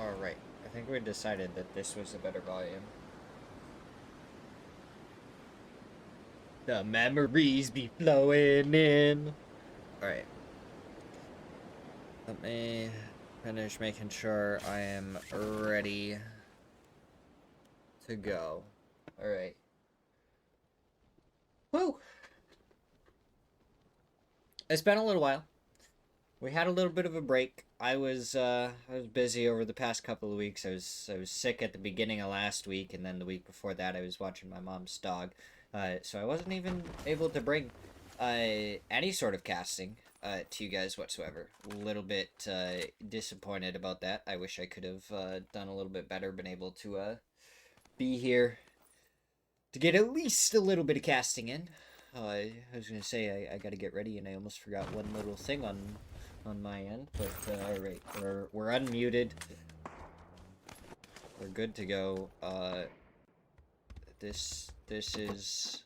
Alright, I think we decided that this was a better volume. The memories be flowing in. Alright. Let me finish making sure I am ready to go. Alright. Woo! It's been a little while. We had a little bit of a break. I was busy over the past couple of weeks. I was sick at the beginning of last week, and then the week before that I was watching my mom's dog. So I wasn't even able to bring any sort of casting to you guys whatsoever. A little bit disappointed about that. I wish I could have done a little bit better, been able to be here to get at least a little bit of casting in. I was gonna say I gotta get ready, and I almost forgot one little thing on my end. But alright, we're unmuted. We're good to go. This is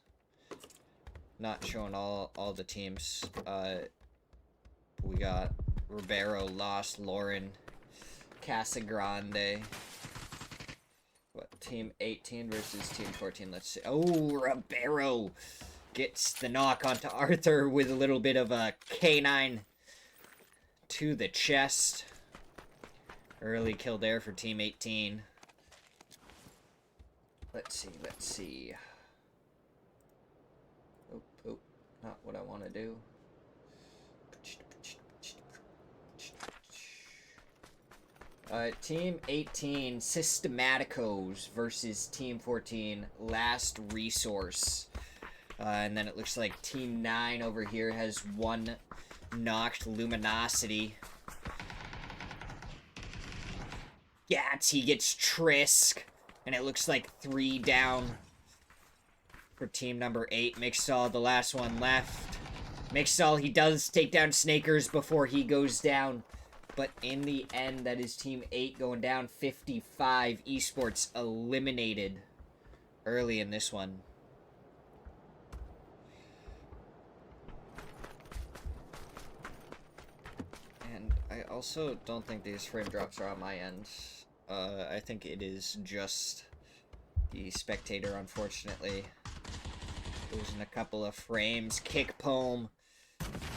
not showing all the teams. We got Ribeiro, Lost, Lauren, Casagrande. What, team 18 versus team 14? Let's see. Oh, Ribeiro gets the knock onto Arthur with a little bit of a canine to the chest. Early kill there for team 18. Let's see. Oh, not what I want to do. Team 18, Systematicos versus Team 14, Last Resource. And then it looks like Team 9 over here has one knocked, Luminosity. He gets Trisk. And it looks like 3 down for team number 8. Mixall, the last one left. Mixall, he does take down Snakers before he goes down. But in the end, that is team 8 going down 55. Esports eliminated early in this one. And I also don't think these frame drops are on my end. I think it is just the spectator, unfortunately. Losing a couple of frames. Kick Poem.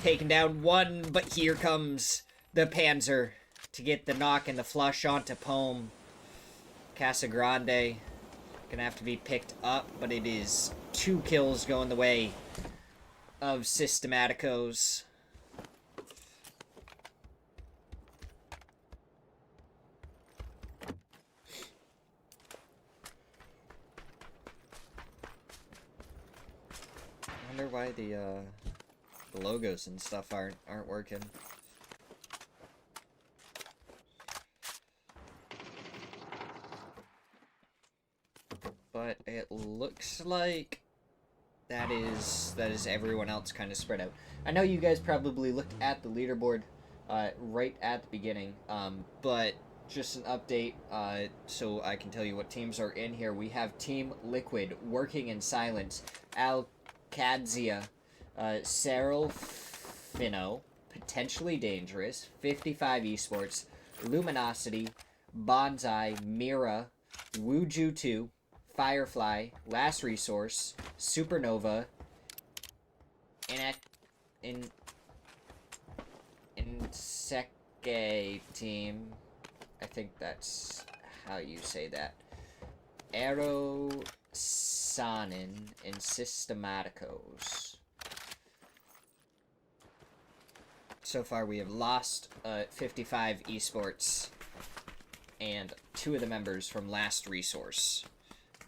Taking down one, but here comes the Panzer to get the knock and the flush onto Poem. Casagrande gonna have to be picked up, but it is 2 kills going the way of Systematicos. I wonder why the logos and stuff aren't working. But it looks like that is everyone else kind of spread out. I know you guys probably looked at the leaderboard right at the beginning, but just an update so I can tell you what teams are in here. We have Team Liquid, Working in Silence, Alcadzia, Cyril Fino, Potentially Dangerous, 55 Esports, Luminosity, Bonsai, Mira, Wuju 2, Firefly, Last Resource, Supernova, Inseke team. I think that's how you say that. Aero Sonin and Systematicos. So far we have lost 55 Esports and 2 of the members from Last Resource.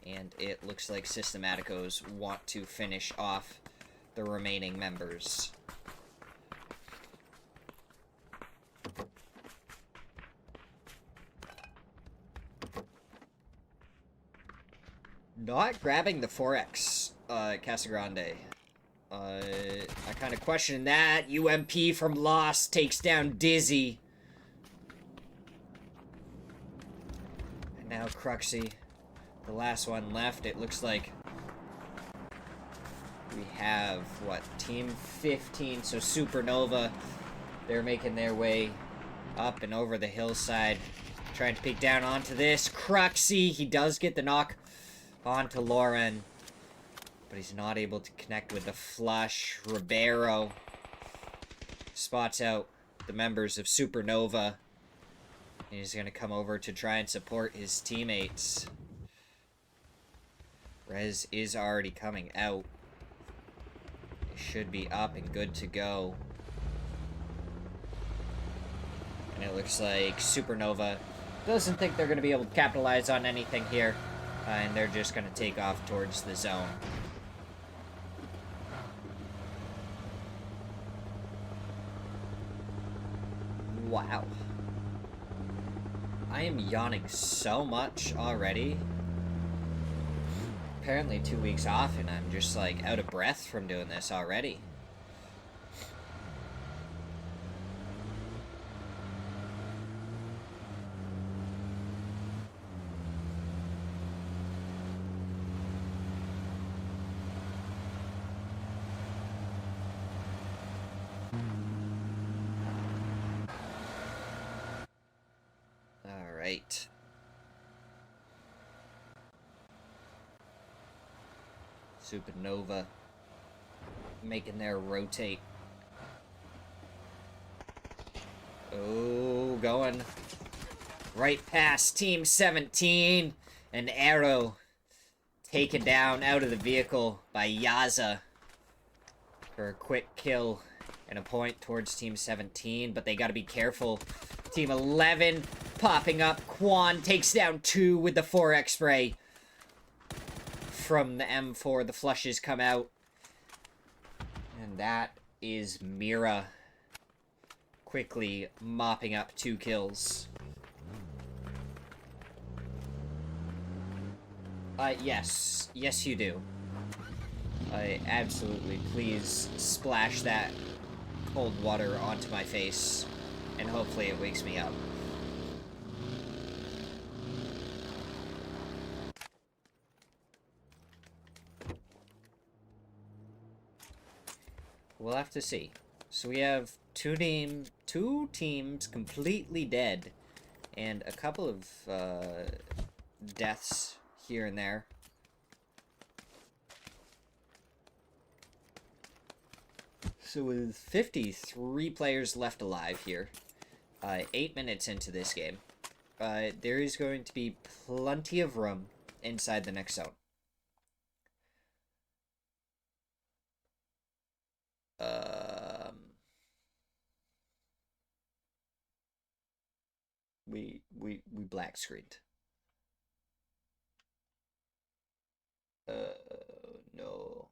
And it looks like Systematicos want to finish off the remaining members. Not grabbing the 4X, Casagrande. I kind of question that. UMP from Lost takes down Dizzy. And now Cruxy, the last one left. It looks like we have, what, Team 15, so Supernova. They're making their way up and over the hillside. Trying to peek down onto this. Cruxy, he does get the knock onto Lauren. But he's not able to connect with the flush. Ribeiro spots out the members of Supernova. He's going to come over to try and support his teammates. Rez is already coming out. He should be up and good to go. And it looks like Supernova doesn't think they're going to be able to capitalize on anything here. And they're just going to take off towards the zone. Wow. I am yawning so much already. Apparently 2 weeks off and I'm just like out of breath from doing this already. Right. Supernova making their rotate. Oh, going right past Team 17. An arrow taken down out of the vehicle by Yaza for a quick kill and a point towards Team 17, but they gotta be careful. Team 11 popping up. Quan takes down 2 with the 4x spray. From the M4, the flushes come out. And that is Mira quickly mopping up 2 kills. Yes. Yes, you do. Absolutely. Please splash that cold water onto my face. And hopefully it wakes me up. We'll have to see. So we have two teams completely dead. And a couple of deaths here and there. So with 53 players left alive here, 8 minutes into this game, there is going to be plenty of room inside the next zone. We black screened. No.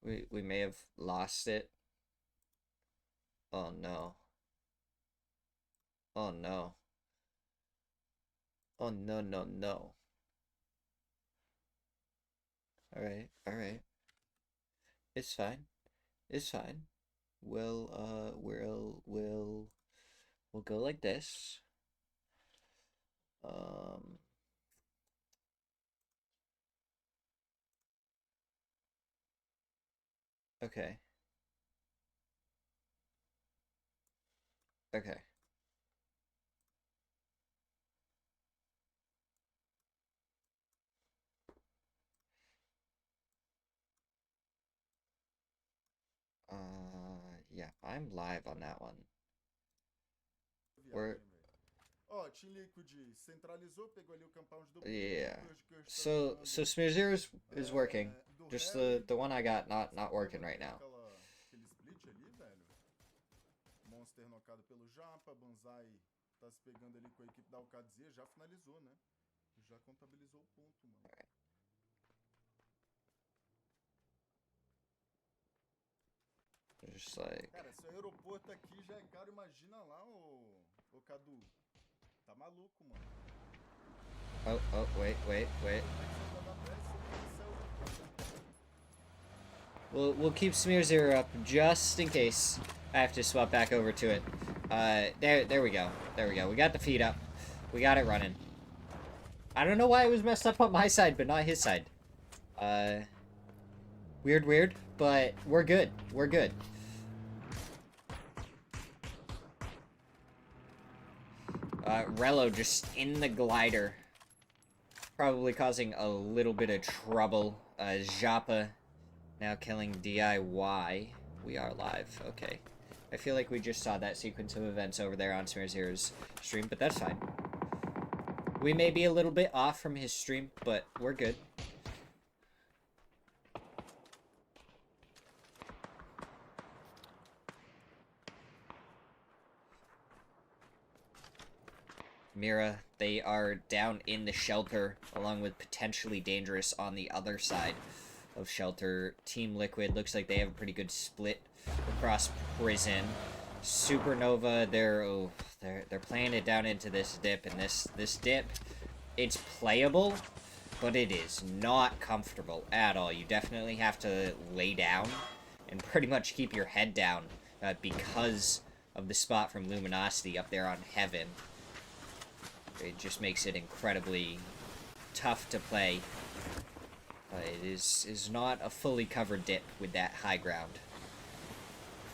We may have lost it. Oh no. Oh no. Oh no no no. Alright, alright. It's fine. It's fine. We'll go like this. Okay. Okay. Yeah, I'm live on that one. We're... Yeah. So Smirzera is working. Just the one I got not working right now. Monster nocado pelo Japa, Banzai tá se pegando ali com a equipe da Alcadzia, já finalizou, né? Já contabilizou o ponto, mano. Just like... Cara, se o aeroporto aqui já é caro, imagina lá, ô Cadu. Tá maluco, mano. Oh, wait. We'll keep Smirzera up just in case I have to swap back over to it. There we go. We got the feed up. We got it running. I don't know why it was messed up on my side, but not his side. Weird, but we're good. We're good. Rello just in the glider. Probably causing a little bit of trouble. Japa now killing DIY. We are live. Okay. I feel like we just saw that sequence of events over there on Smirzera's stream, but that's fine. We may be a little bit off from his stream, but we're good. Mira, they are down in the shelter, along with potentially dangerous on the other side of shelter. Team Liquid looks like they have a pretty good split across prison. Supernova, they're playing it down into this dip, and this dip, it's playable, but it is not comfortable at all. You definitely have to lay down and pretty much keep your head down because of the spot from Luminosity up there on Heaven. It just makes it incredibly tough to play. It is not a fully covered dip with that high ground.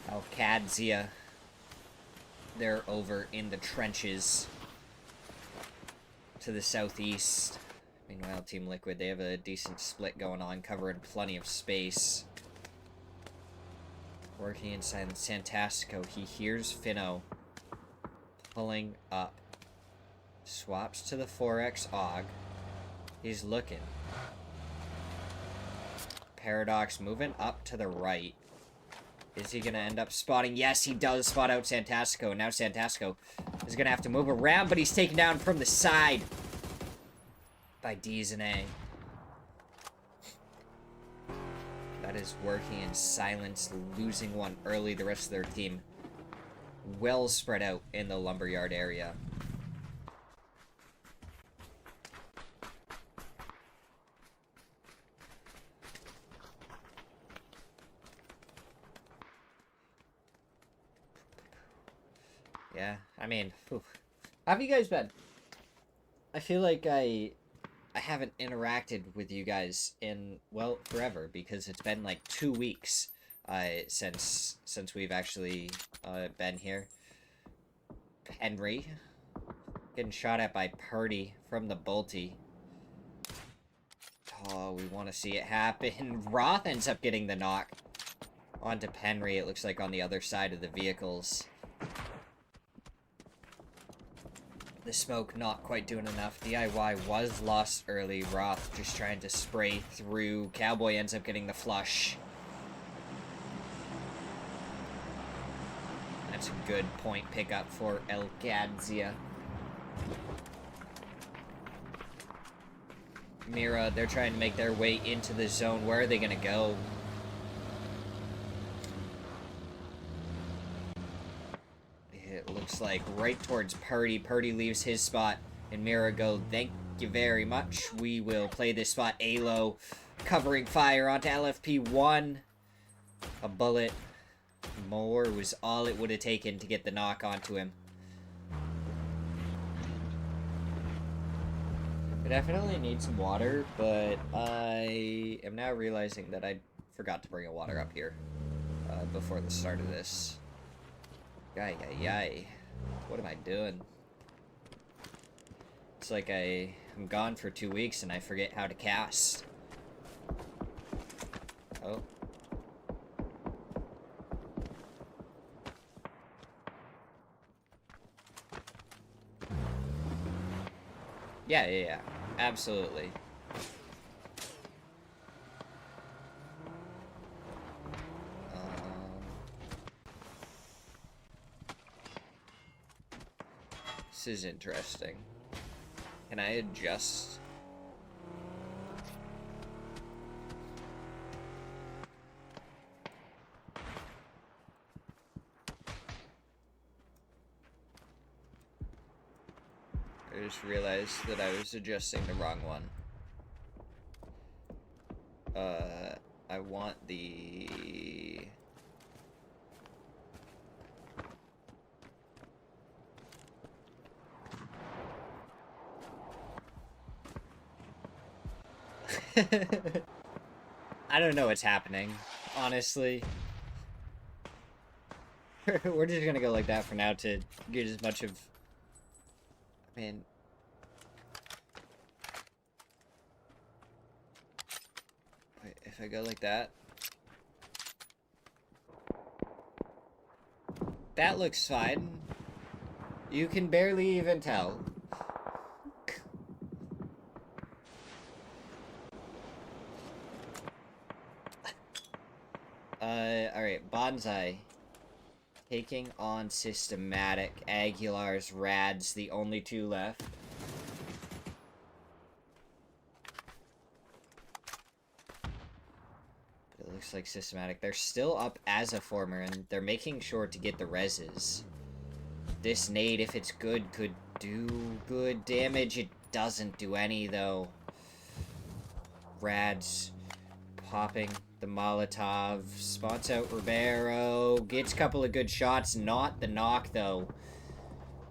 Alcadzia, they're over in the trenches to the southeast. Meanwhile, Team Liquid, they have a decent split going on, covering plenty of space. Working inside Santastico, he hears Finno pulling up. Swaps to the 4X AUG. He's looking. Paradox moving up to the right. Is he going to end up spotting? Yes, he does spot out Santastico. Now Santastico is going to have to move around, but he's taken down from the side by Dizane. That is working in silence, losing one early. The rest of their team well spread out in the lumberyard area. Yeah, I mean, how have you guys been? I feel like I haven't interacted with you guys in, well, forever, because it's been like 2 weeks since we've actually been here. Henry getting shot at by Purdy from the Bolty. Oh, we want to see it happen. Roth ends up getting the knock onto Penry, it looks like, on the other side of the vehicles. The smoke not quite doing enough. DIY was lost early. Roth just trying to spray through. Cowboy ends up getting the flush. That's a good point pickup for El Gadzia. Mira, they're trying to make their way into the zone. Where are they going to go? It looks like right towards Purdy. Purdy leaves his spot, and Mira go, thank you very much. We will play this spot. Alo covering fire onto LFP1. A bullet more was all it would have taken to get the knock onto him. I definitely need some water, but I am now realizing that I forgot to bring a water up here before the start of this. Yay. What am I doing? It's like I'm gone for 2 weeks and I forget how to cast. Oh. Yeah. Absolutely. This is interesting. Can I adjust? I just realized that I was adjusting the wrong one. I want the... I don't know what's happening, honestly. We're just gonna go like that for now to get as much of Man. Wait, if I go like that. That looks fine. You can barely even tell. Alright, Bonsai. Taking on Systematic. Aguilar's Rads, the only two left. But it looks like Systematic. They're still up as a former, and they're making sure to get the reses. This nade, if it's good, could do good damage. It doesn't do any, though. Rads popping the Molotov. Spots out Ribeiro. Gets a couple of good shots. Not the knock, though.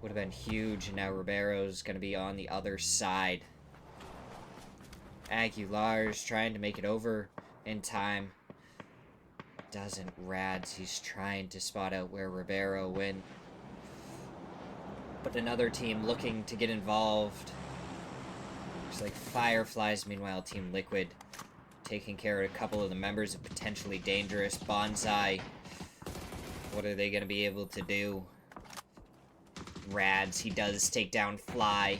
Would have been huge. And now Ribeiro's going to be on the other side. Aguilar's trying to make it over in time. Doesn't. Rads. He's trying to spot out where Ribeiro went. But another team looking to get involved. Looks like Fireflies. Meanwhile, Team Liquid taking care of a couple of the members of Potentially Dangerous. Bonsai. What are they going to be able to do? Rads. He does take down Fly.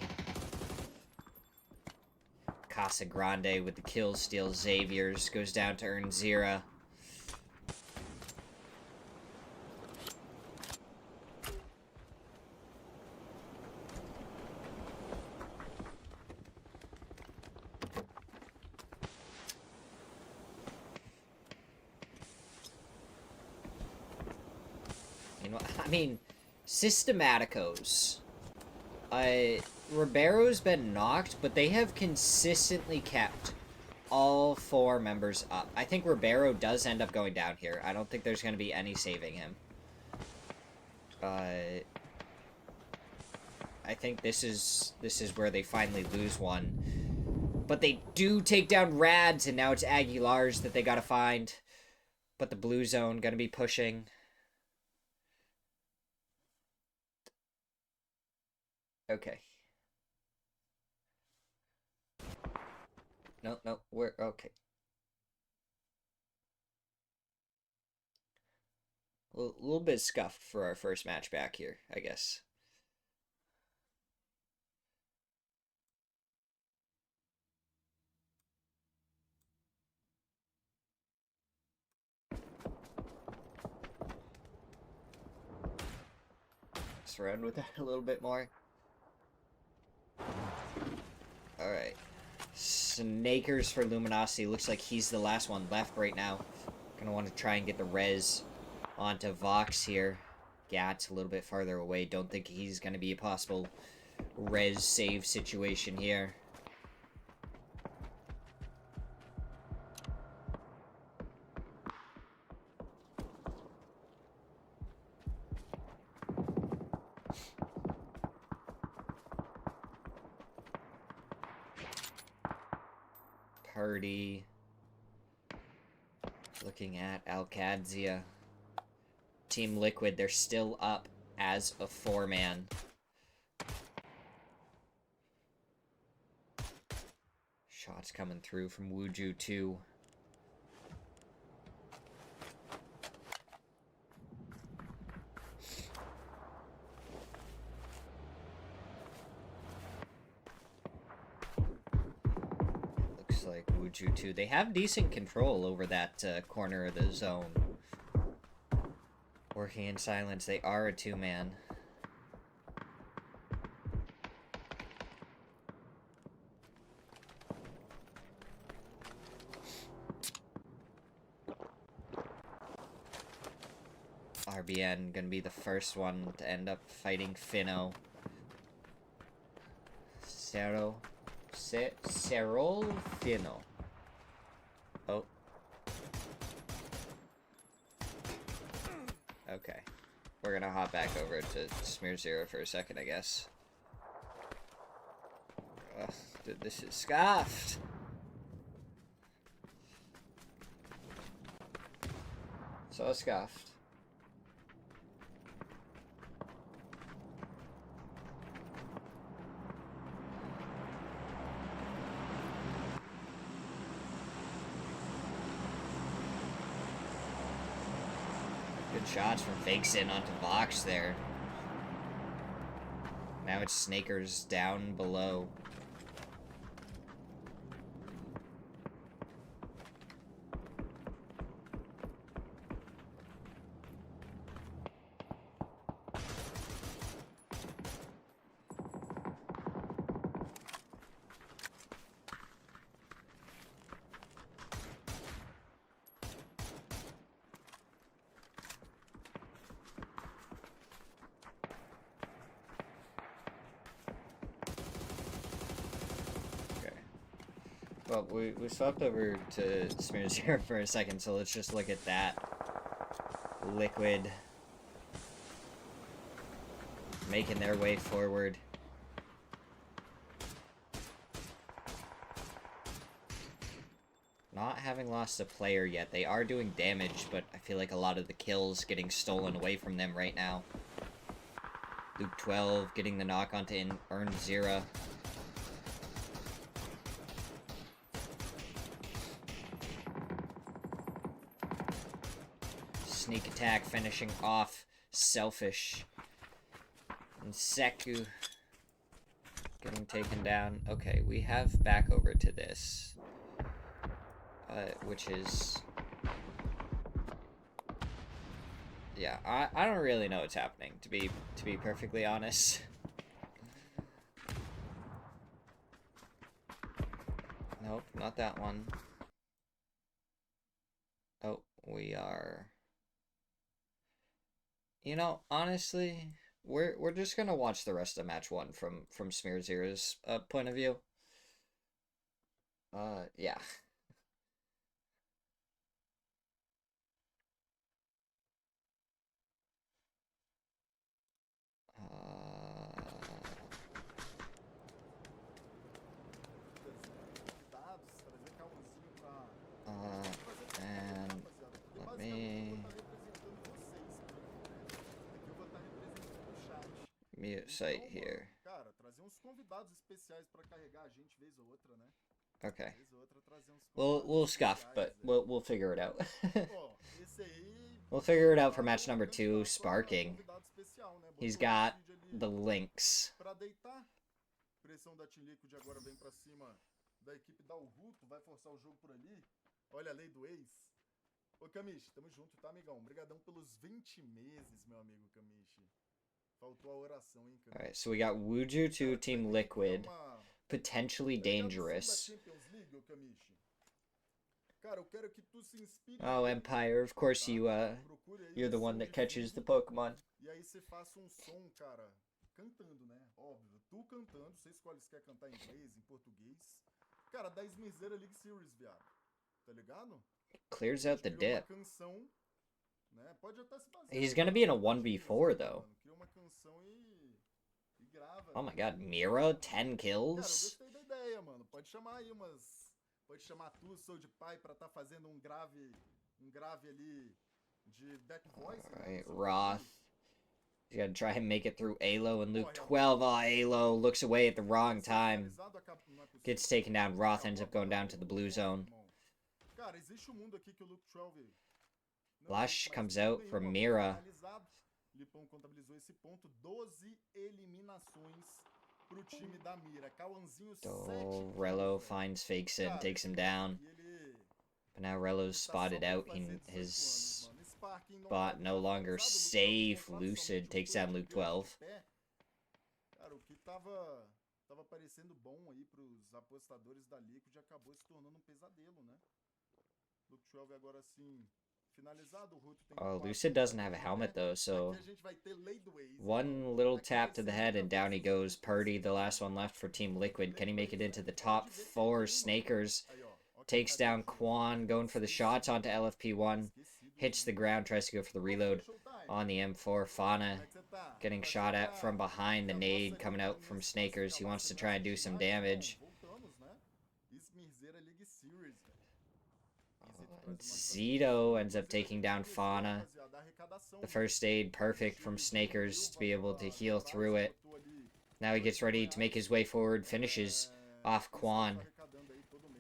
Casa Grande with the kill steal. Xavier's goes down to earn Zera. I mean, Systematicos. Ribeiro's been knocked, but they have consistently kept all four members up. I think Ribeiro does end up going down here. I don't think there's going to be any saving him. I think this is where they finally lose one. But they do take down Rads, and now it's Aguilar's that they gotta find. But the blue zone gonna be pushing. Okay. No, we're okay. A little bit scuffed for our first match back here, I guess. Let's run with that a little bit more. Alright. Snakers for Luminosity. Looks like he's the last one left right now. Gonna want to try and get the res onto Vox here. Gat's a little bit farther away. Don't think he's gonna be a possible res save situation here. Party. Looking at Alcadzia. Team Liquid, they're still up as a four-man. Shots coming through from Wuju too. Looks like Wuju too. They have decent control over that corner of the zone. Working in silence, they are a two-man. RBN gonna be the first one to end up fighting Finno. Cerol Finno. Oh. Okay. We're gonna hop back over to Smirzera for a second, I guess. Ugh, dude, this is scuffed! So scuffed. shots from Fakes in onto Vox there. Now it's Snakers down below. Well, we swapped over to Smirzera for a second, so let's just look at that. Liquid making their way forward. Not having lost a player yet. They are doing damage, but I feel like a lot of the kills getting stolen away from them right now. Luke 12 getting the knock onto earned Zera. Sneak attack finishing off Selfish. And Seku getting taken down. Okay, we have back over to this. Which is... Yeah, I don't really know what's happening, to be perfectly honest. Nope, not that one. Oh, we are... You know, honestly, we're just gonna watch the rest of match one from Smirzera's point of view. Yeah. And let me mute site here. Okay. We'll scuff, but we'll figure it out. We'll figure it out for match number 2, Sparking. He's got the links. Pressão da Team Liquid agora vem pra cima da equipe da Ruto, vai forçar o jogo por ali. Olha a lei do ex. Ô Kamish, tamo junto, tá, amigão? Obrigadão pelos 20 meses, meu amigo Kamish. Faltou a oração, hein, Kamish. Alright, so we got Wuju to Team Liquid. Potentially dangerous. Oh, Empire, of course you're the one that catches the Pokemon. E aí você faça som, cara, cantando, né? Óbvio, tu cantando, você escolhe se quer cantar em inglês, em português. Cara, da Smirzera League Series, viado. Tá ligado? Clears out the dip. Canção, né? Pode até se basear. He's gonna be in a 1v4 though. Cria uma canção e grava. Oh my god, Mira, 10 kills? Cara, eu gostei da ideia, mano. Pode chamar aí umas... Pode chamar tu, Sou de Pai, pra tá fazendo um grave ali de back voice. Alright, Roth. He's gotta try and make it through Alo and Luke 12. Oh, Alo looks away at the wrong time. Gets taken down. Roth ends up going down to the blue zone. Flash comes out from Mira. Lipão contabilizou esse ponto, 12 eliminações pro time da Mira. Cauãzinho 7. Rello finds Fakes in, takes him down. But now Rello's spotted out. His spot no longer safe. Lucid takes down Luke 12. Cara, o que tava parecendo bom aí pros apostadores da Liquid acabou se tornando um pesadelo, né? Luke 12 agora sim. Oh, Lucid doesn't have a helmet though, so one little tap to the head and down he goes. Purdy, the last one left for Team Liquid. Can he make it into the top 4? Snakers takes down Quan, going for the shots onto LFP1. Hits the ground, tries to go for the reload on the M4. Fauna getting shot at from behind. The nade coming out from Snakers. He wants to try and do some damage. And Zito ends up taking down Fauna. The first aid perfect from Snakers to be able to heal through it. Now he gets ready to make his way forward, finishes off Quan.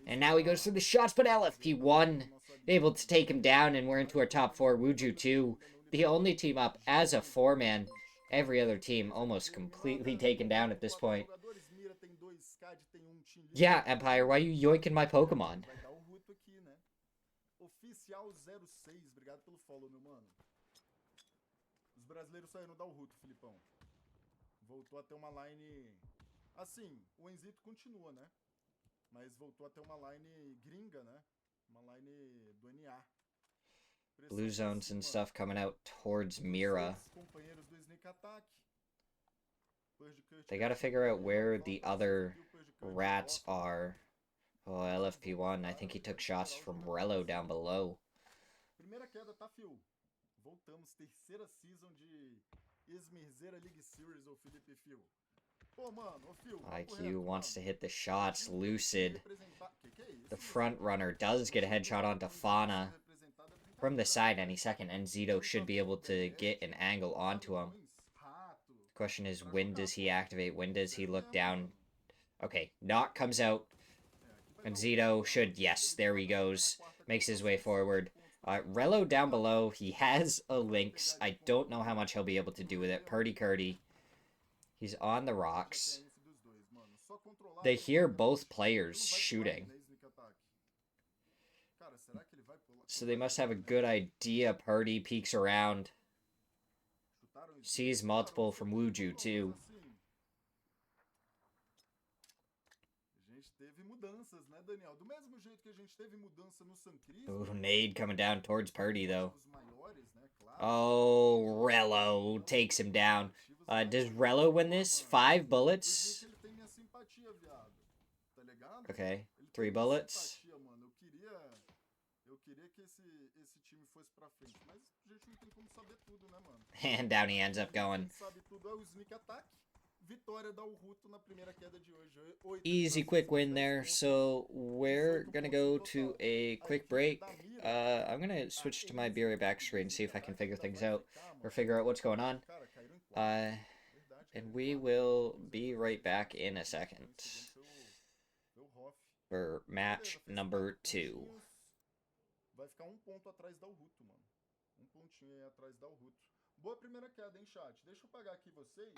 And now he goes through the shots, but LFP1 able to take him down, and we're into our top 4. Wuju 2, the only team up as a 4-man. Every other team almost completely taken down at this point. Mira tem 2 CAD, tem team lead. Yeah, Empire, why are you yoinking my Pokemon? Vai dar o Ruto aqui, né? Oficial 06, obrigado pelo follow, meu mano. Os brasileiros saíram dar o Ruto, Filipão. Voltou a ter uma line... Assim, o Enzito continua, né? Mas voltou a ter uma line gringa, né? Uma line do NA. Blue zones and stuff coming out towards Mira. Companheiros do Sneak Attack. They gotta figure out where the other rats are. Oh, LFP1, I think he took shots from Rello down below. Primeira queda, tá, Phil? Voltamos, terceira season de Smirzera League Series, ou Felipe Phil. Pô, mano, ô Phil, IQ wants to hit the shots, Lucid. The front runner does get a headshot onto Fauna from the side any second, and Zito should be able to get an angle onto him. The question is, when does he activate? When does he look down? Okay, Knock comes out, and Zito should, yes, there he goes. Makes his way forward. Rello down below, he has a Lynx. I don't know how much he'll be able to do with it. Purdy-curdy. He's on the rocks. They hear both players shooting. So they must have a good idea. Purdy peeks around. Sees multiple from Wuju too. Ooh, nade coming down towards Purdy though. Oh, Rello takes him down. Does Rello win this? 5 bullets? Okay, 3 bullets. And down he ends up going. Easy quick win there. So we're gonna go to a quick break. I'm gonna switch to my Be Right Back screen and see if I can figure things out or figure out what's going on. And we will be right back in a second for match number 2. Vai ficar ponto atrás da Ruto, mano. Pontinho aí atrás da Ruto. Boa primeira queda, hein, chat? Deixa eu pagar aqui vocês.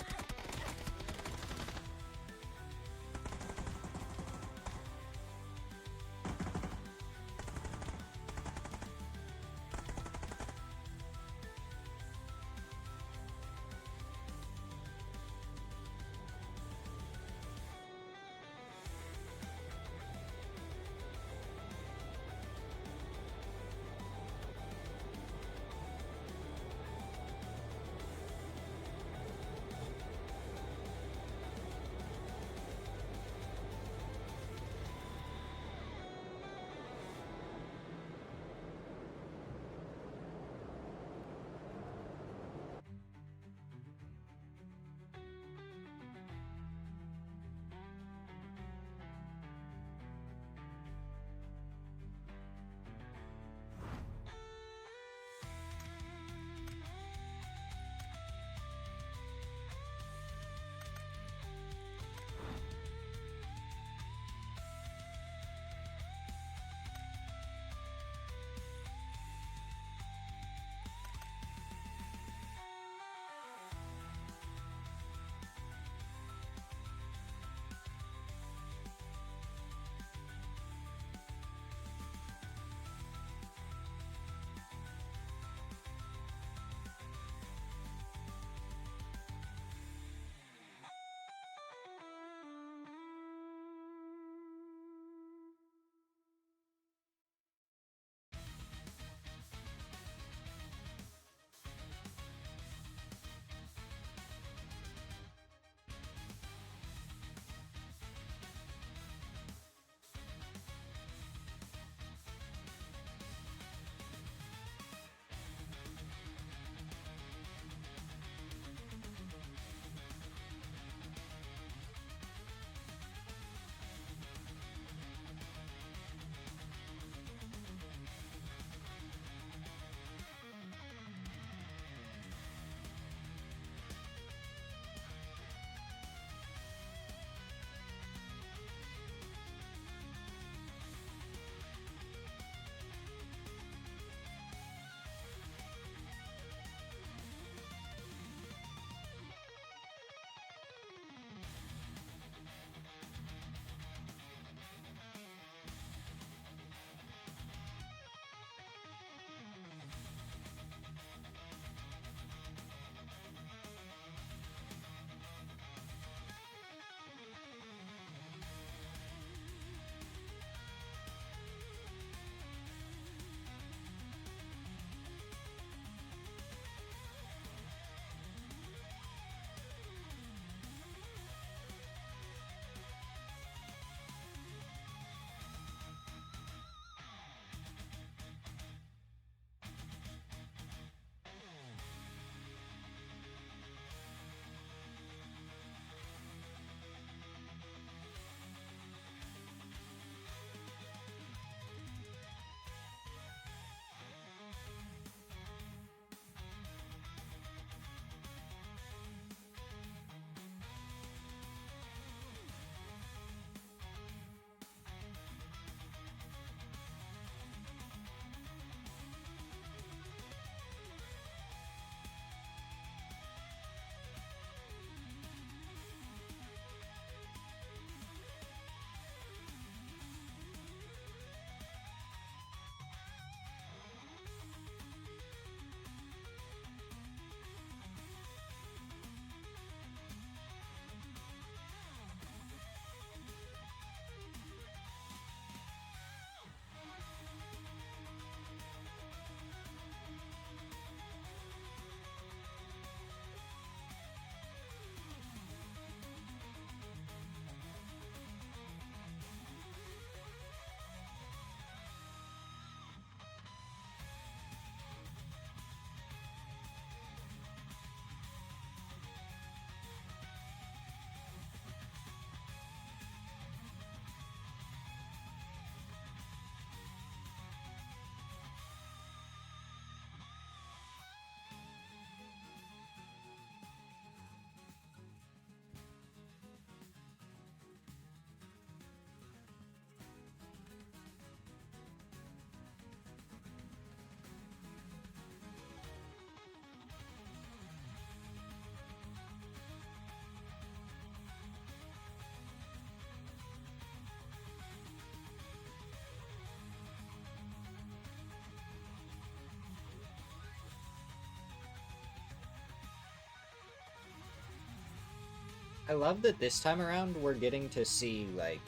I love that this time around we're getting to see like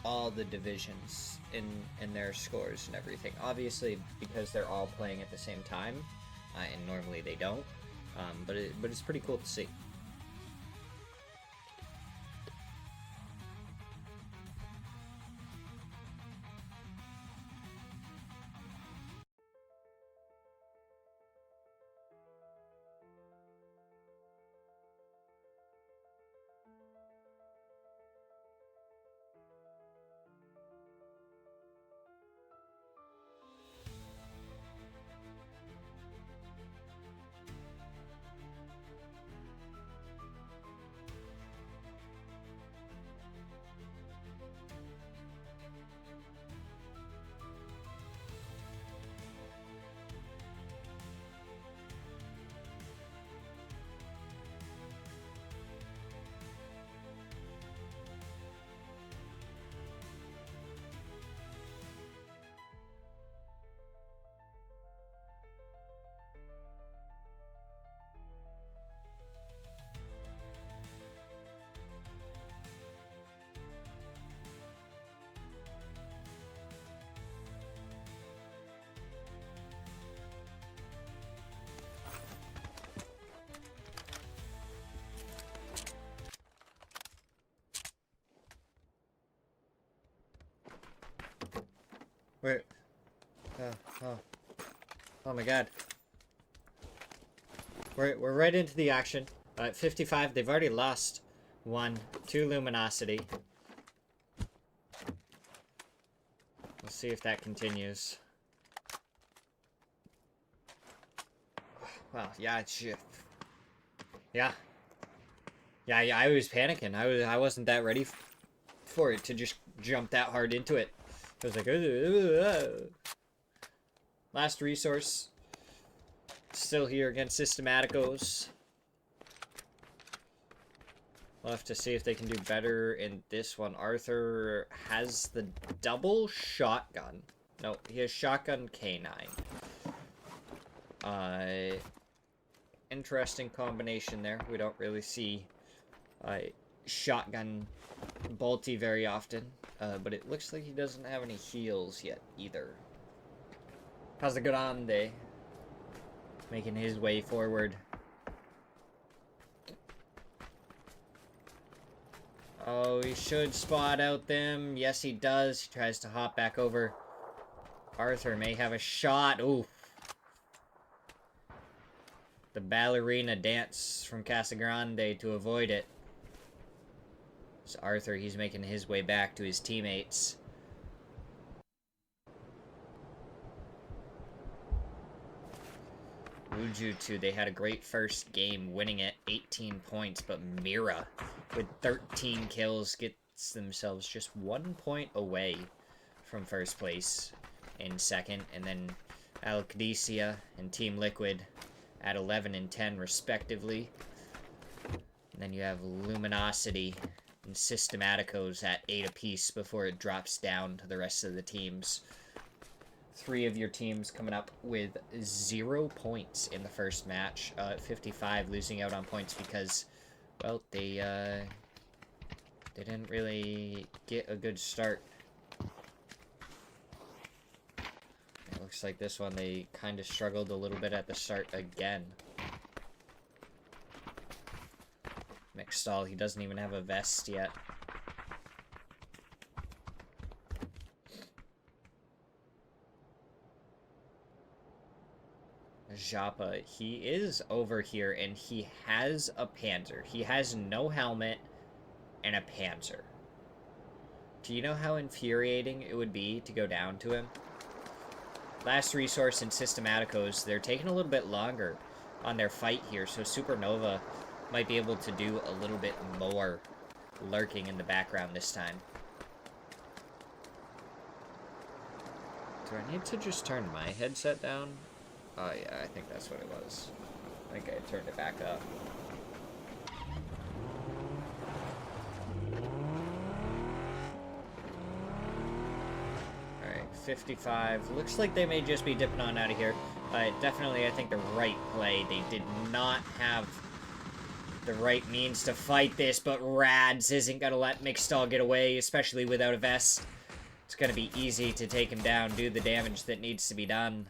all the divisions in their scores and everything. Obviously, because they're all playing at the same time, and normally they don't. But it's pretty cool to see. Wait. Oh. Oh my god. We're right into the action. At 55, they've already lost 2 luminosity. We'll see if that continues. Well, yeah, it's yeah. Yeah, I was panicking. I wasn't that ready for it to just jump that hard into it. I was like, last resource. Still here against Systematicos. We'll have to see if they can do better in this one. Arthur has the double shotgun. No, he has shotgun K9. Interesting combination there. We don't really see shotgun bolty very often. But it looks like he doesn't have any heals yet either. How's it Grande? Making his way forward. Oh, he should spot out them. Yes, he does. He tries to hop back over. Arthur may have a shot. Ooh. The ballerina dance from Casagrande to avoid it. So Arthur, he's making his way back to his teammates. Ujutu, they had a great first game, winning it 18 points, but Mira, with 13 kills, gets themselves just 1 point away from first place in second, and then Alcadesia and Team Liquid at 11 and 10 respectively. And then you have Luminosity and Systematicos at 8 apiece before it drops down to the rest of the teams. 3 of your teams coming up with 0 points in the first match. 55 losing out on points because, well, they didn't really get a good start. It looks like this one they kind of struggled a little bit at the start again. McStall, he doesn't even have a vest yet. Japa, he is over here and he has a Panzer. He has no helmet and a Panzer. Do you know how infuriating it would be to go down to him? Last resource in Systematicos, they're taking a little bit longer on their fight here, so Supernova might be able to do a little bit more lurking in the background this time. Do I need to just turn my headset down? Oh yeah, I think that's what it was. I think I turned it back up. Alright, 55. Looks like they may just be dipping on out of here. Definitely, I think the right play. They did not have the right means to fight this, but Rads isn't gonna let Mixstall get away, especially without a vest. It's gonna be easy to take him down, do the damage that needs to be done.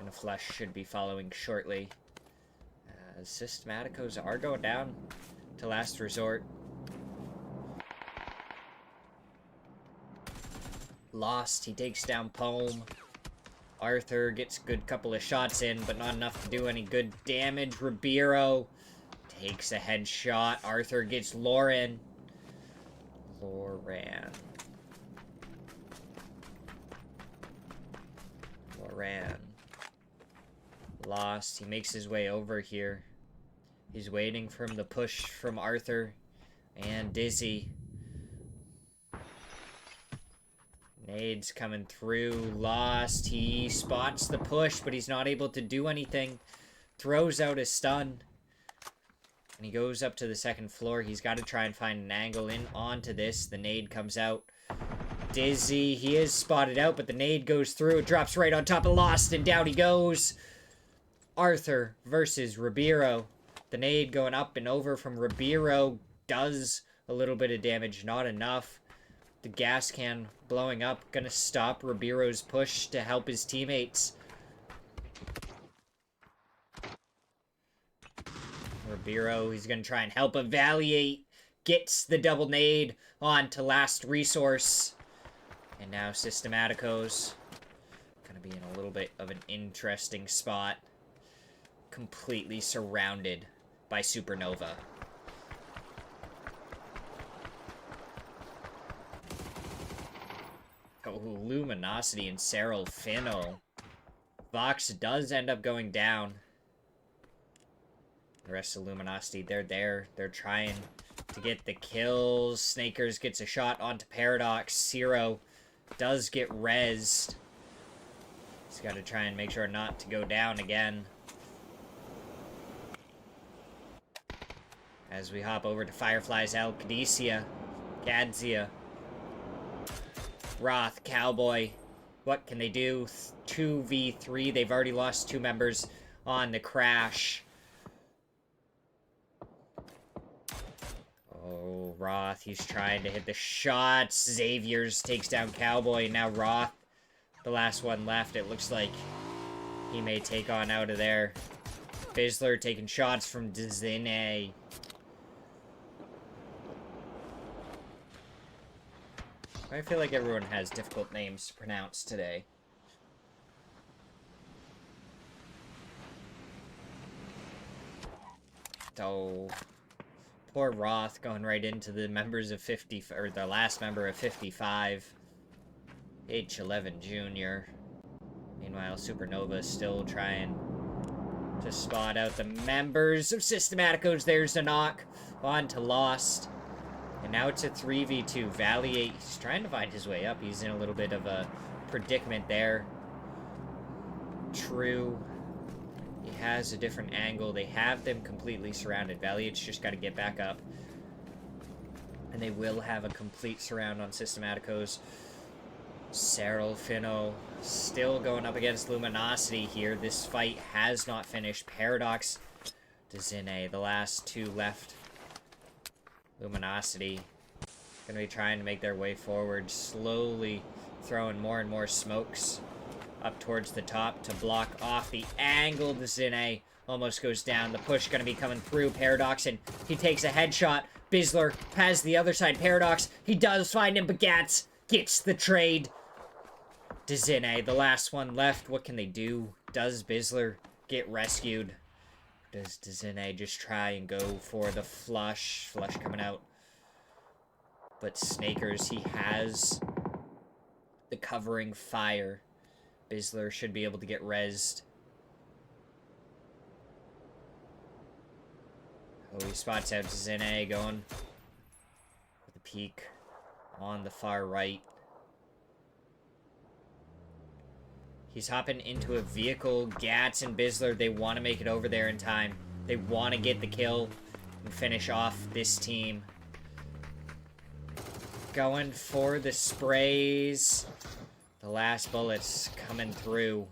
And a flush should be following shortly. Systematicos are going down to last resort. Lost, he takes down Poem. Arthur gets a good couple of shots in, but not enough to do any good damage. Ribeiro takes a headshot. Arthur gets Lauren. Loran. Lost. He makes his way over here. He's waiting for him to push from Arthur and Dizzy. Nade's coming through. Lost. He spots the push, but he's not able to do anything. Throws out a stun. And he goes up to the second floor. He's got to try and find an angle in onto this. The nade comes out. Dizzy, he is spotted out, but the nade goes through. It drops right on top of Lost, and down he goes. Arthur versus Ribeiro. The nade going up and over from Ribeiro does a little bit of damage, not enough. The gas can blowing up, gonna stop Ribeiro's push to help his teammates. Ribeiro, he's gonna try and help Evaluate. Gets the double nade on to last resource. And now Systematicos. Gonna be in a little bit of an interesting spot. Completely surrounded by Supernova. Oh, Luminosity and Cyril Fino. Vox does end up going down. The rest of Luminosity, they're there. They're trying to get the kills. Snakers gets a shot onto Paradox. Zero does get rezzed. He's got to try and make sure not to go down again. As we hop over to Firefly's Alcadesia. Gadzia. Roth, Cowboy. What can they do? 2v3. They've already lost 2 members on the crash. Oh, Roth, he's trying to hit the shots. Xavier's takes down Cowboy. Now Roth, the last one left. It looks like he may take on out of there. Bizzler taking shots from Dzine. I feel like everyone has difficult names to pronounce today. Oh, poor Roth going right into the members of 50, or the last member of 55. H11 Jr. Meanwhile, Supernova still trying to spot out the members of Systematicos. There's a knock on to Lost. And now it's a 3v2. Valiate, he's trying to find his way up. He's in a little bit of a predicament there. True. He has a different angle. They have them completely surrounded. Valiate's just got to get back up. And they will have a complete surround on Systematicos. Cyril Fino still going up against Luminosity here. This fight has not finished. Paradox to Zine, the last 2 left. Luminosity gonna be trying to make their way forward, slowly throwing more and more smokes up towards the top to block off the angle. The Zine almost goes down. The push gonna be coming through Paradox, and he takes a headshot. Bizzler has the other side. Paradox, he does find him, but Gats gets the trade. Dzine, the last one left. What can they do? Does Bizzler get rescued? Does Dzine just try and go for the flush? Flush coming out. But Snakers, he has the covering fire. Bizzler should be able to get rezzed. Oh, he spots out Dzine going with the peak on the far right. He's hopping into a vehicle. Gats and Bizzler, they want to make it over there in time. They want to get the kill and finish off this team. Going for the sprays. The last bullets coming through.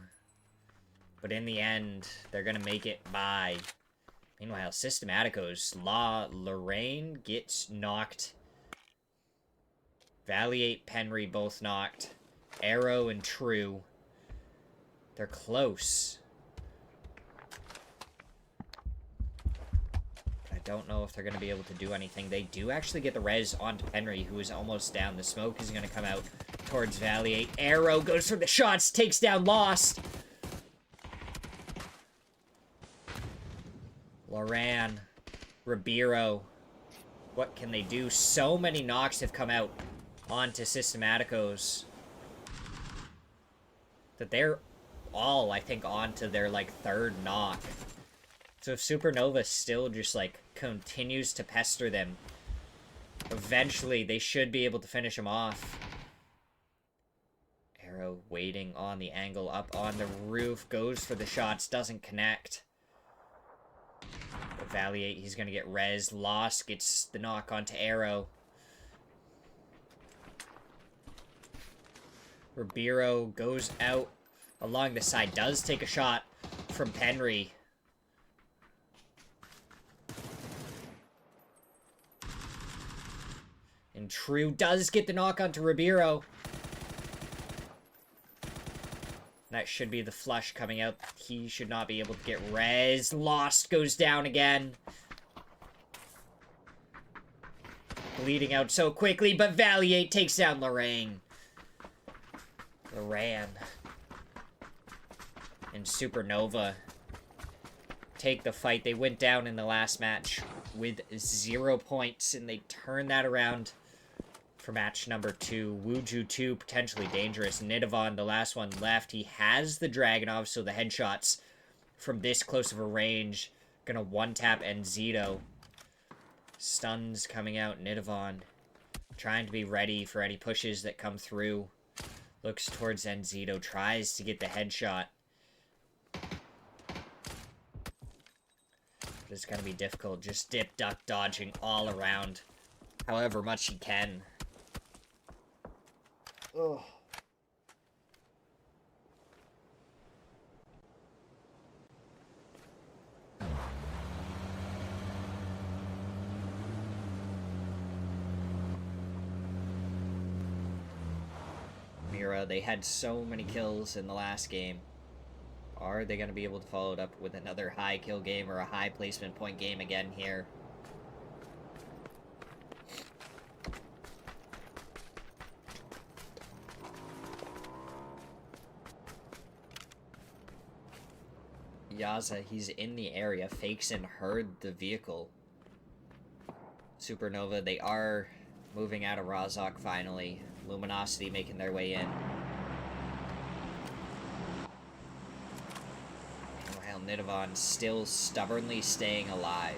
But in the end, they're going to make it by. Meanwhile, Systematico's Lorraine gets knocked. Valiate, Penry both knocked. Arrow and True. They're close. But I don't know if they're going to be able to do anything. They do actually get the res onto Penry, who is almost down. The smoke is going to come out towards Valiate. Arrow goes for the shots, takes down Lost. Loran. Ribeiro. What can they do? So many knocks have come out onto Systematicos that they're all, I think, onto their, like, third knock. So if Supernova still just, like, continues to pester them, eventually they should be able to finish him off. Arrow waiting on the angle, up on the roof, goes for the shots, doesn't connect. But Valiate, he's gonna get res. Lost gets the knock onto Arrow. Ribeiro goes out along the side, does take a shot from Penry. And True does get the knock onto Ribeiro. That should be the flush coming out. He should not be able to get res. Lost goes down again. Bleeding out so quickly, but Valiate takes down Lorraine. Loran and Supernova take the fight. They went down in the last match with 0 points, and they turn that around for match number 2. Wuju 2, potentially dangerous. Nidavan, the last one left. He has the Dragonov, so the headshots from this close of a range gonna one-tap Enzito. Stuns coming out. Nidavan trying to be ready for any pushes that come through. Looks towards Enzito, tries to get the headshot. But it's gonna be difficult. Just dip, duck, dodging all around. However much he can. Ugh. Mira, they had so many kills in the last game. Are they going to be able to follow it up with another high kill game or a high placement point game again here? Yaza, he's in the area, fakes and heard the vehicle. Supernova, they are moving out of Razak finally. Luminosity making their way in. While Nidavan still stubbornly staying alive.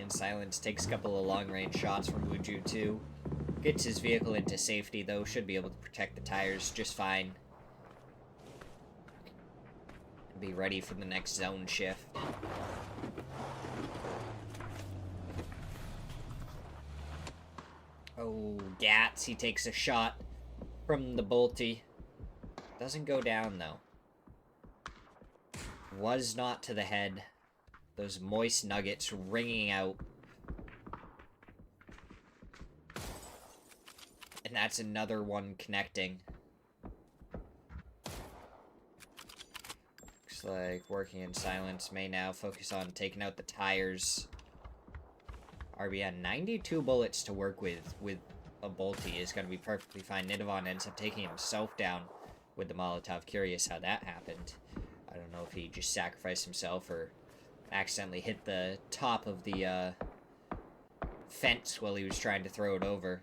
Silence takes a couple of long-range shots from Wuju 2. Gets his vehicle into safety, though. Should be able to protect the tires just fine. Be ready for the next zone shift. Oh, Gats. He takes a shot from the Bolty. Doesn't go down, though. Was not to the head. Those moist nuggets ringing out. And that's another one connecting. Looks like working in silence may now focus on taking out the tires. RBN, 92 bullets to work with a Bolty is going to be perfectly fine. Nidavan ends up taking himself down with the Molotov. Curious how that happened. I don't know if he just sacrificed himself or accidentally hit the top of the fence while he was trying to throw it over.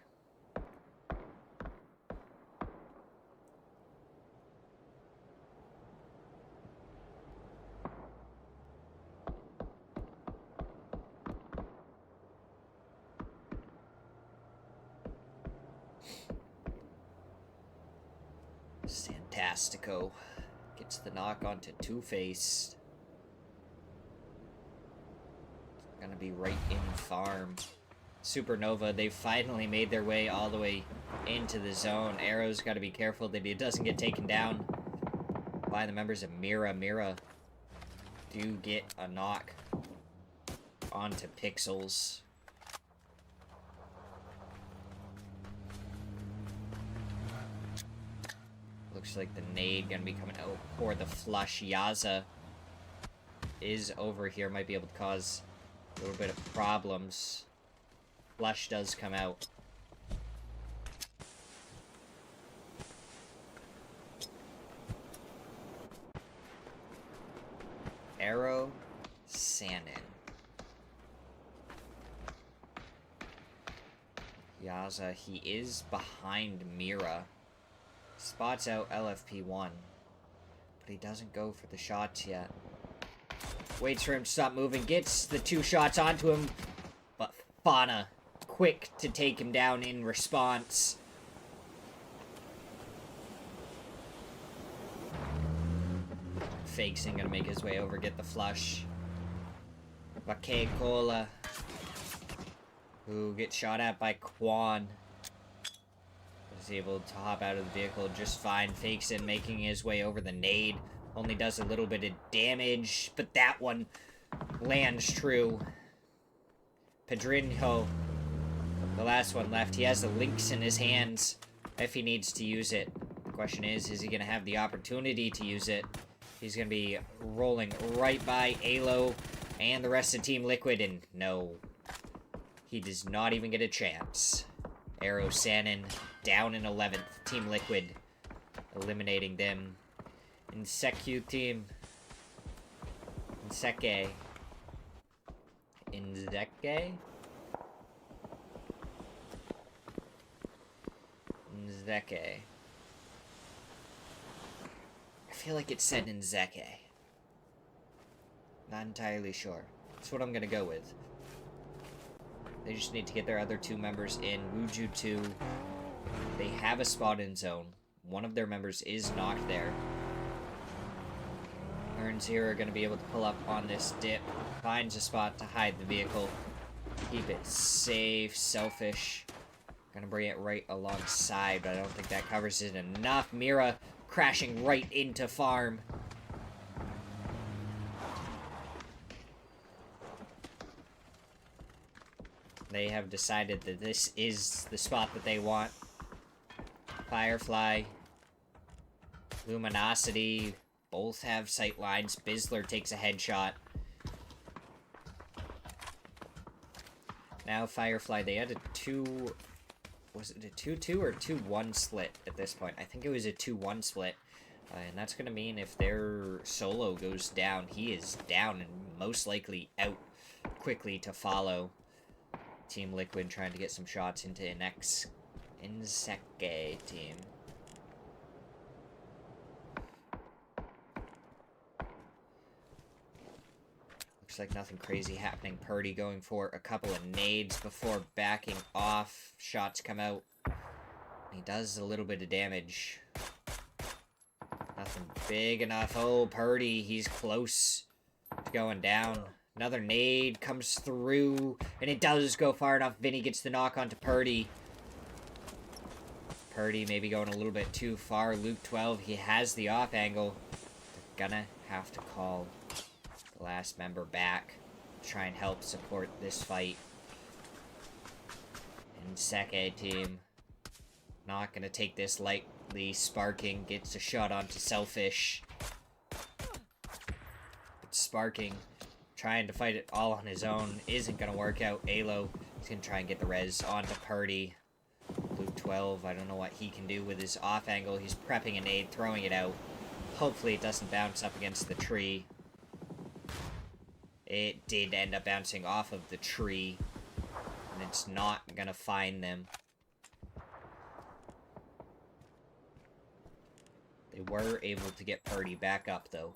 Fantastico gets the knock onto Two-Face. Gonna be right in farm. Supernova, they've finally made their way all the way into the zone. Arrow's got to be careful that he doesn't get taken down by the members of Mira. Mira do get a knock onto Pixels. Looks like the nade gonna be coming out for the flush. Yaza is over here, might be able to cause a little bit of problems. Flush does come out. Arrow, Sanin. Yaza, he is behind Mira. Spots out LFP1. But he doesn't go for the shots yet. Waits for him to stop moving. Gets the 2 shots onto him. But Fauna, quick to take him down in response. Fakes ain't gonna make his way over, get the flush. Vake Cola, who gets shot at by Quan, is able to hop out of the vehicle just fine. Fakes in, making his way over the nade. Only does a little bit of damage, but that one lands true. Pedrinho, the last one left. He has the Lynx in his hands if he needs to use it. The question is he going to have the opportunity to use it? He's going to be rolling right by Alo and the rest of Team Liquid, and no, he does not even get a chance. Arrow Sanin down in 11th. Team Liquid eliminating them. Insecu team. Inzeke. Inzeke? Inzeke. I feel like it said Inzeke. Not entirely sure. That's what I'm gonna go with. They just need to get their other 2 members in. Wuju 2. They have a spot in zone. One of their members is knocked there. Earns here are going to be able to pull up on this dip. Finds a spot to hide the vehicle. Keep it safe. Selfish. Going to bring it right alongside, but I don't think that covers it enough. Mira crashing right into farm. They have decided that this is the spot that they want. Firefly. Luminosity. Both have sight lines. Bizzler takes a headshot. Now Firefly, they had a 2... Was it a 2-2 or 2-1 split at this point? I think it was a 2-1 split. And that's going to mean if their solo goes down, he is down and most likely out quickly to follow. Team Liquid trying to get some shots into Inzeke team. Looks like nothing crazy happening. Purdy going for a couple of nades before backing off. Shots come out. He does a little bit of damage. Nothing big enough. Oh, Purdy, he's close to going down. Another nade comes through, and it does go far enough. Vinny gets the knock onto Purdy. Purdy maybe going a little bit too far. Luke 12, he has the off angle. They're gonna have to call the last member back to try and help support this fight. And Seke team, not gonna take this lightly. Sparking gets a shot onto Selfish. But Sparking, trying to fight it all on his own, isn't gonna work out. Alo is gonna try and get the res onto Purdy. Luke 12, I don't know what he can do with his off angle. He's prepping a nade, throwing it out. Hopefully it doesn't bounce up against the tree. It did end up bouncing off of the tree, and it's not gonna find them. They were able to get Purdy back up, though.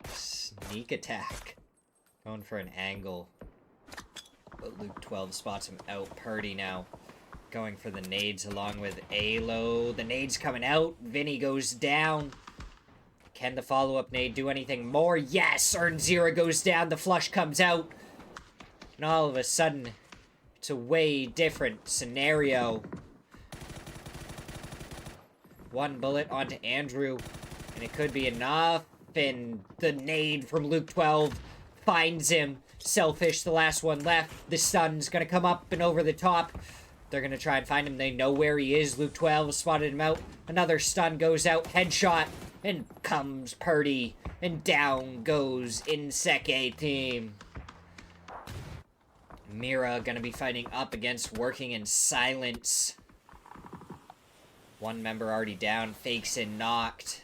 Sneak attack. Going for an angle. But Luke 12 spots him out. Purdy now Going for the nades along with Alo. The nade's coming out. Vinny goes down. Can the follow-up nade do anything more? Yes! Smirzera goes down. The flush comes out. And all of a sudden, it's a way different scenario. One bullet onto Andrew. And it could be enough. And the nade from Luke 12 finds him. Selfish, the last one left. The sun's gonna come up and over the top. They're gonna try and find him. They know where he is. Luke 12 spotted him out. Another stun goes out. Headshot. And comes Purdy. And down goes Inseke team. Mira gonna be fighting up against Working in Silence. One member already down. Fakes and knocked.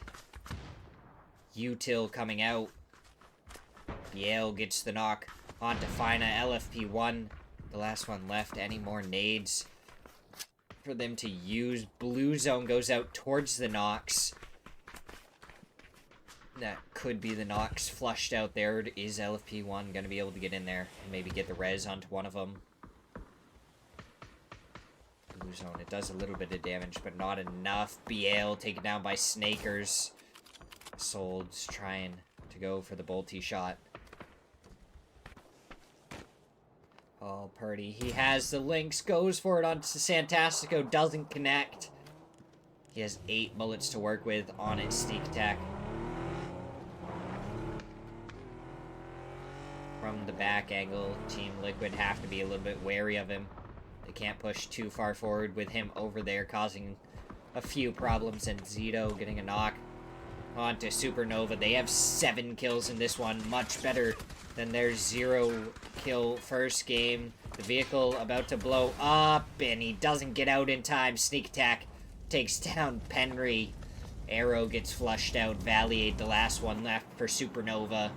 Util coming out. Yale gets the knock onto Fina. LFP1. The last one left. Any more nades for them to use? Blue zone goes out towards the knocks. That could be the knocks flushed out there. Is LFP1 going to be able to get in there and maybe get the res onto one of them? Blue zone. It does a little bit of damage, but not enough. BL taken down by Snakers. Sold's trying to go for the bolty shot. Oh, Purdy. He has the links. Goes for it onto Santastico. Doesn't connect. He has 8 bullets to work with on his sneak attack. From the back angle, Team Liquid have to be a little bit wary of him. They can't push too far forward with him over there, causing a few problems. And Zito getting a knock onto Supernova. They have 7 kills in this one. Much better than their 0 kill first game. The vehicle about to blow up, and he doesn't get out in time. Sneak attack takes down Penry. Arrow gets flushed out. Valiate, the last one left for Supernova.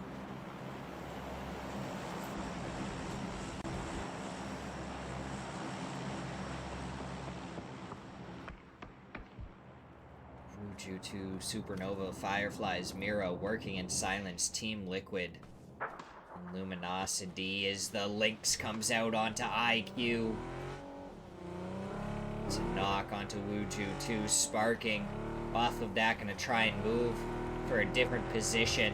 Ruju to Supernova, Fireflies, Mira, Working in Silence, Team Liquid. And Luminosity as the links comes out onto IQ. It's a knock onto Wuju 2, Sparking. Off of that, gonna try and move for a different position.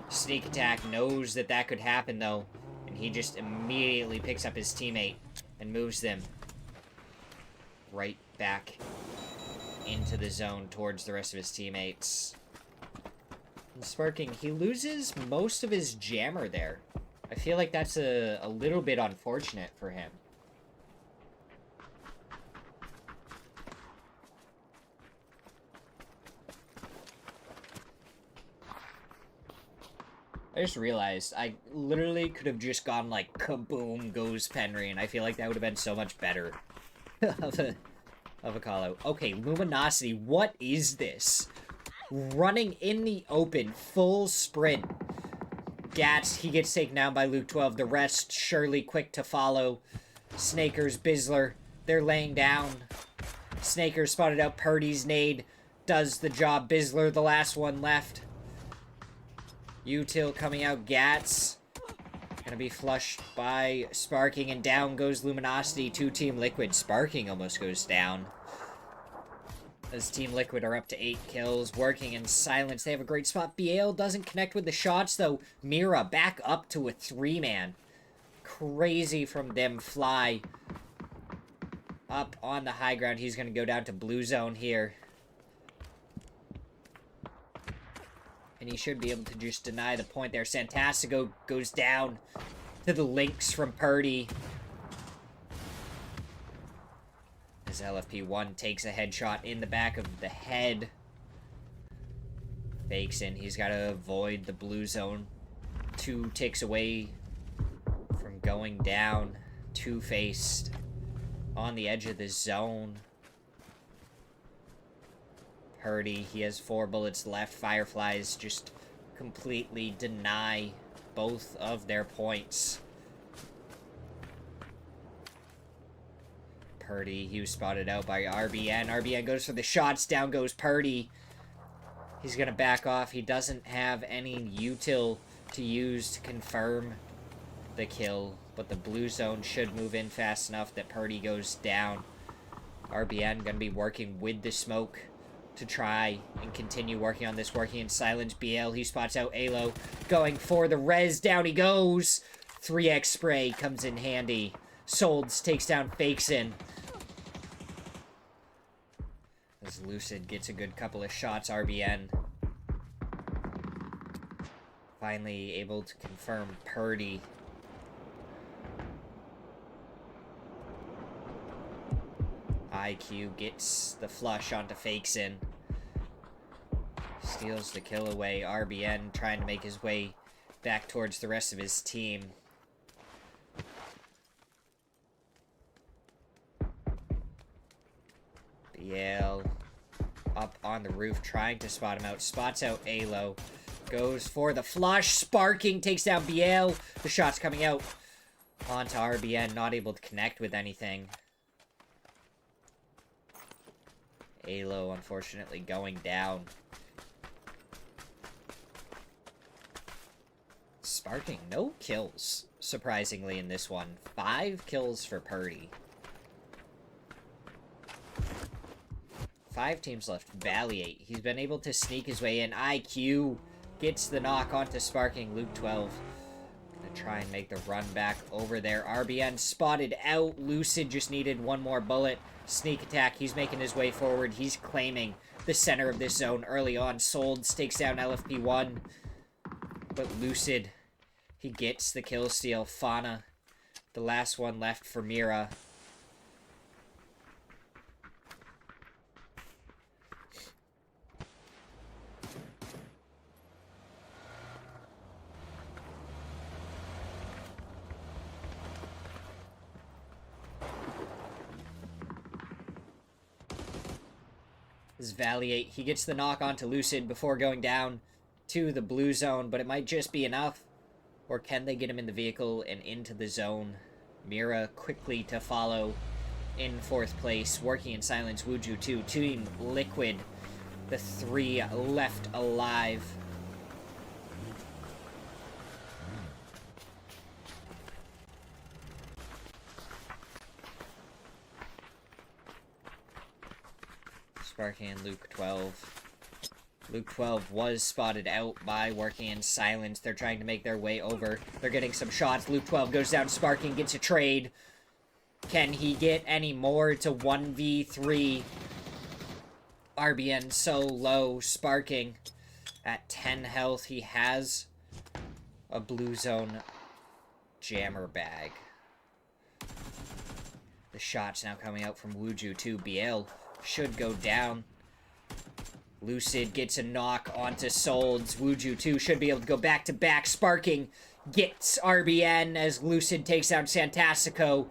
Sneak attack knows that that could happen though, and he just immediately picks up his teammate and moves them right back into the zone towards the rest of his teammates. And Sparking, he loses most of his jammer there. I feel like that's a little bit unfortunate for him. I just realized I literally could have just gone like kaboom goes Penry, and I feel like that would have been so much better of a call out. Okay, Luminosity, what is this? Running in the open, full sprint. Gats, he gets taken down by Luke 12. The rest surely quick to follow. Snakers, Bizzler, they're laying down. Snakers spotted out. Purdy's nade does the job. Bizzler, the last one left. Util coming out. Gats gonna be flushed by Sparking, and down goes Luminosity to Team Liquid. Sparking almost goes down. As Team Liquid are up to 8 kills. Working in Silence, they have a great spot. BL doesn't connect with the shots though. Mira back up to a 3-man. Crazy from them. Fly up on the high ground. He's gonna go down to blue zone here. And he should be able to just deny the point there. Santastico goes down to the links from Purdy. As LFP1 takes a headshot in the back of the head. Fakes in. He's got to avoid the blue zone. 2 ticks away from going down. Two-faced on the edge of the zone. Purdy, he has 4 bullets left. Fireflies just completely deny both of their points. Purdy, he was spotted out by RBN. RBN goes for the shots. Down goes Purdy. He's going to back off. He doesn't have any util to use to confirm the kill, but the blue zone should move in fast enough that Purdy goes down. RBN gonna be working with the smoke to try and continue working on this, working in silence. BL, he spots out Alo, going for the res, down he goes. 3x spray comes in handy. Solds takes down Fakeson. As Lucid gets a good couple of shots, RBN finally able to confirm Purdy. IQ gets the flush onto Fakeson. Steals the kill away. RBN trying to make his way back towards the rest of his team. BL up on the roof trying to spot him out. Spots out Alo. Goes for the flush. Sparking takes down BL. The shot's coming out onto RBN. Not able to connect with anything. Alo, unfortunately, going down. Sparking, no kills, surprisingly, in this one. 5 kills for Purdy. 5 teams left. Valiate, he's been able to sneak his way in. IQ gets the knock onto Sparking. Luke 12 gonna try and make the run back over there. RBN spotted out. Lucid just needed one more bullet. Sneak attack. He's making his way forward. He's claiming the center of this zone early on. Solds takes down LFP1. But Lucid, he gets the kill steal. Fauna, the last one left for Mira. This Valiate, he gets the knock onto Lucid before going down to the blue zone, but it might just be enough. Or can they get him in the vehicle and into the zone? Mira quickly to follow in 4th place, working in silence. Wuju 2, Team Liquid, the 3 left alive. Sparking and Luke 12. Luke 12 was spotted out by working in silence. They're trying to make their way over. They're getting some shots. Luke 12 goes down. Sparking gets a trade. Can he get any more? It's a 1v3. RBN so low. Sparking at 10 health. He has a blue zone jammer bag. The shots now coming out from Wuju 2. BL should go down. Lucid gets a knock onto Solds. Wuju 2 should be able to go back-to-back. Sparking gets RBN as Lucid takes down Santastico.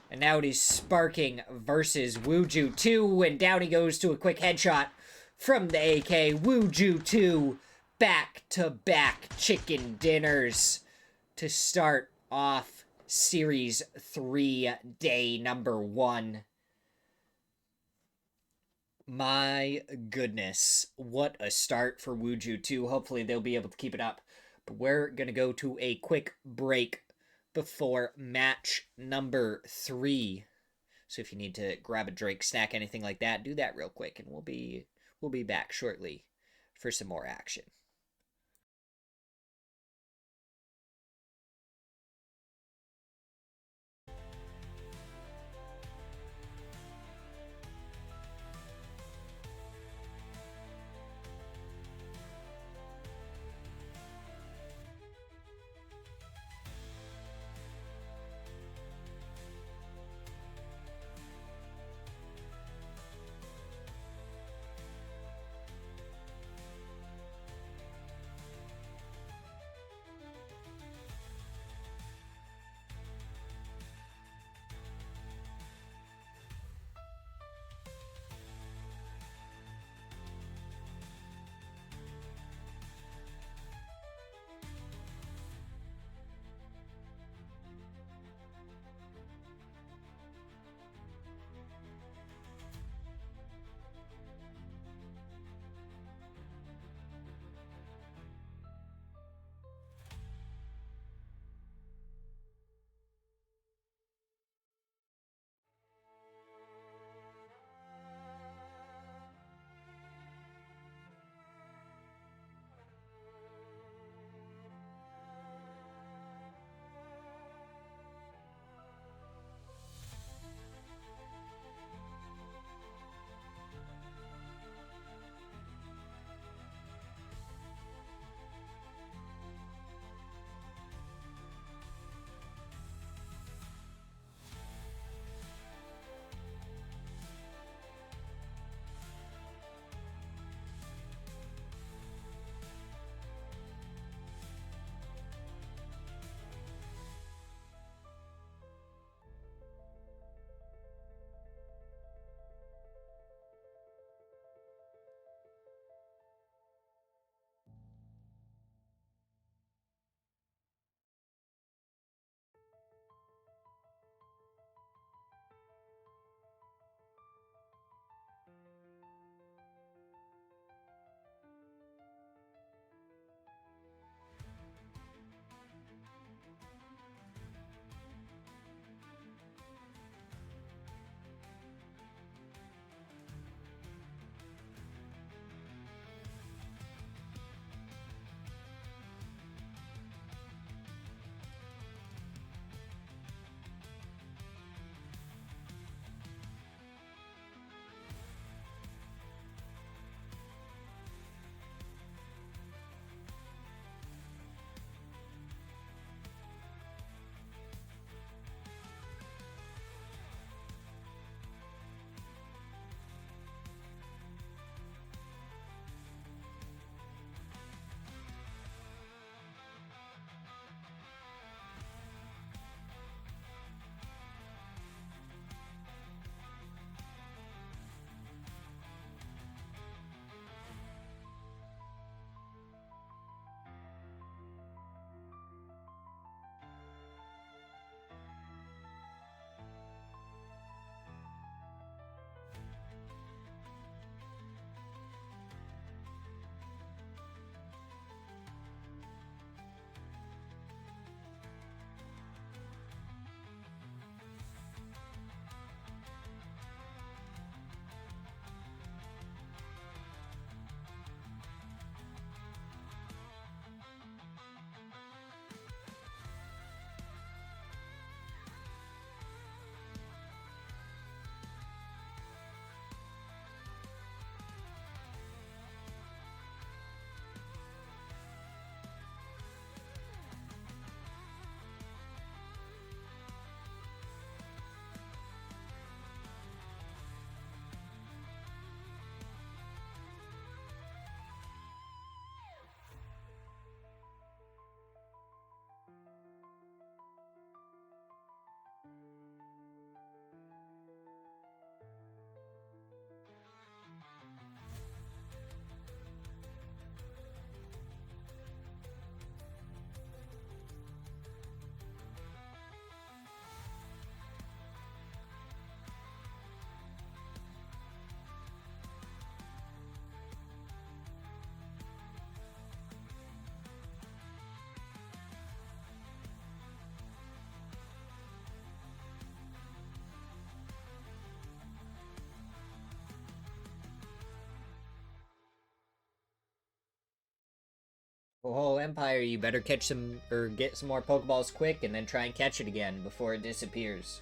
And now it is Sparking versus Wuju 2. And down he goes to a quick headshot from the AK. Wuju 2, back-to-back chicken dinners to start off Series 3, day number 1. My goodness, what a start for Wuju 2. Hopefully they'll be able to keep it up. But we're going to go to a quick break before match number 3. So if you need to grab a drink, snack, anything like that, do that real quick, and we'll be back shortly for some more action. Oh, whole empire, you better catch some or get some more Pokeballs quick and then try and catch it again before it disappears.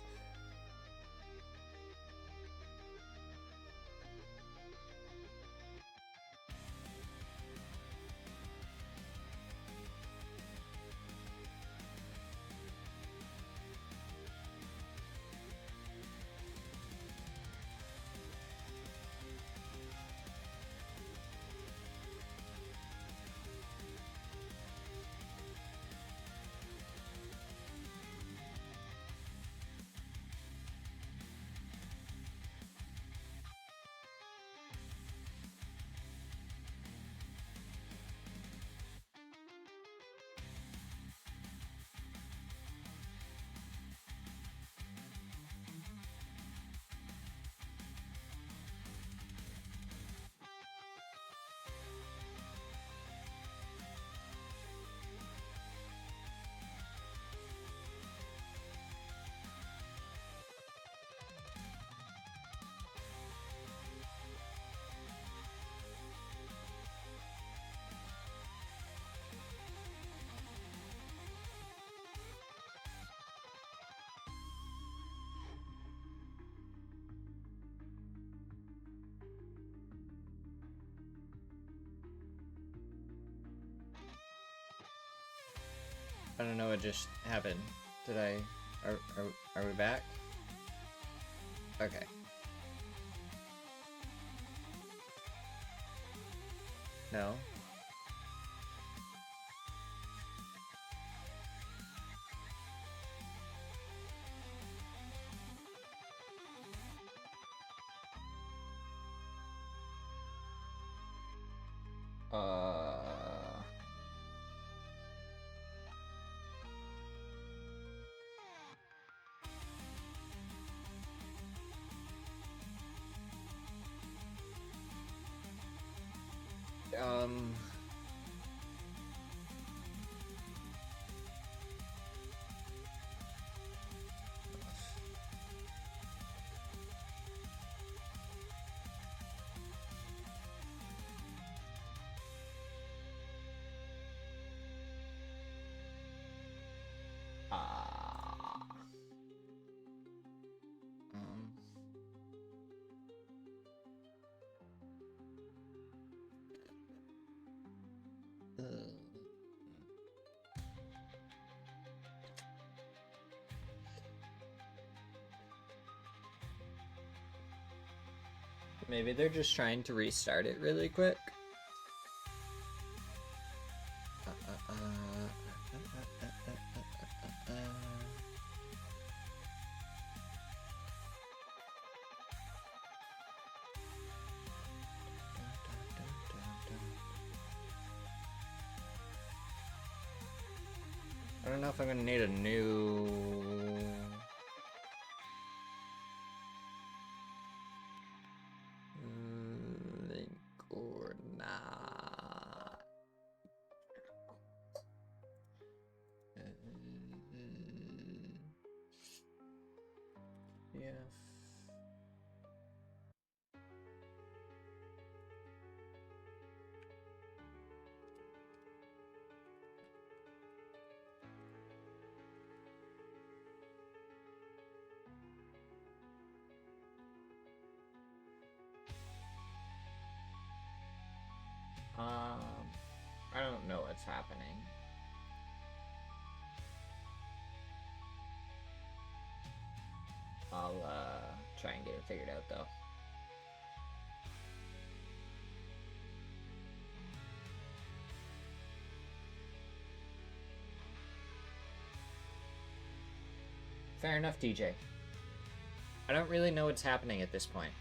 I don't know what just happened. Did I... Are we back? Okay. No? Um... Ah. Um... Maybe they're just trying to restart it really quick. I don't know if I'm gonna need a new link or not. Yeah. I don't know what's happening. I'll try and get it figured out though. Fair enough, DJ. I don't really know what's happening at this point.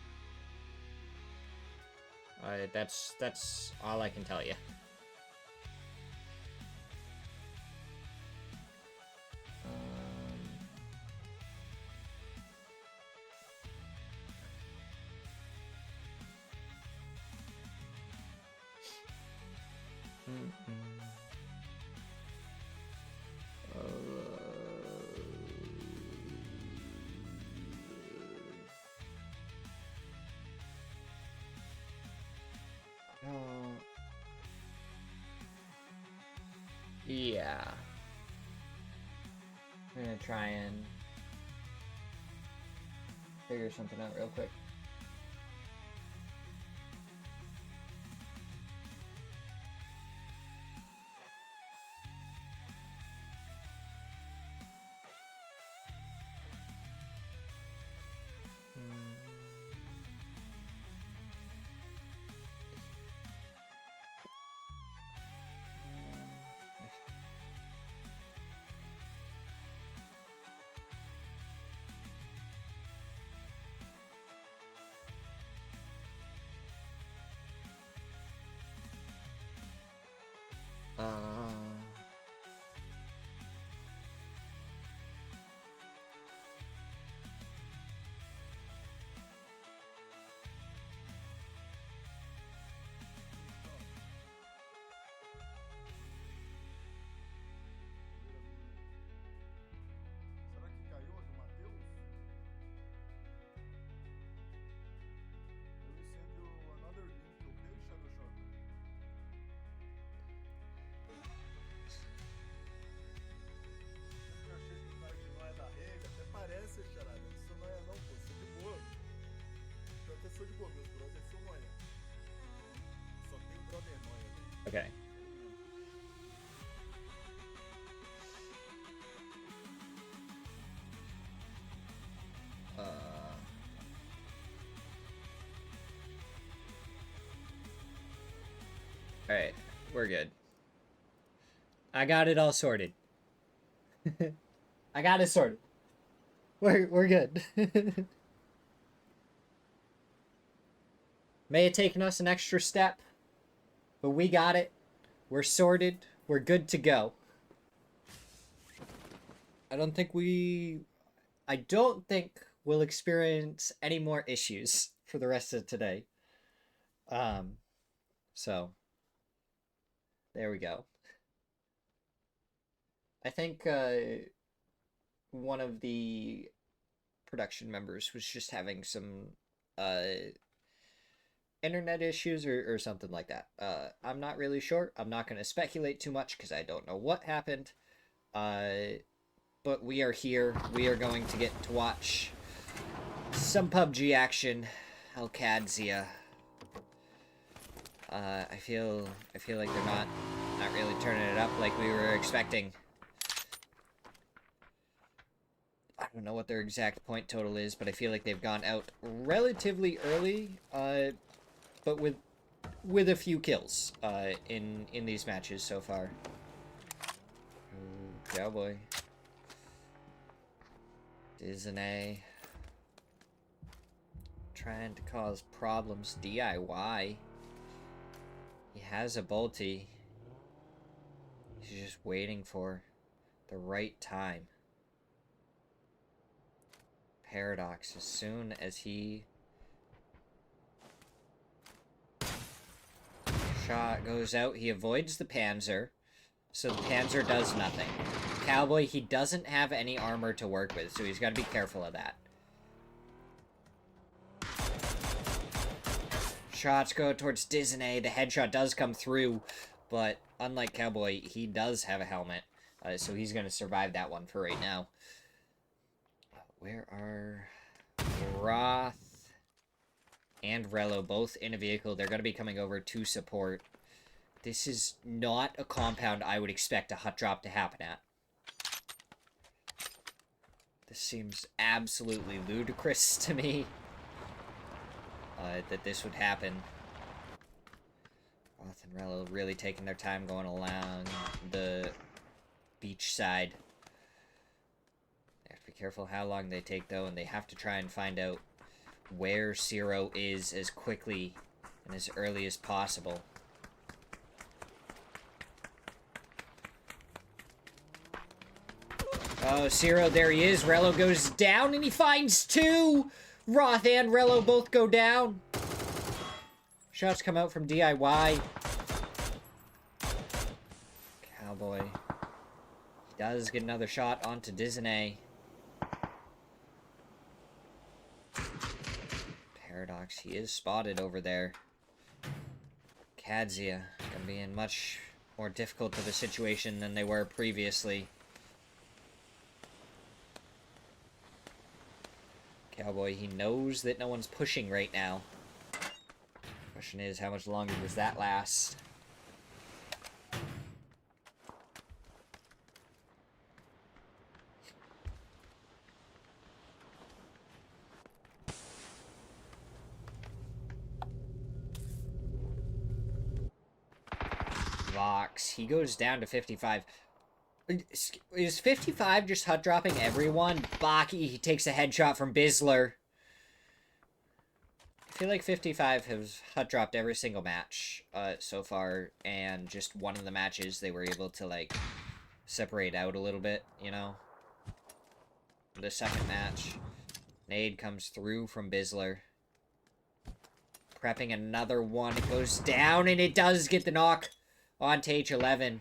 That's all I can tell you. Yeah. I'm gonna try and figure something out real quick. Será que caiu a do Matheus? Eu send you another link, ok, Shadow Shot? Sempre achei que o cara que não é da rede, até parece, charada. Isso não é não, pô, sou de boa. Eu até sou de boa, meus brothers são noia. Só tem brother noia, velho. Okay. Alright, we're good. I got it all sorted. I got it sorted. We're good. May have taken us an extra step, but we got it. We're sorted. We're good to go. I don't think we'll experience any more issues for the rest of today. So there we go. I think one of the production members was just having some internet issues or something like that. I'm not really sure. I'm not going to speculate too much because I don't know what happened. But we are here. We are going to get to watch some PUBG action. Alcadzia. I feel like they're not really turning it up like we were expecting. I don't know what their exact point total is, but I feel like they've gone out relatively early, but with a few kills in these matches so far. Ooh, Cowboy. Disney. Trying to cause problems. DIY. He has a bolty. He's just waiting for the right time. Paradox, as soon as he... shot goes out, he avoids the Panzer, so the Panzer does nothing. Cowboy, he doesn't have any armor to work with, so he's got to be careful of that. Shots go towards Disney. The headshot does come through, but unlike Cowboy, he does have a helmet, so he's going to survive that one for right now. Where are Roth and Rello both in a vehicle? They're going to be coming over to support. This is not a compound I would expect a hut drop to happen at. This seems absolutely ludicrous to me. That this would happen. Roth and Rello really taking their time going along the beach side. They have to be careful how long they take, though, and they have to try and find out where Zero is as quickly and as early as possible. Oh, Zero, there he is. Rello goes down, and he finds two! Roth and Rello both go down. Shots come out from DIY. Cowboy. He does get another shot onto Disney. Paradox, he is spotted over there. Kadzia gonna be in much more difficult of a situation than they were previously. Cowboy, he knows that no one's pushing right now. Question is, how much longer does that last? Vox, he goes down to 55. Is 55 just hut dropping everyone? Baki, he takes a headshot from Bizzler. I feel like 55 has hut dropped every single match so far, and just one of the matches they were able to, like, separate out a little bit, you know? The second match. Nade comes through from Bizzler. Prepping another one. It goes down, and it does get the knock on to H11.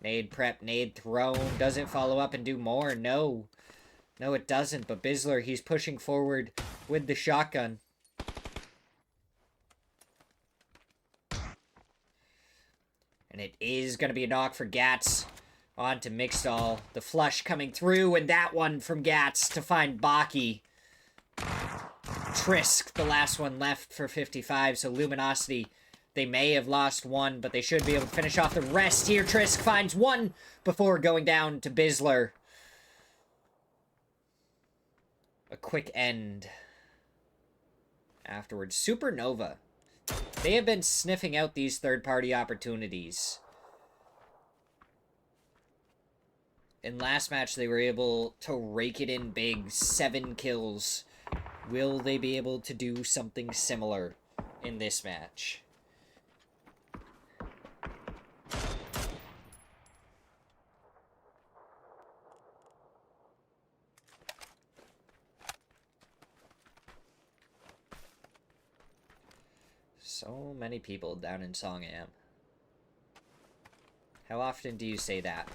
Nade prep, nade thrown. Doesn't follow up and do more. No. No, it doesn't. But Bizzler, he's pushing forward with the shotgun. And it is going to be a knock for Gats. On to Mixall. The flush coming through, and that one from Gats to find Baki. Trisk, the last one left for 55, so Luminosity, they may have lost one, but they should be able to finish off the rest here. Trisk finds one before going down to Bizzler. A quick end. Afterwards, Supernova. They have been sniffing out these third-party opportunities. In last match, they were able to rake it in big. 7 kills. Will they be able to do something similar in this match? So many people down in Songam. How often do you say that?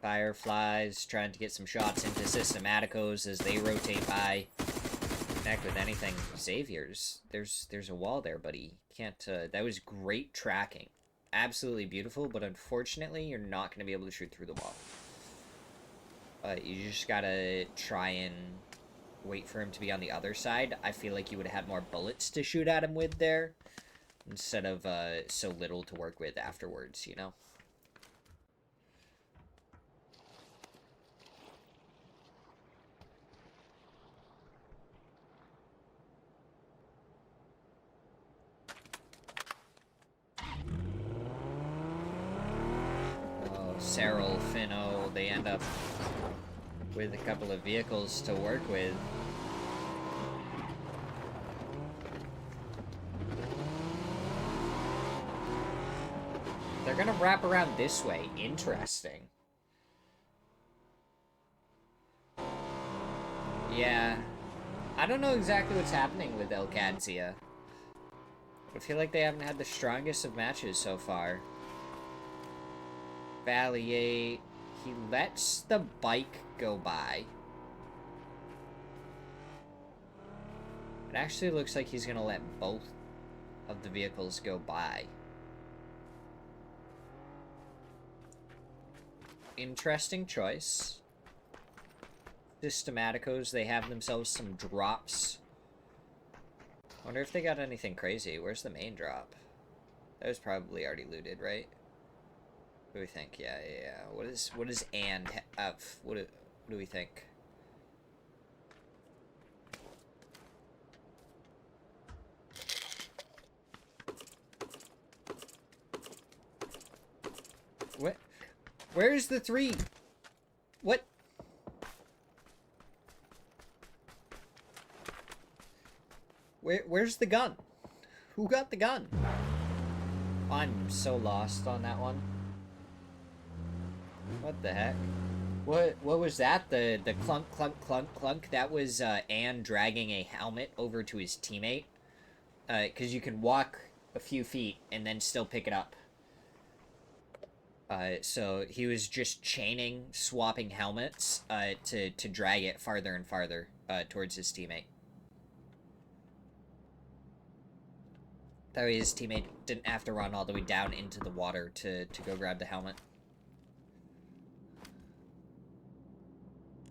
Fireflies trying to get some shots into Systematicos as they rotate by. Connect with anything. Saviors. There's a wall there, buddy. Can't, that was great tracking. Absolutely beautiful, but unfortunately, you're not going to be able to shoot through the wall. You just gotta try and wait for him to be on the other side. I feel like you would have had more bullets to shoot at him with there, instead of, so little to work with afterwards, you know? Cyril, Finno, they end up with a couple of vehicles to work with. They're gonna wrap around this way. Interesting. Yeah. I don't know exactly what's happening with El Cadzia. I feel like they haven't had the strongest of matches so far. Valiate. He lets the bike go by. It actually looks like he's gonna let both of the vehicles go by. Interesting choice. Systematicos, they have themselves some drops. Wonder if they got anything crazy. Where's the main drop? That was probably already looted, right? What do we think? Yeah. What is and have? What do we think? What? Where's the 3? What? Where's the gun? Who got the gun? I'm so lost on that one. What the heck? What was that? The clunk, clunk, clunk, clunk? That was Ann dragging a helmet over to his teammate. Because you can walk a few feet and then still pick it up. So he was just chaining, swapping helmets to drag it farther and farther towards his teammate. That way his teammate didn't have to run all the way down into the water to go grab the helmet.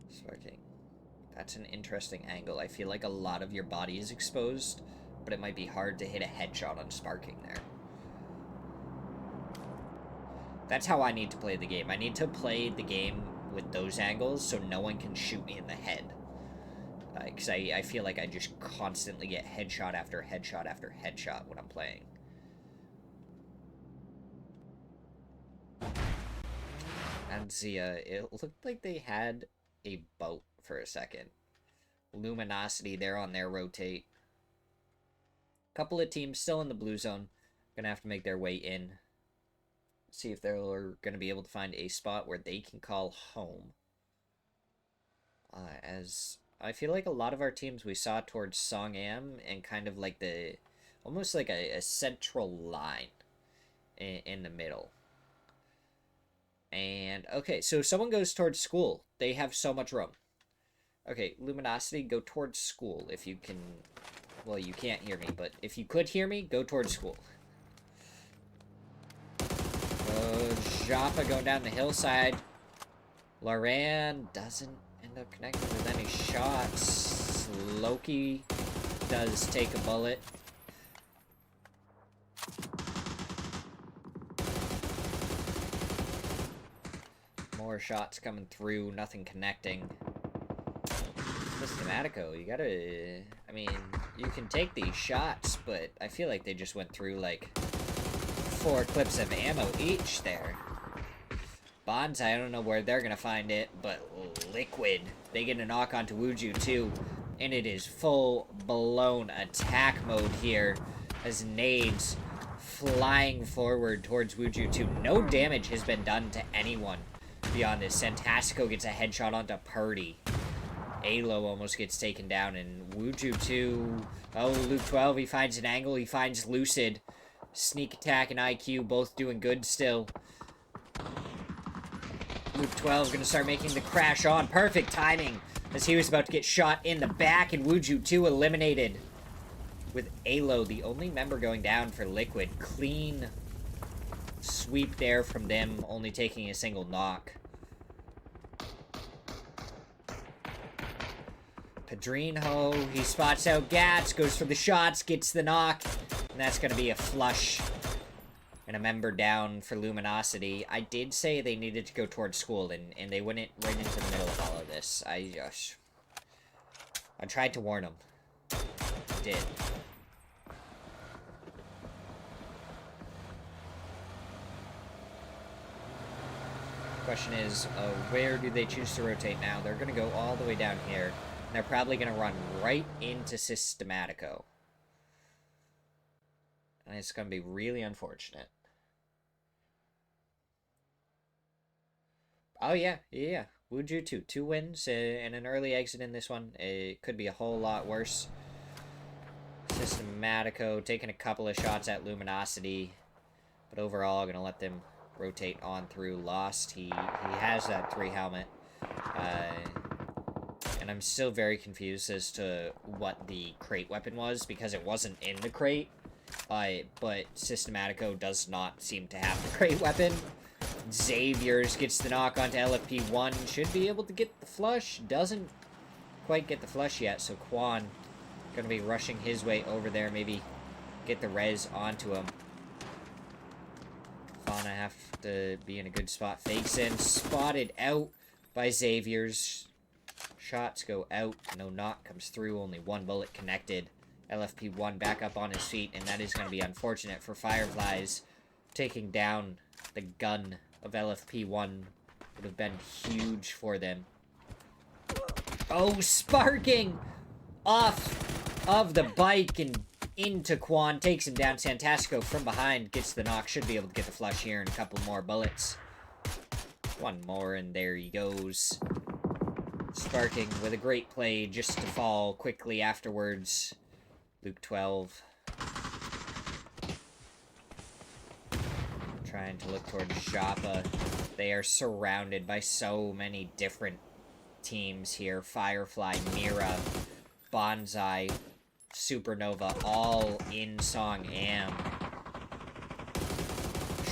Sparking. That's an interesting angle. I feel like a lot of your body is exposed, but it might be hard to hit a headshot on sparking there. That's how I need to play the game. I need to play the game with those angles so no one can shoot me in the head. Because I feel like I just constantly get headshot after headshot after headshot when I'm playing. And Zia, it looked like they had a boat for a second. Luminosity, they're on their rotate. Couple of teams still in the blue zone. Gonna have to make their way in. See if they're gonna be able to find a spot where they can call home. As I feel like a lot of our teams we saw towards Songam and kind of like the, almost like a central line in the middle. And, okay, so someone goes towards school. They have so much room. Okay, Luminosity, go towards school if you can. Well, you can't hear me, but if you could hear me, go towards school. Joppa going down the hillside. Loran doesn't end up connecting with any shots. Loki does take a bullet. More shots coming through, nothing connecting. Systematico, you gotta... I mean, you can take these shots, but I feel like they just went through, like, 4 clips of ammo each there. Bonsai, I don't know where they're gonna find it, but Liquid, they get a knock onto Wuju too, and it is full-blown attack mode here as nades flying forward towards Wuju 2. No damage has been done to anyone beyond this. Santasco gets a headshot onto Purdy. Alo almost gets taken down, and Wuju 2, oh, Luke 12, he finds an angle, he finds Lucid. Sneak attack and IQ both doing good still. Luke 12 going to start making the crash on. Perfect timing as he was about to get shot in the back, and Wuju 2 eliminated. With Alo, the only member going down for Liquid. Clean sweep there from them, only taking a single knock. Padrinho, he spots out Gats, goes for the shots, gets the knock, and that's going to be a flush. And a member down for Luminosity. I did say they needed to go towards school, and they went right into the middle of all of this. I tried to warn them. I did. Question is, where do they choose to rotate now? They're going to go all the way down here. And they're probably going to run right into Systematico. And it's going to be really unfortunate. Oh, yeah. Wuju 2. 2 wins and an early exit in this one. It could be a whole lot worse. Systematico taking a couple of shots at Luminosity. But overall, going to let them rotate on through. Lost. He has that 3 helmet. And I'm still very confused as to what the crate weapon was, because it wasn't in the crate. But Systematico does not seem to have the crate weapon. Xavier's gets the knock onto LFP1. Should be able to get the flush. Doesn't quite get the flush yet, so Quan gonna be rushing his way over there. Maybe get the res onto him. Fauna have to be in a good spot. Fakes in. Spotted out by Xavier's. Shots go out. No knock comes through. Only 1 bullet connected. LFP1 back up on his feet, and that is going to be unfortunate for Fireflies. Taking down the gun of LFP1 would have been huge for them. Oh, sparking off of the bike and into Quan. Takes him down. Santasco from behind gets the knock. Should be able to get the flush here and a couple more bullets. 1 more, and there he goes. Sparking with a great play just to fall quickly afterwards. Luke 12. Trying to look towards Joppa. They are surrounded by so many different teams here. Firefly, Mira, Bonsai, Supernova all in Song Am.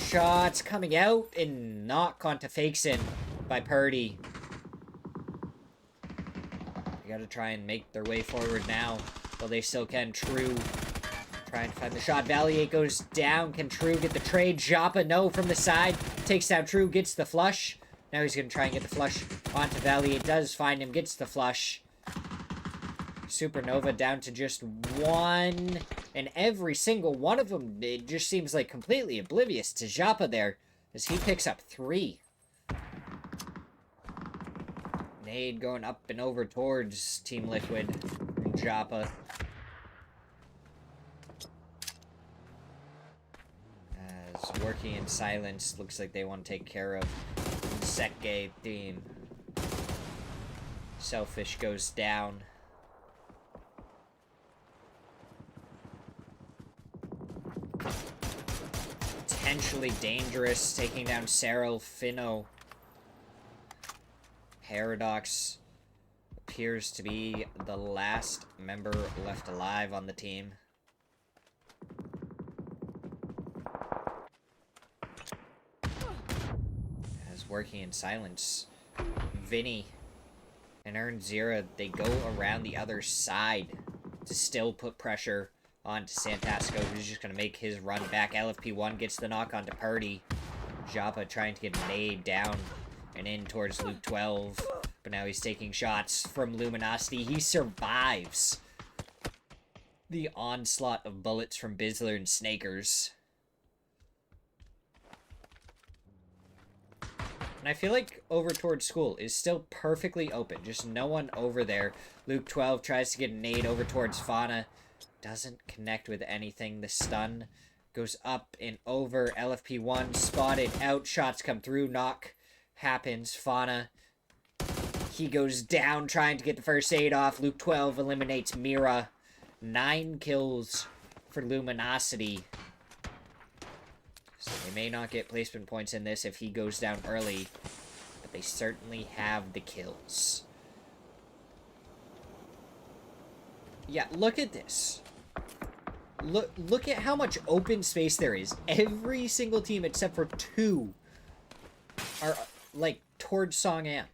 Shots coming out and knock onto Fakeson by Purdy. They gotta try and make their way forward now. Well, they still can. True trying to find the shot. Valier goes down. Can True get the trade? Joppa, no, from the side. Takes down True, gets the flush. Now he's gonna try and get the flush onto Valier. Does find him, gets the flush. Supernova down to just one. And every single one of them, it just seems like completely oblivious to Joppa there, as he picks up 3. Nade going up and over towards Team Liquid from Joppa. As working in silence, looks like they want to take care of Seke team. Selfish goes down. Potentially dangerous, taking down Cyril Finno. Paradox appears to be the last member left alive on the team. As working in silence, Vinny and Smirzera, they go around the other side to still put pressure onto Santasco, who's just going to make his run back. LFP1 gets the knock onto Purdy. Joppa trying to get Nade down and in towards Luke 12. But now he's taking shots from Luminosity. He survives the onslaught of bullets from Bizzler and Snakers. And I feel like over towards school is still perfectly open. Just no one over there. Luke 12 tries to get a nade over towards Fauna. Doesn't connect with anything. The stun goes up and over. LFP1 spotted out. Shots come through. Knock happens. Fauna, he goes down trying to get the first aid off. Luke 12 eliminates Mira. 9 kills for Luminosity. So they may not get placement points in this if he goes down early, but they certainly have the kills. Yeah, look at this. Look at how much open space there is. Every single team except for 2 are, like, towards Song Am.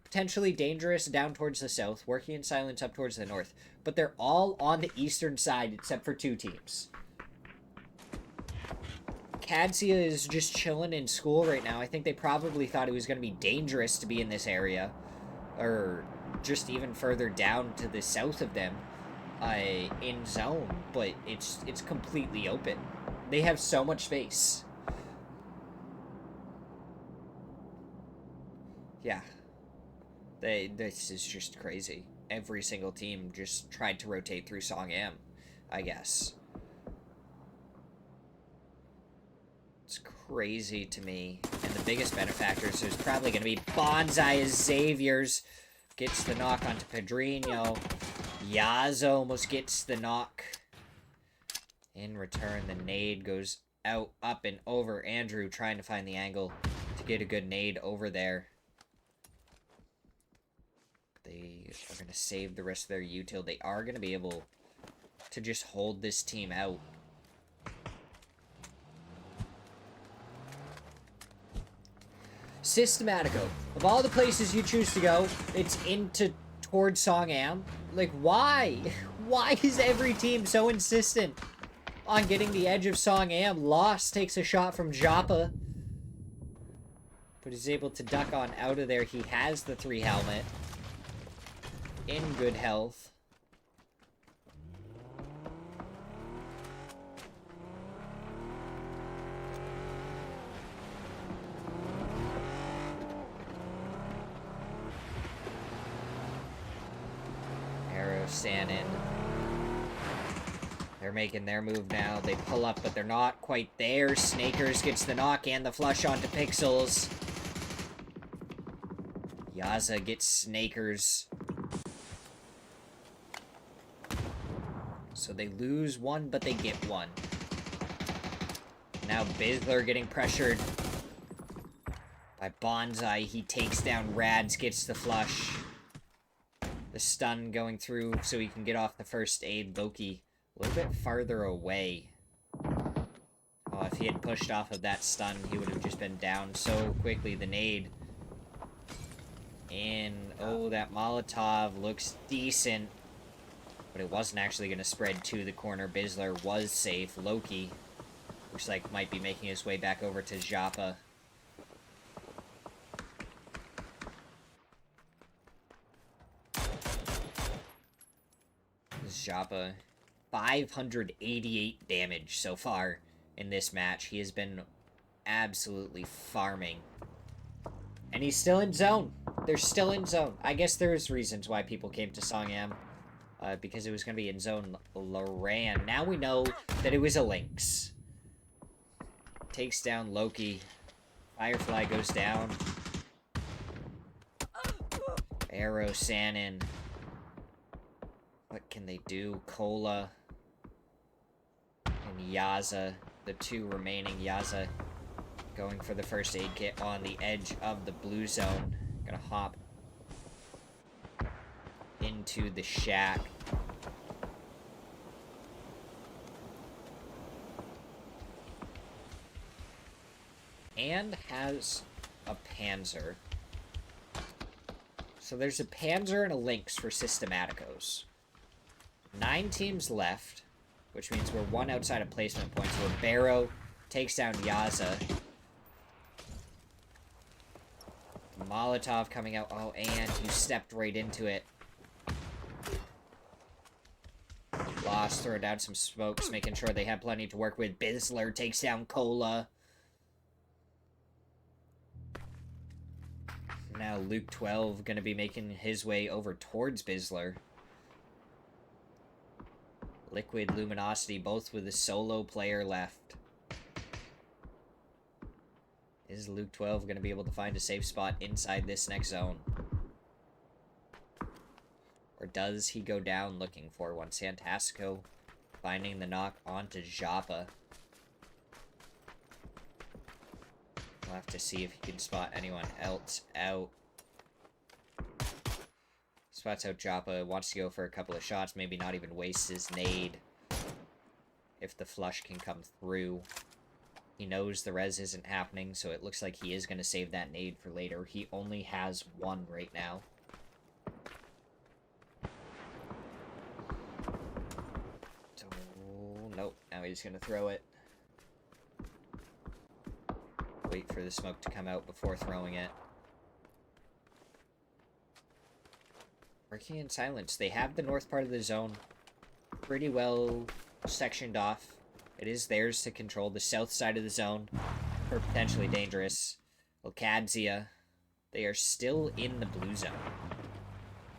Potentially dangerous down towards the south, working in silence up towards the north. But they're all on the eastern side except for 2 teams. Cadsia is just chilling in school right now. I think they probably thought it was going to be dangerous to be in this area. Or just even further down to the south of them. In zone, but it's completely open. They have so much space. Yeah. This is just crazy. Every single team just tried to rotate through Song Am, I guess. It's crazy to me. And the biggest benefactors is probably going to be Bonsai as Xavier's. Gets the knock onto Pedrinho. Yazo almost gets the knock. In return, the nade goes out, up, and over. Andrew trying to find the angle to get a good nade over there. They are going to save the rest of their util. They are going to be able to just hold this team out. Systematico. Of all the places you choose to go, it's towards Song Am. Like, why? Why is every team so insistent on getting the edge of Song Am? Lost takes a shot from Joppa, but he's able to duck on out of there. He has the 3 helmet. In good health. Sanin. They're making their move now. They pull up, but they're not quite there. Snakers gets the knock and the flush onto Pixels. Yaza gets Snakers. So they lose 1, but they get 1. Now Bizzler getting pressured by Bonsai. He takes down Rads, gets the flush. The stun going through so he can get off the first aid. Loki a little bit farther away. Oh, if he had pushed off of that stun, he would have just been down so quickly. The nade. And, oh, that Molotov looks decent. But it wasn't actually going to spread to the corner. Bizzler was safe. Loki looks like might be making his way back over to Joppa. Joppa, 588 damage so far in this match. He has been absolutely farming. And he's still in zone. They're still in zone. I guess there's reasons why people came to Songyam. Because it was going to be in zone Loran. Now we know that it was a Lynx. Takes down Loki. Firefly goes down. Arrow Sanin. What can they do? Cola and Yaza, the two remaining. Yaza going for the first aid kit on the edge of the blue zone. Gonna hop into the shack. And has a Panzer. So there's a Panzer and a Lynx for Systematicos. 9 teams left, which means we're 1 outside of placement points, where Barrow takes down Yaza. Molotov coming out. Oh, and you stepped right into it. Lost, throw down some smokes, making sure they have plenty to work with. Bizzler takes down Cola. Now Luke 12 gonna be making his way over towards Bizzler. Liquid, Luminosity, both with a solo player left. Is Luke 12 going to be able to find a safe spot inside this next zone? Or does he go down looking for one? Santasco finding the knock onto Joppa. We'll have to see if he can spot anyone else out. Spots out Joppa, wants to go for a couple of shots, maybe not even waste his nade. If the flush can come through. He knows the res isn't happening, so it looks like he is going to save that nade for later. He only has 1 right now. So, nope, now he's going to throw it. Wait for the smoke to come out before throwing it. Working in silence. They have the north part of the zone pretty well sectioned off. It is theirs to control. The south side of the zone are potentially dangerous. Locadzia, they are still in the blue zone.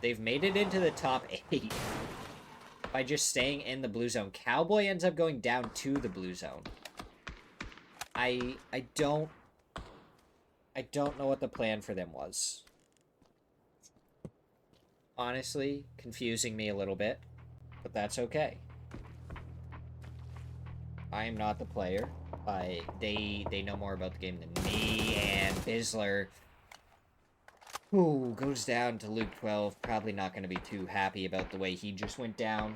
They've made it into the top 8 by just staying in the blue zone. Cowboy ends up going down to the blue zone. I don't know what the plan for them was. Honestly, confusing me a little bit, but that's okay. I am not the player. They know more about the game than me, and Bizzler, who goes down to Luke 12, probably not going to be too happy about the way he just went down.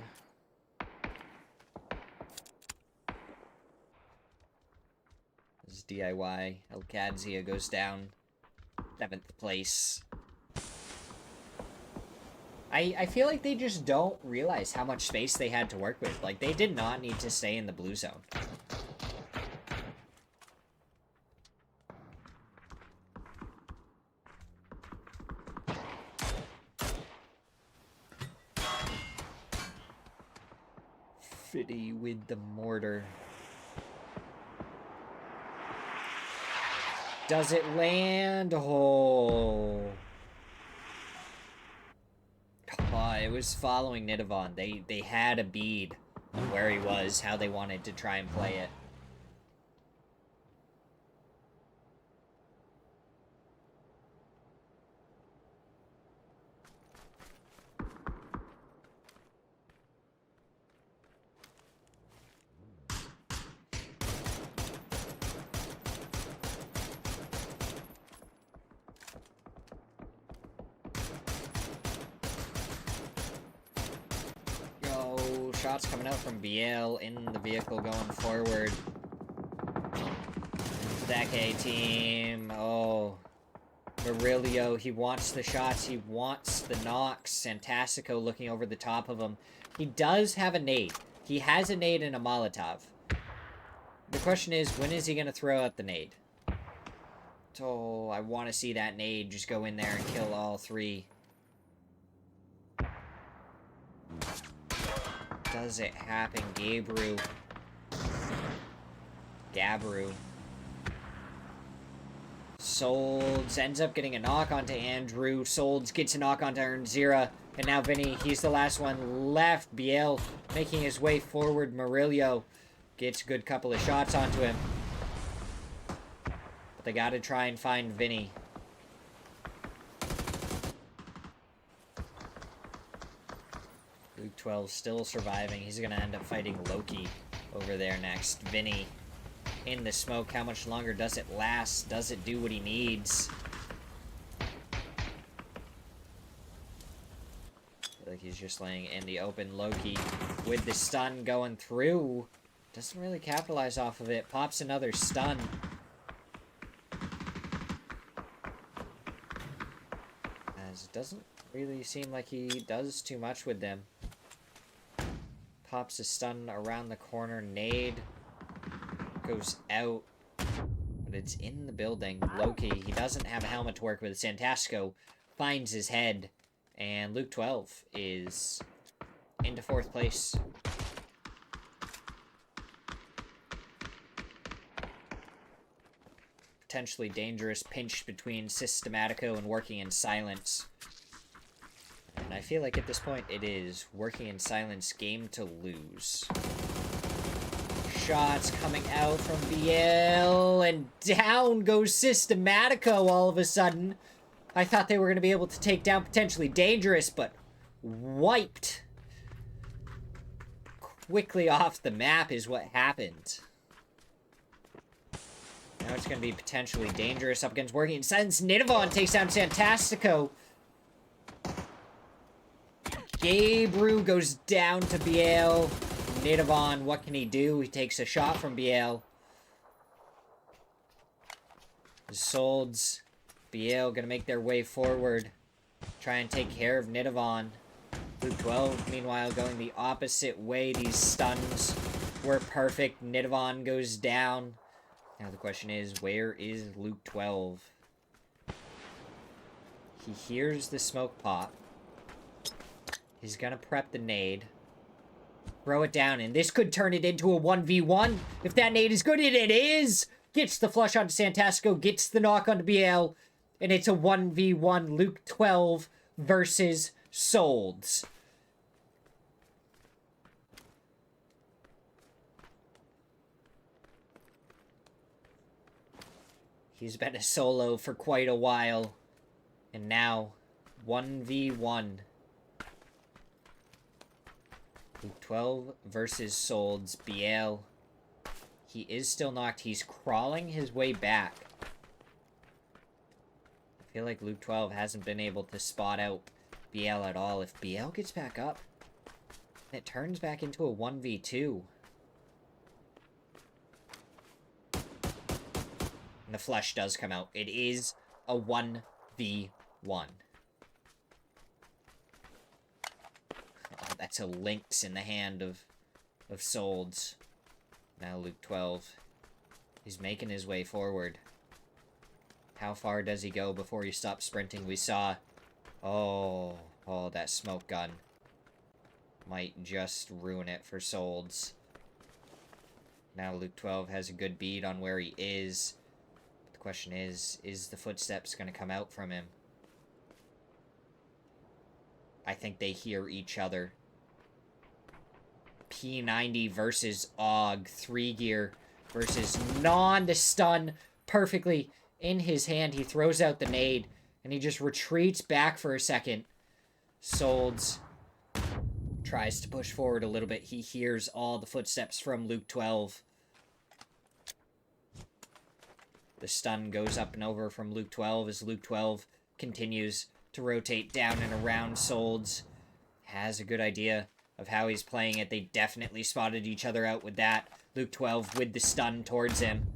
This is DIY. Elkadzia goes down 7th place. I feel like they just don't realize how much space they had to work with. Like, they did not need to stay in the blue zone. Fitty with the mortar. Does it land? Oh. It was following Nidavon. They had a bead on where he was, how they wanted to try and play it. shots coming out from BL in the vehicle going forward. Zeke team. Oh. Murillo, he wants the shots. He wants the knocks. Santastico looking over the top of him. He does have a nade. He has a nade and a Molotov. The question is, when is he going to throw out the nade? Oh, I want to see that nade just go in there and kill all three. Does it happen? Gabru. Solds ends up getting a knock onto Andrew. Solds gets a knock onto Smirzera. And now Vinny, he's the last one left. BL making his way forward. Murillo gets a good couple of shots onto him. But they gotta try and find Vinny. Luke 12 still surviving. He's gonna end up fighting Loki over there next. Vinny in the smoke. How much longer does it last? Does it do what he needs? I feel like he's just laying in the open. Loki with the stun going through. Doesn't really capitalize off of it. Pops another stun. As it doesn't really seem like he does too much with them. Pops a stun around the corner. Nade goes out, but it's in the building. Loki, he doesn't have a helmet to work with. Santastico finds his head, and Luke 12 is into 4th place. Potentially dangerous pinch between Systematico and Working in Silence. And I feel like at this point it is Working in Silence game to lose. Shots coming out from BL, and down goes Systematico all of a sudden. I thought they were going to be able to take down potentially dangerous, but wiped quickly off the map is what happened. Now it's going to be potentially dangerous up against Working in Silence. Nidavon takes down Santastico. Gabru goes down to BL. Nidavon, what can he do? He takes a shot from BL. Solds, BL gonna make their way forward. Try and take care of Nidavon. Luke 12, meanwhile, going the opposite way. These stuns were perfect. Nidavon goes down. Now the question is, where is Luke 12? He hears the smoke pop. He's gonna prep the nade. Throw it down, and this could turn it into a 1v1. If that nade is good, and it is! Gets the flush onto Santastico, gets the knock onto BL, and it's a 1v1 Luke 12 versus Solds. He's been a solo for quite a while, and now 1v1. Luke 12 versus Solds. BL. He is still knocked. He's crawling his way back. I feel like Luke 12 hasn't been able to spot out BL at all. If BL gets back up, it turns back into a 1v2. And the flush does come out. It is a 1v1. That's a lynx in the hand of Solds. Now Luke 12. He's making his way forward. How far does he go before he stops sprinting? We saw... Oh, that smoke gun. Might just ruin it for Solds. Now Luke 12 has a good bead on where he is. But the question is the footsteps going to come out from him? I think they hear each other. P90 versus Og. 3 gear versus Non to stun perfectly in his hand. He throws out the nade, and he just retreats back for a second. Solds tries to push forward a little bit. He hears all the footsteps from Luke 12. The stun goes up and over from Luke 12 as Luke 12 continues to rotate down and around. Solds has a good idea of how he's playing it. They definitely spotted each other out with that. Luke 12 with the stun towards him.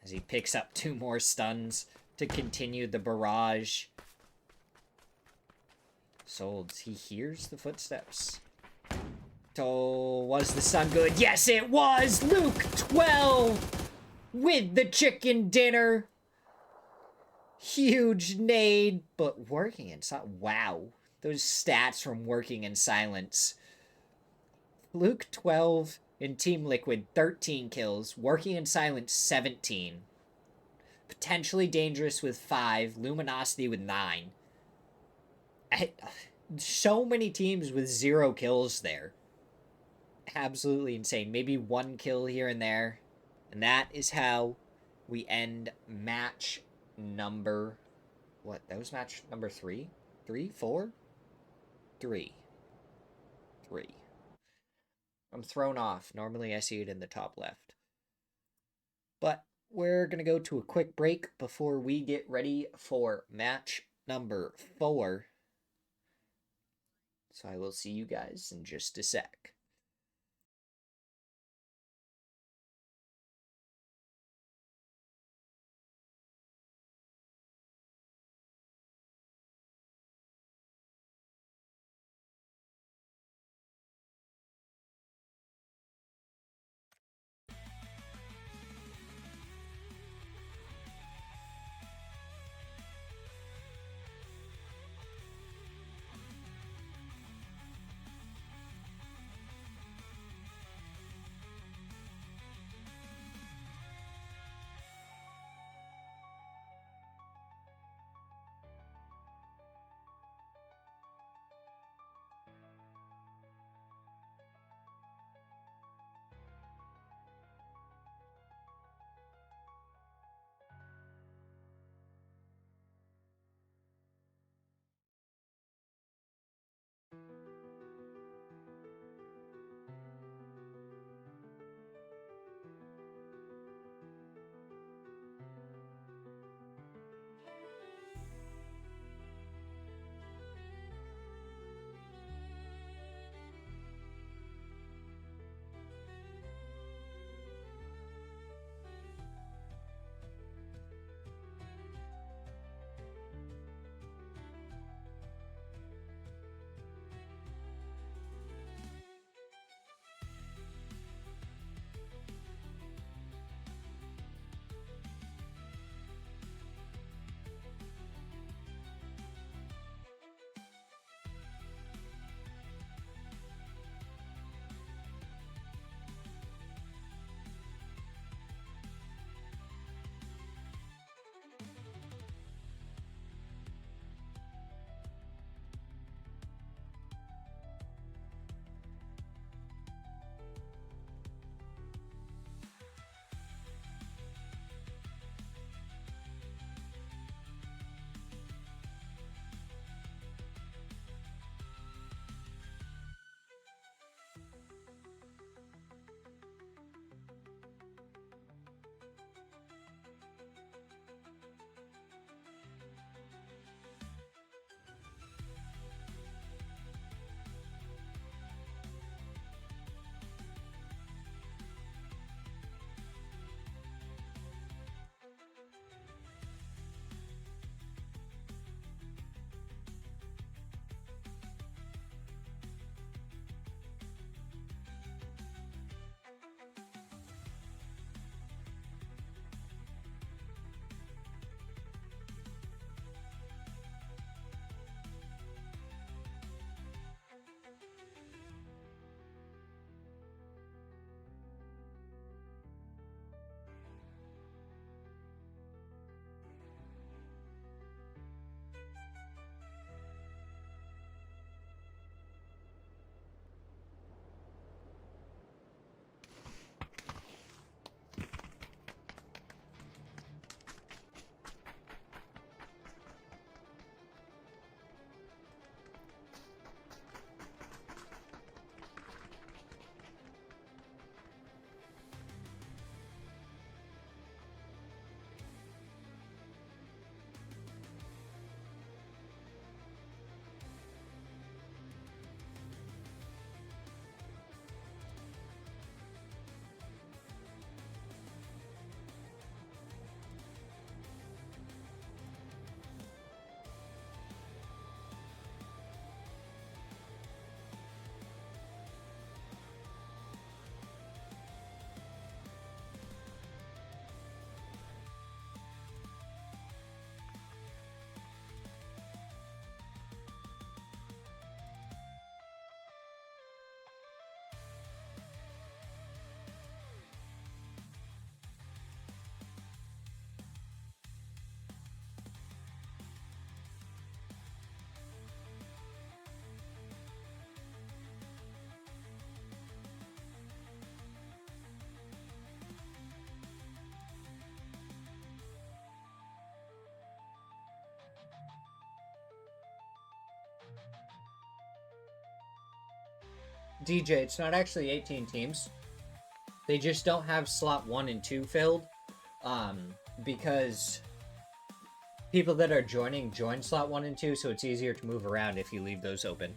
As he picks up 2 more stuns to continue the barrage. Solds, he hears the footsteps. Oh, was the stun good? Yes, it was! Luke 12 with the chicken dinner. Huge nade, but working in silence. Wow. Those stats from working in silence. Luke 12 in Team Liquid, 13 kills. Working in silence, 17. Potentially dangerous with 5. Luminosity with 9. So many teams with 0 kills there. Absolutely insane. Maybe 1 kill here and there. And that is how we end match number... What? That was match number 3? 3? 4? 3. 3. I'm thrown off. Normally I see it in the top left. But we're going to go to a quick break before we get ready for match number 4. So I will see you guys in just a sec. DJ, it's not actually 18 teams. They just don't have slot 1 and 2 filled. Because people that are join slot 1 and 2, so it's easier to move around if you leave those open.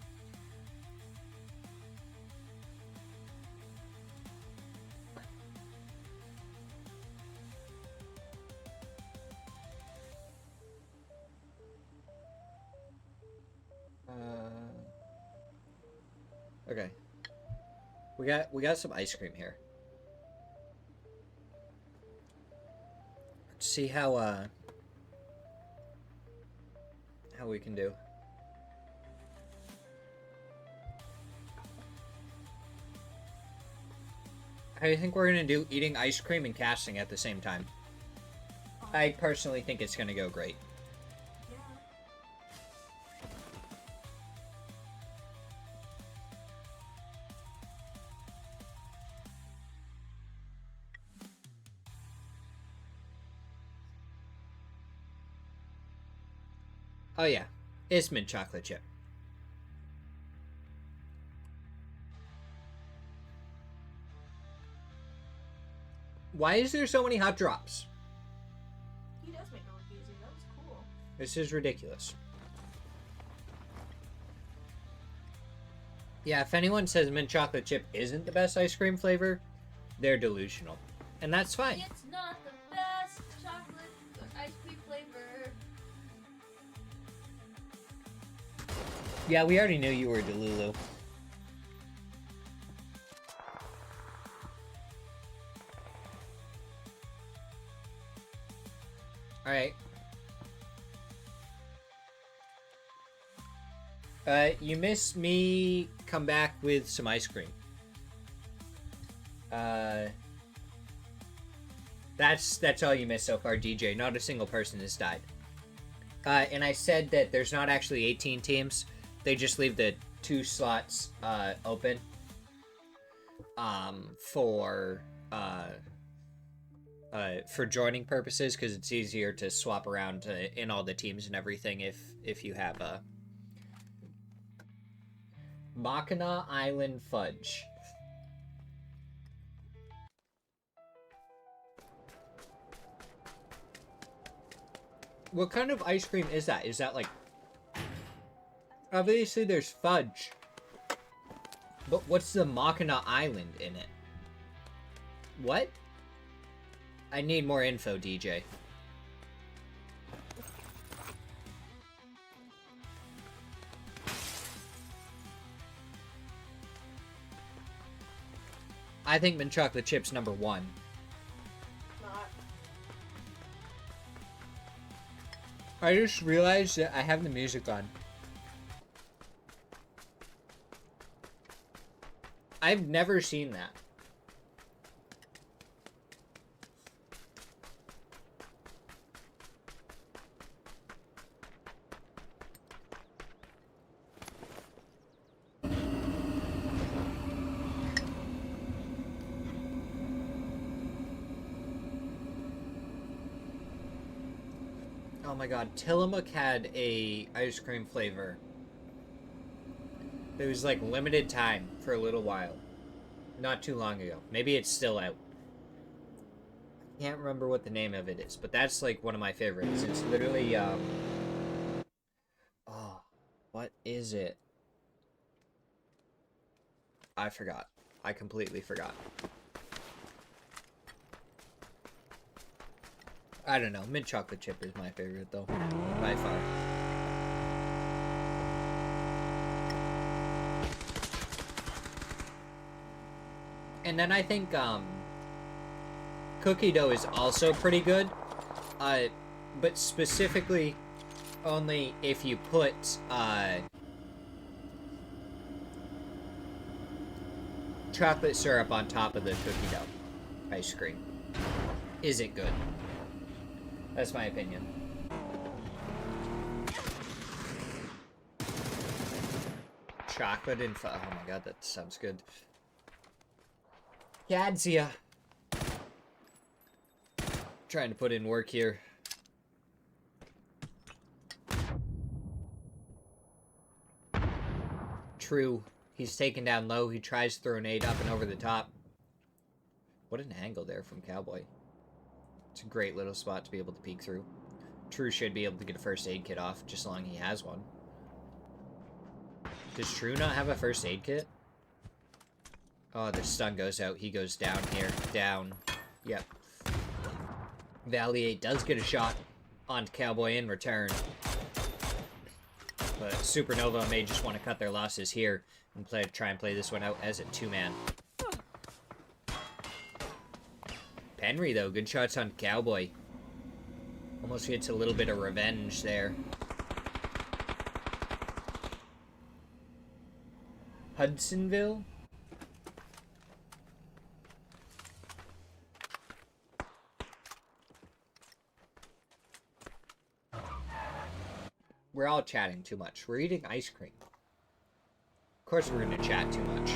Okay. We got some ice cream here. Let's see how we can do. I think we're gonna do eating ice cream and casting at the same time. I personally think it's gonna go great. Oh yeah, it's mint chocolate chip. Why is there so many hot drops? He does make it look easy. That was cool. This is ridiculous. Yeah, if anyone says mint chocolate chip isn't the best ice cream flavor, they're delusional. And that's fine. It's not the best chocolate ice cream flavor. Yeah, we already knew you were Delulu. Alright. You missed me come back with some ice cream. That's all you missed so far, DJ. Not a single person has died. And I said that there's not actually 18 teams. They just leave the 2 slots open for joining purposes, because it's easier to swap around in all the teams and everything if you have a Mackinac Island Fudge. What kind of ice cream is that? Is that like... Obviously there's fudge. But what's the Mackinac Island in it? What? I need more info, DJ. I think mint chocolate chip's number 1. Not. I just realized that I have the music on. I've never seen that. Oh my god, Tillamook had a ice cream flavor. It was like limited time for a little while. Not too long ago. Maybe it's still out. I can't remember what the name of it is, but that's like one of my favorites. It's literally, oh, what is it? I forgot. I completely forgot. I don't know. Mint chocolate chip is my favorite, though. By far. And then I think, cookie dough is also pretty good. But specifically only if you put, chocolate syrup on top of the cookie dough ice cream. Is it good? That's my opinion. Chocolate and oh my god, that sounds good. Yadzia. Trying to put in work here. True. He's taken down low. He tries to throw an nade up and over the top. What an angle there from Cowboy. It's a great little spot to be able to peek through. True should be able to get a first aid kit off, just as long as he has one. Does True not have a first aid kit? Oh, the stun goes out. He goes down here. Down. Yep. Valier does get a shot on Cowboy in return. But Supernova may just want to cut their losses here and try and play this one out as a two-man. Henry, though, good shots on Cowboy. Almost gets a little bit of revenge there. Hudsonville? We're all chatting too much. We're eating ice cream. Of course we're gonna chat too much.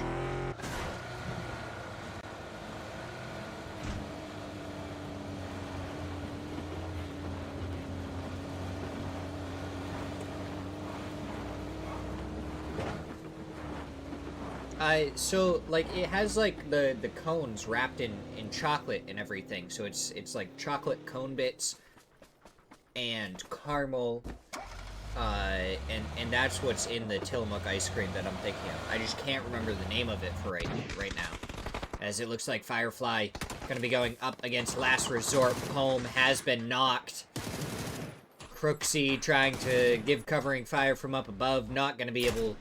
So, like, it has, like, the cones wrapped in chocolate and everything. So it's like chocolate cone bits and caramel, and that's what's in the Tillamook ice cream that I'm thinking of. I just can't remember the name of it for right now. As it looks like Firefly gonna be going up against Last Resort. Home has been knocked. Crooksy trying to give covering fire from up above. Not gonna be able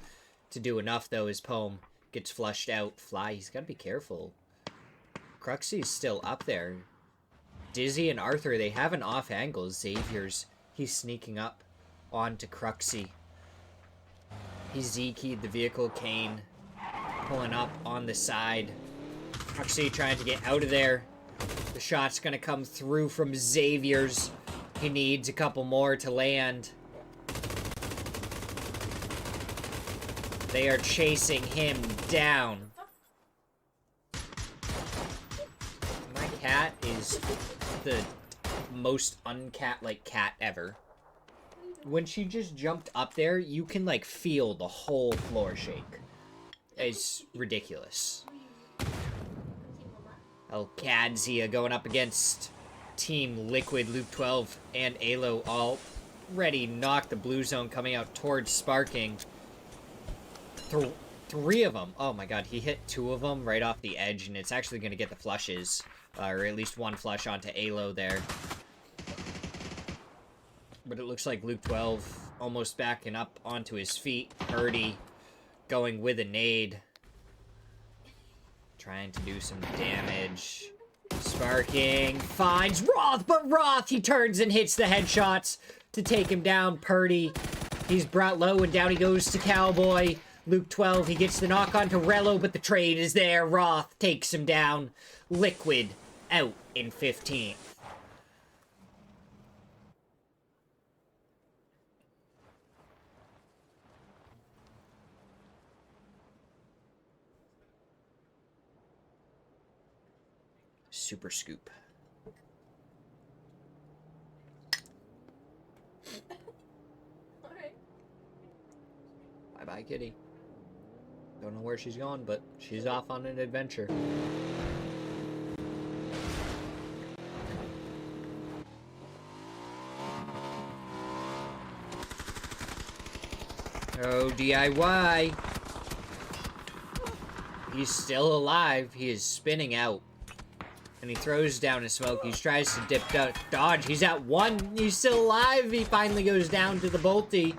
to do enough, though, as Poem gets flushed out. Fly, he's got to be careful. Cruxy's still up there. Dizzy and Arthur, they have an off angle. Xavier's, he's sneaking up onto Cruxy. He's Z-keyed the vehicle. Kane pulling up on the side. Cruxy trying to get out of there. The shot's going to come through from Xavier's. He needs a couple more to land. They are chasing him down. My cat is the most uncat-like cat ever. When she just jumped up there, you can, like, feel the whole floor shake. It's ridiculous. Alcadzia going up against Team Liquid, Luke 12, and Alo already knocked the blue zone coming out towards Sparking. Three of them. Oh my god, he hit two of them right off the edge, and it's actually going to get the flushes. Or at least one flush onto Alo there. But it looks like Luke 12 almost backing up onto his feet. Purdy going with a nade. Trying to do some damage. Sparking finds Roth, but Roth, he turns and hits the headshots to take him down. Purdy, he's brought low, and down he goes to Cowboy. Luke 12, he gets the knock onto Rello, but the trade is there. Roth takes him down. Liquid out in 15th. Super scoop. Alright. Bye-bye, kitty. Don't know where she's going, but she's off on an adventure. Oh, DIY. He's still alive. He is spinning out. And he throws down his smoke. He tries to dodge. He's at one. He's still alive. He finally goes down to the Bolty.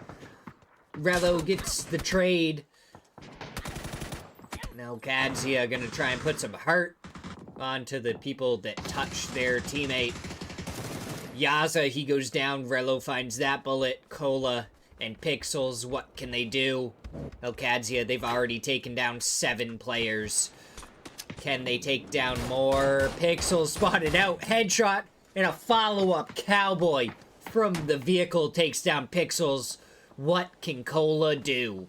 Rello gets the trade. Now Kadzia gonna try and put some hurt onto the people that touched their teammate. Yaza, he goes down. Rello finds that bullet. Cola and Pixels, what can they do? Kadzia, they've already taken down 7 players. Can they take down more? Pixels spotted out. Headshot and a follow-up. Cowboy from the vehicle takes down Pixels. What can Cola do?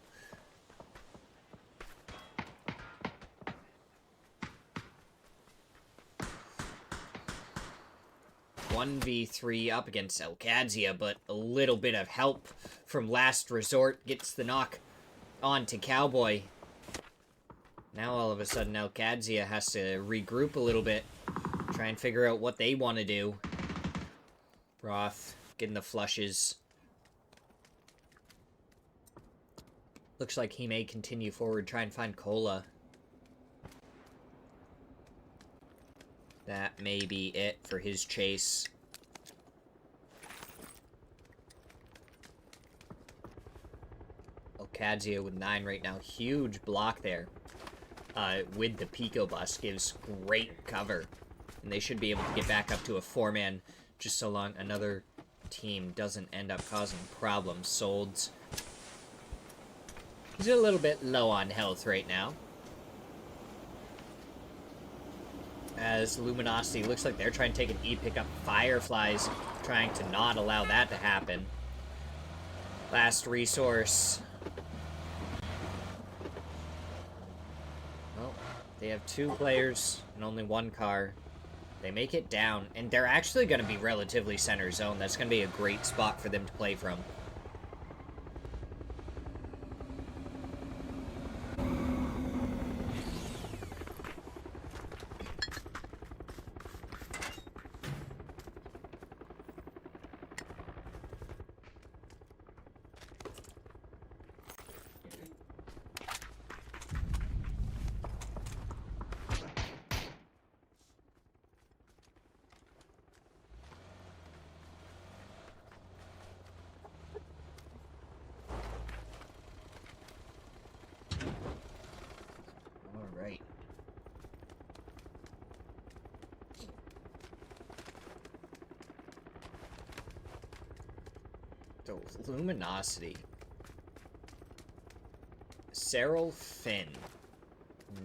One v3 up against Alcadzia, but a little bit of help from Last Resort gets the knock onto Cowboy. Now all of a sudden Alcadzia has to regroup a little bit. Try and figure out what they want to do. Roth getting the flushes. Looks like he may continue forward, try and find Cola. That may be it for his chase. Alcadzia with 9 right now. Huge block there. With the Pico bus gives great cover. And they should be able to get back up to a 4-man just so long another team doesn't end up causing problems. Solds. He's a little bit low on health right now. As Luminosity looks like they're trying to take an E-pick up. Fireflies trying to not allow that to happen. Last resource. Well, they have 2 players and only 1 car. They make it down, and they're actually going to be relatively center zone. That's going to be a great spot for them to play from. Alright. So, Luminosity. Cyril Finn.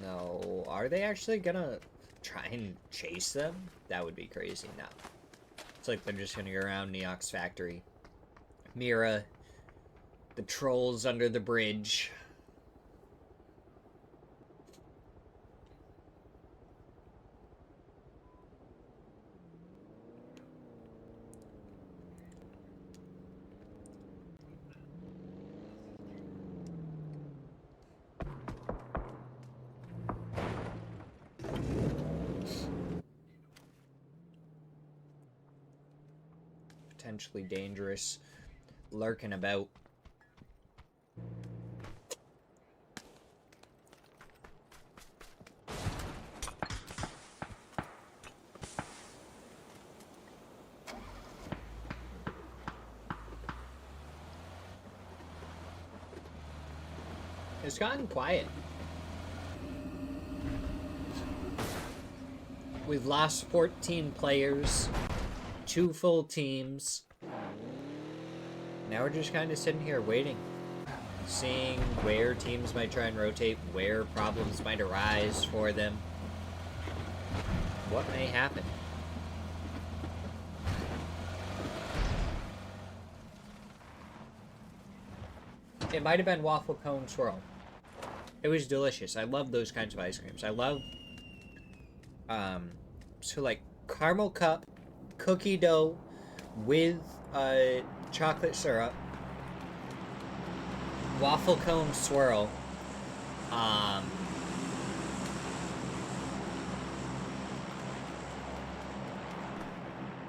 No. Are they actually gonna try and chase them? That would be crazy. No. It's like they're just gonna go around Neox Factory. Mira. The trolls under the bridge. Potentially dangerous, lurking about. It's gotten quiet. We've lost 14 players. 2 full teams. Now we're just kind of sitting here waiting. Seeing where teams might try and rotate, where problems might arise for them. What may happen. It might have been waffle cone swirl. It was delicious. I love those kinds of ice creams. I love, so like caramel cup, cookie dough with chocolate syrup, waffle cone swirl,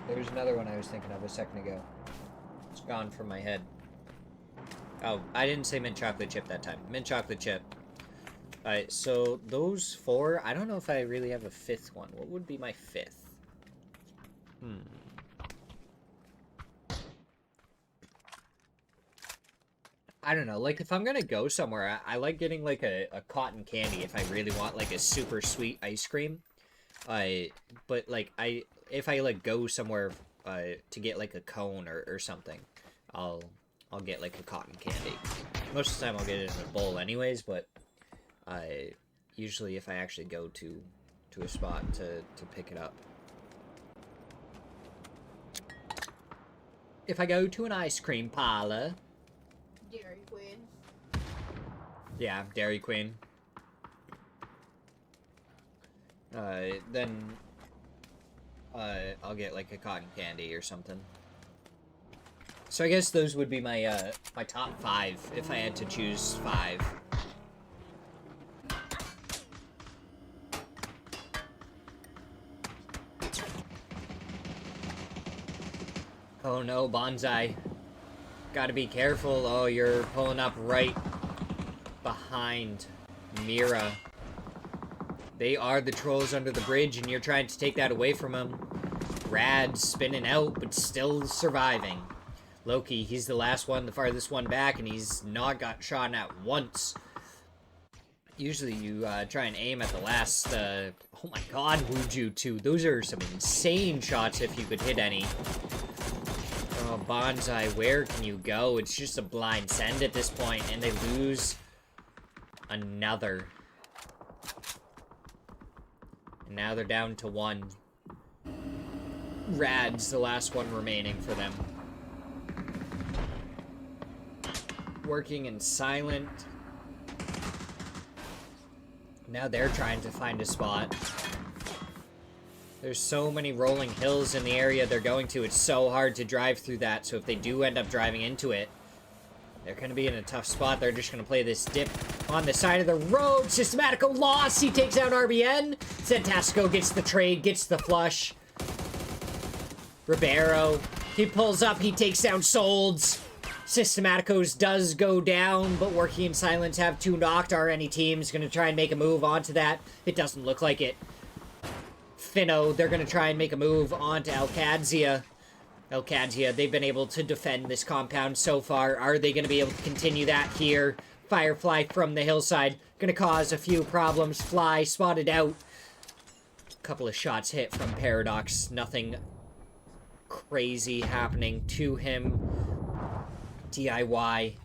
there was another one I was thinking of a second ago. It's gone from my head. Oh, I didn't say mint chocolate chip that time. Mint chocolate chip. Alright, so those 4, I don't know if I really have a 5th one. What would be my 5th? I don't know, like if I'm gonna go somewhere, I like getting like a cotton candy if I really want like a super sweet ice cream. But like if I like go somewhere to get like a cone or something, I'll get like a cotton candy. Most of the time I'll get it in a bowl anyways, but usually if I actually go to a spot to pick it up. If I go to an ice cream parlor. Dairy Queen. Yeah, Dairy Queen. Then I'll get like a cotton candy or something. So I guess those would be my my top 5 if I had to choose 5. Oh no, Bonsai. Gotta be careful. Oh, you're pulling up right behind Mira. They are the trolls under the bridge, and you're trying to take that away from them. Rad's spinning out, but still surviving. Loki, he's the last one, the farthest one back, and he's not got shot at once. Usually you try and aim at the last, oh my god, Wuju too. Those are some insane shots if you could hit any. Oh, Bonsai, where can you go? It's just a blind send at this point, and they lose another. And now they're down to 1. Rad's the last one remaining for them. Working in silent. Now they're trying to find a spot. There's so many rolling hills in the area they're going to. It's so hard to drive through that. So if they do end up driving into it, they're going to be in a tough spot. They're just going to play this dip on the side of the road. Systematico loss. He takes out RBN. Fantastico gets the trade, gets the flush. Ribeiro, he pulls up. He takes down Solds. Systematicos does go down, but Working in Silence have 2 knocked. Are any teams going to try and make a move onto that? It doesn't look like it. Finno, they're going to try and make a move onto Alcadzia. Alcadzia, they've been able to defend this compound so far. Are they going to be able to continue that here? Firefly from the hillside, going to cause a few problems. Fly spotted out. Couple of shots hit from Paradox. Nothing crazy happening to him. DIY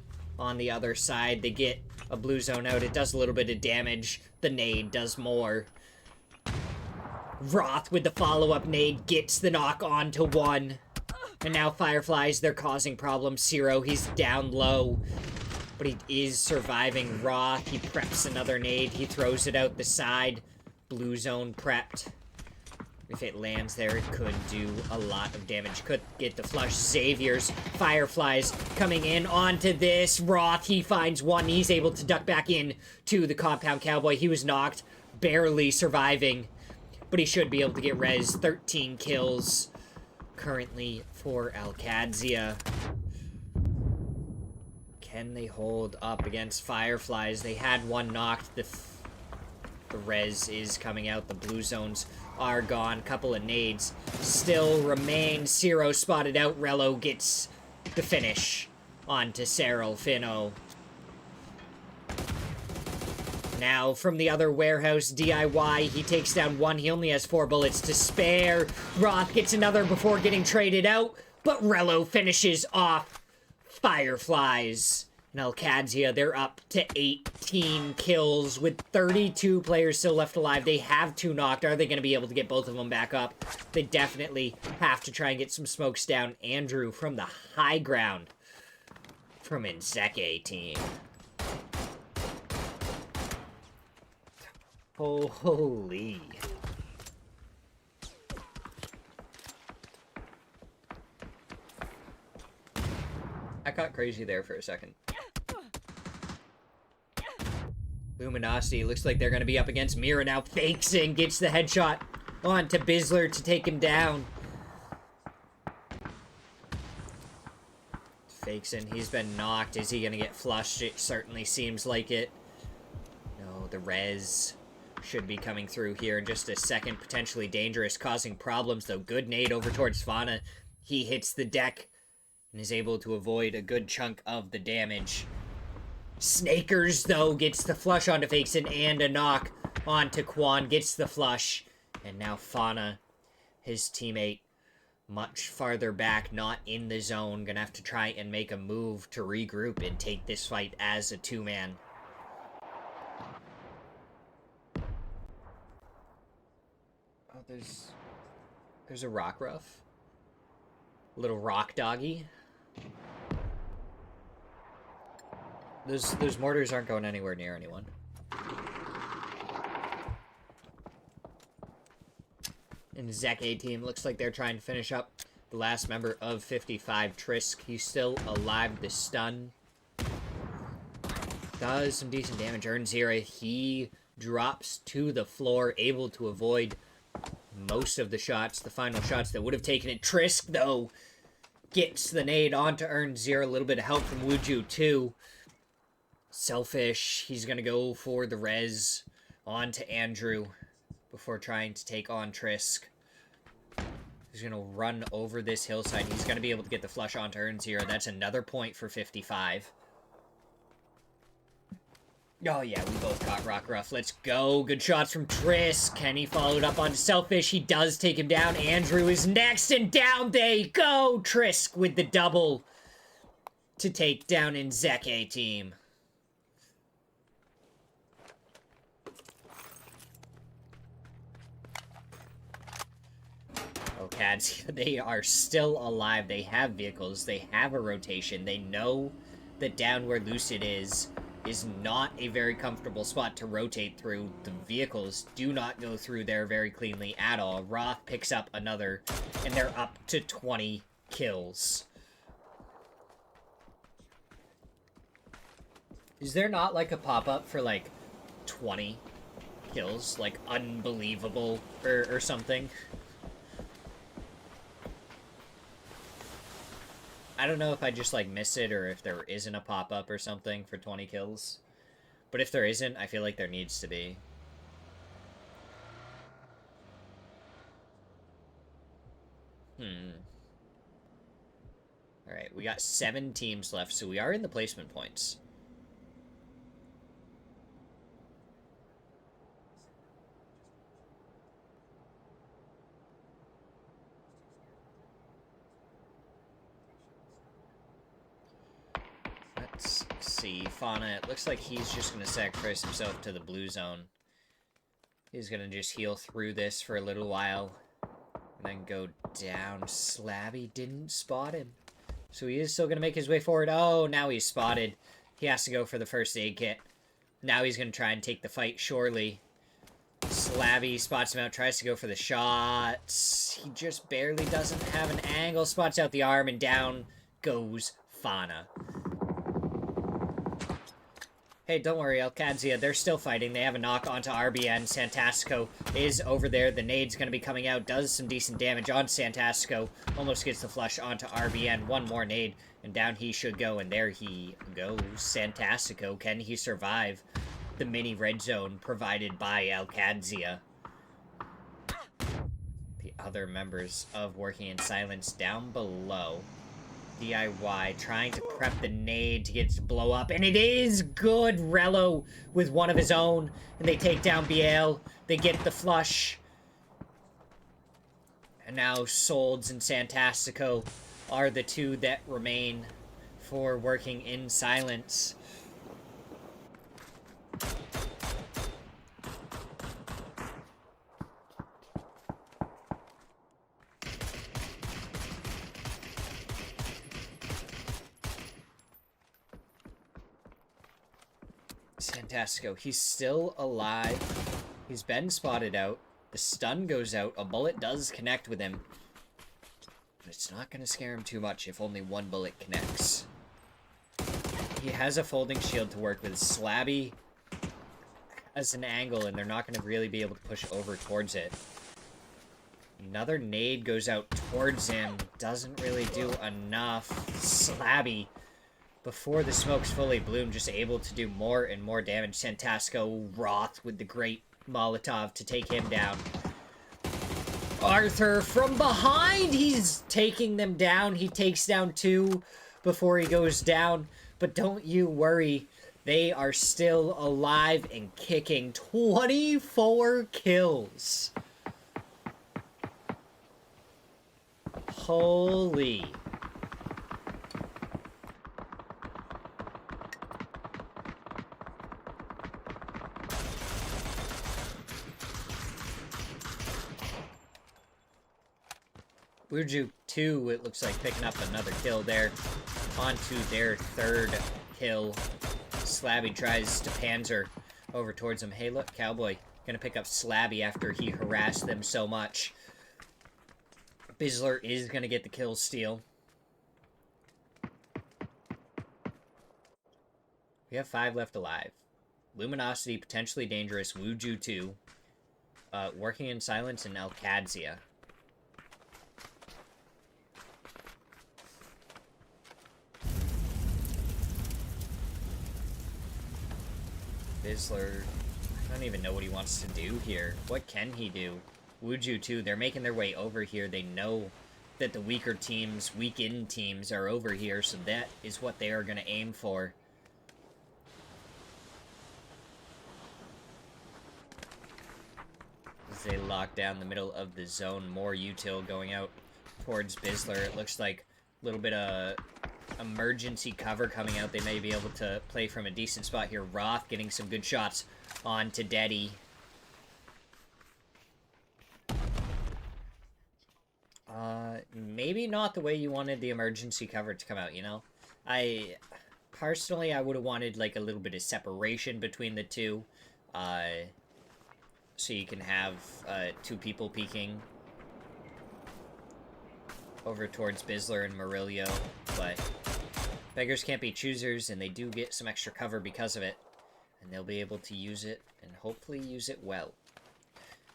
on the other side. They get a blue zone out. It does a little bit of damage. The nade does more. Roth with the follow-up nade gets the knock onto 1. And now Fireflies, they're causing problems. Zero, he's down low. But he is surviving. Roth, he preps another nade. He throws it out the side. Blue zone prepped. If it lands there, it could do a lot of damage. Could get the flush. Xavier's Fireflies coming in onto this. Roth, he finds 1. He's able to duck back in to the Compound Cowboy. He was knocked, barely surviving. But he should be able to get res. 13 kills currently for Alcadzia. Can they hold up against Fireflies? They had 1 knocked. The res is coming out. The blue zones are gone. Couple of nades still remain. Zero spotted out. Rello gets the finish onto Cyril Finno. Now, from the other warehouse, DIY, he takes down 1. He only has 4 bullets to spare. Roth gets another before getting traded out, but Rello finishes off Fireflies. And Alcadzia, they're up to 18 kills with 32 players still left alive. They have 2 knocked. Are they going to be able to get both of them back up? They definitely have to try and get some smokes down. Andrew from the high ground from Inzeke team. Holy. I got crazy there for a second. Luminosity, looks like they're going to be up against Mira now. Fakes in, gets the headshot on to Bizzler to take him down. Fakes in, he's been knocked. Is he going to get flushed? It certainly seems like it. No, the res should be coming through here in just a second. Potentially dangerous, causing problems, though. Good nade over towards Fauna. He hits the deck and is able to avoid a good chunk of the damage. Snakers, though, gets the flush onto Fakeson and a knock onto Quan. Gets the flush. And now Fauna, his teammate, much farther back, not in the zone. Gonna have to try and make a move to regroup and take this fight as a 2-man. Oh, there's a rock ruff. Little rock doggy. Those mortars aren't going anywhere near anyone. And the Zeke team looks like they're trying to finish up the last member of 55, Trisk. He's still alive. The stun does some decent damage. Earns Zera. He drops to the floor, able to avoid most of the shots, the final shots that would have taken it. Trisk, though, gets the nade onto Earn 0. A little bit of help from Wuju, too. Selfish. He's going to go for the res onto Andrew before trying to take on Trisk. He's going to run over this hillside. He's going to be able to get the flush onto Earn 0. That's another point for 55. Oh, yeah, we both got Rock Ruff. Let's go. Good shots from Trisk. Kenny followed up on Selfish. He does take him down. Andrew is next, and down they go. Trisk with the double to take down Nzeke team. Oh, Cads, they are still alive. They have vehicles. They have a rotation. They know that down where Lucid is not a very comfortable spot to rotate through. The vehicles do not go through there very cleanly at all. Roth picks up another, and they're up to 20 kills. Is there not, like, a pop-up for, like, 20 kills? Like, unbelievable or something? I don't know if I just, like, missed it or if there isn't a pop-up or something for 20 kills. But if there isn't, I feel like there needs to be. Alright, we got 7 teams left, so we are in the placement points. Let's see. Fauna, it looks like he's just going to sacrifice himself to the blue zone. He's going to just heal through this for a little while. And then go down. Slabby didn't spot him. So he is still going to make his way forward. Oh, now he's spotted. He has to go for the first aid kit. Now he's going to try and take the fight, surely. Slabby spots him out, tries to go for the shots. He just barely doesn't have an angle. Spots out the arm, and down goes Fauna. Hey, don't worry, Alcadzia, they're still fighting. They have a knock onto RBN. Santastico is over there. The nade's going to be coming out. Does some decent damage on Santastico. Almost gets the flush onto RBN. One more nade, and down he should go. And there he goes. Santastico, can he survive the mini red zone provided by Alcadzia? The other members of Working in Silence down below. DIY, trying to prep the nade to get it to blow up, and it is good! Rello with one of his own, and they take down Biel. They get the flush. And now Solds and Santastico are the two that remain for Working in Silence. Santastico, he's still alive. He's been spotted out. The stun goes out. A bullet does connect with him. But it's not going to scare him too much if only one bullet connects. He has a folding shield to work with. Slabby has an angle, and they're not going to really be able to push over towards it. Another nade goes out towards him. Doesn't really do enough. Slabby, before the smoke's fully bloomed, just able to do more and more damage. Santastico, Roth with the great Molotov to take him down. Arthur from behind! He's taking them down. He takes down 2 before he goes down. But don't you worry. They are still alive and kicking. 24 kills. Holy. Wuju 2, it looks like, picking up another kill there. Onto their 3rd kill. Slabby tries to panzer over towards him. Hey, look, Cowboy. Gonna pick up Slabby after he harassed them so much. Bizzler is gonna get the kill steal. We have 5 left alive. Luminosity, potentially dangerous. Wuju 2. Working in Silence, and Alcadzia. Bizzler, I don't even know what he wants to do here. What can he do? Wuju too, they're making their way over here. They know that the weaker teams, weakened teams are over here, so that is what they are going to aim for. As they lock down the middle of the zone, more util going out towards Bizzler. It looks like a little bit of emergency cover coming out. They may be able to play from a decent spot here. Roth getting some good shots on to Deddy. Maybe not the way you wanted the emergency cover to come out, you know? Personally, I would have wanted, like, a little bit of separation between the two. So you can have, two people peeking over towards Bizzler and Murillo, but beggars can't be choosers, and they do get some extra cover because of it. And they'll be able to use it, and hopefully use it well.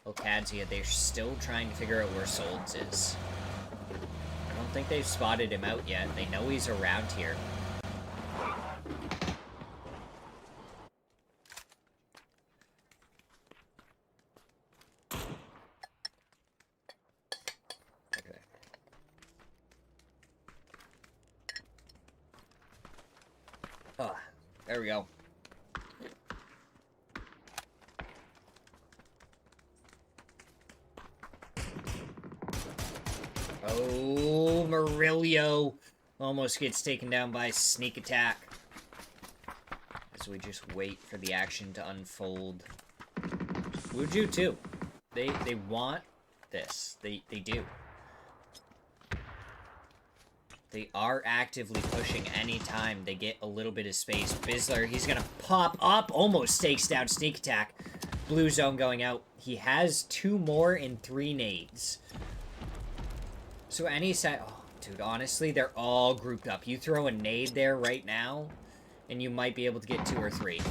Okadzia, they're still trying to figure out where Solds is. I don't think they've spotted him out yet. They know he's around here. Okay. Oh, there we go. Oh, Murillo almost gets taken down by sneak attack. As we just wait for the action to unfold. Wuju too. They want this. They do. They are actively pushing anytime they get a little bit of space. Bizzler, he's gonna pop up, almost takes down sneak attack. Blue zone going out. He has 2 more and 3 nades. So any side... Oh, dude, honestly, they're all grouped up. You throw a nade there right now, and you might be able to get 2 or 3.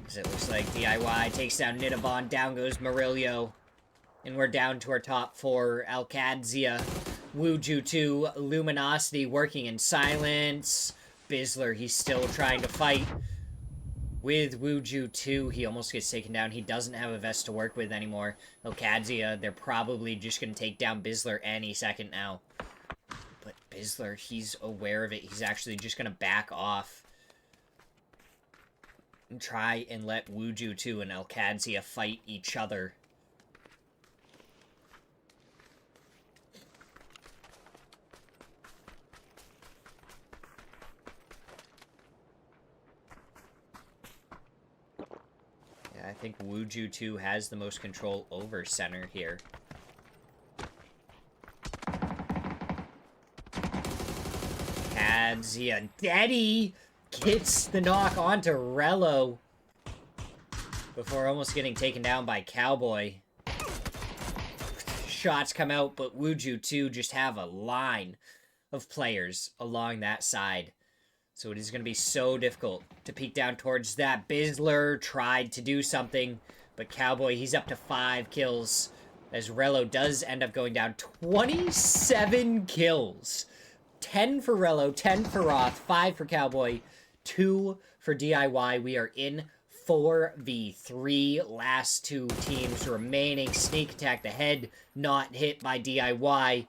Because it looks like DIY takes down Nidabon, down goes Murillo. And we're down to our top 4. Alcadzia, Wuju 2, Luminosity working in silence. Bizzler, he's still trying to fight. With Wuju 2, he almost gets taken down. He doesn't have a vest to work with anymore. Okadzia, they're probably just going to take down Bizzler any second now. But Bizzler, he's aware of it. He's actually just going to back off. And try and let Wuju 2 and Alcadzia fight each other. I think Wuju 2 has the most control over center here. Kadzia. Deddy gets the knock onto Rello before almost getting taken down by Cowboy. Shots come out, but Wuju 2 just have a line of players along that side. So it is going to be so difficult to peek down towards that. Bizzler tried to do something, but Cowboy, he's up to 5 kills. As Rello does end up going down. 27 kills. 10 for Rello, 10 for Roth, 5 for Cowboy, 2 for DIY. We are in 4v3. Last 2 teams remaining. Sneak attack the head, not hit by DIY.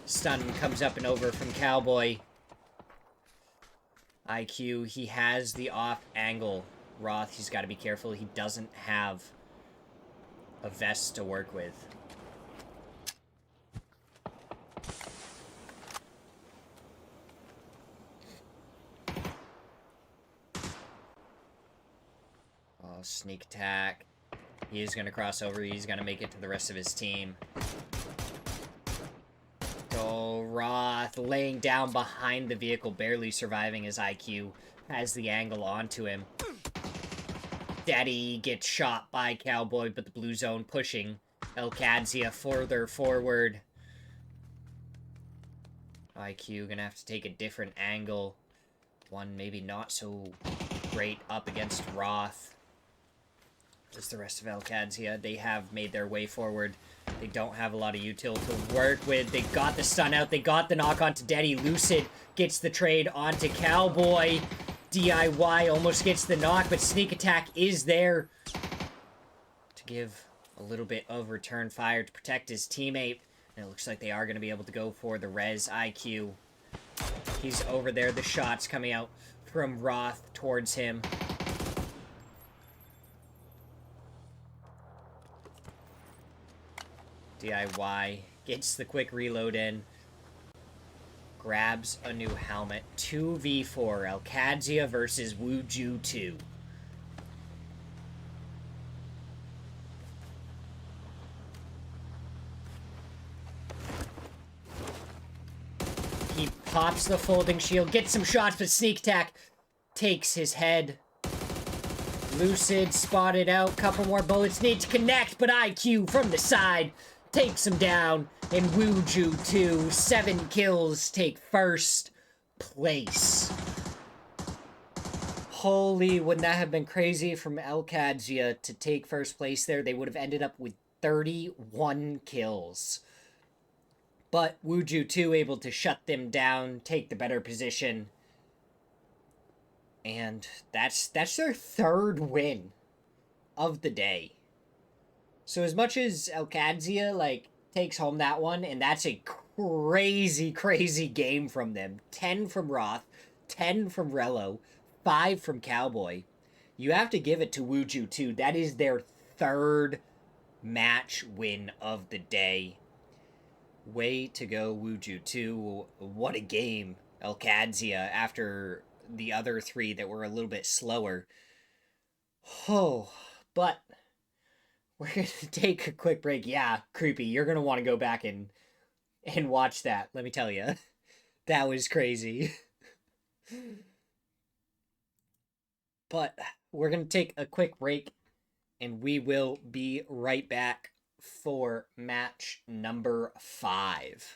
Stun comes up and over from Cowboy. IQ, he has the off angle. Roth, he's got to be careful. He doesn't have a vest to work with. Oh, sneak attack. He is going to cross over. He's going to make it to the rest of his team. Oh, Roth laying down behind the vehicle, barely surviving his IQ. Has the angle onto him. Daddy gets shot by Cowboy, but the blue zone pushing Alcadzia further forward. IQ gonna have to take a different angle. One maybe not so great up against Roth. Just the rest of Alcadzia, they have made their way forward. They don't have a lot of util to work with. They got the stun out. They got the knock onto Deddy. Lucid gets the trade onto Cowboy. DIY almost gets the knock, but sneak attack is there to give a little bit of return fire to protect his teammate. And it looks like they are going to be able to go for the res IQ. He's over there. The shots coming out from Roth towards him. DIY gets the quick reload in. Grabs a new helmet. 2v4. Alcadzia versus Wuju 2. He pops the folding shield, gets some shots, but sneak attack takes his head. Lucid spotted out, couple more bullets need to connect, but IQ from the side takes him down. And Wuju 2, 7 kills, take first place. Holy, wouldn't that have been crazy from Alcadzia to take first place there? They would have ended up with 31 kills. But Wuju 2 able to shut them down, take the better position. And that's their third win of the day. So as much as Alcadzia, like, takes home that one, and that's a crazy, crazy game from them. 10 from Roth, 10 from Rello, 5 from Cowboy. You have to give it to Wuju 2. That is their third match win of the day. Way to go, Wuju 2. What a game, Alcadzia, after the other 3 that were a little bit slower. Oh, but we're going to take a quick break. Yeah, creepy. You're going to want to go back and watch that, let me tell you. That was crazy. But we're going to take a quick break, and we will be right back for match number 5.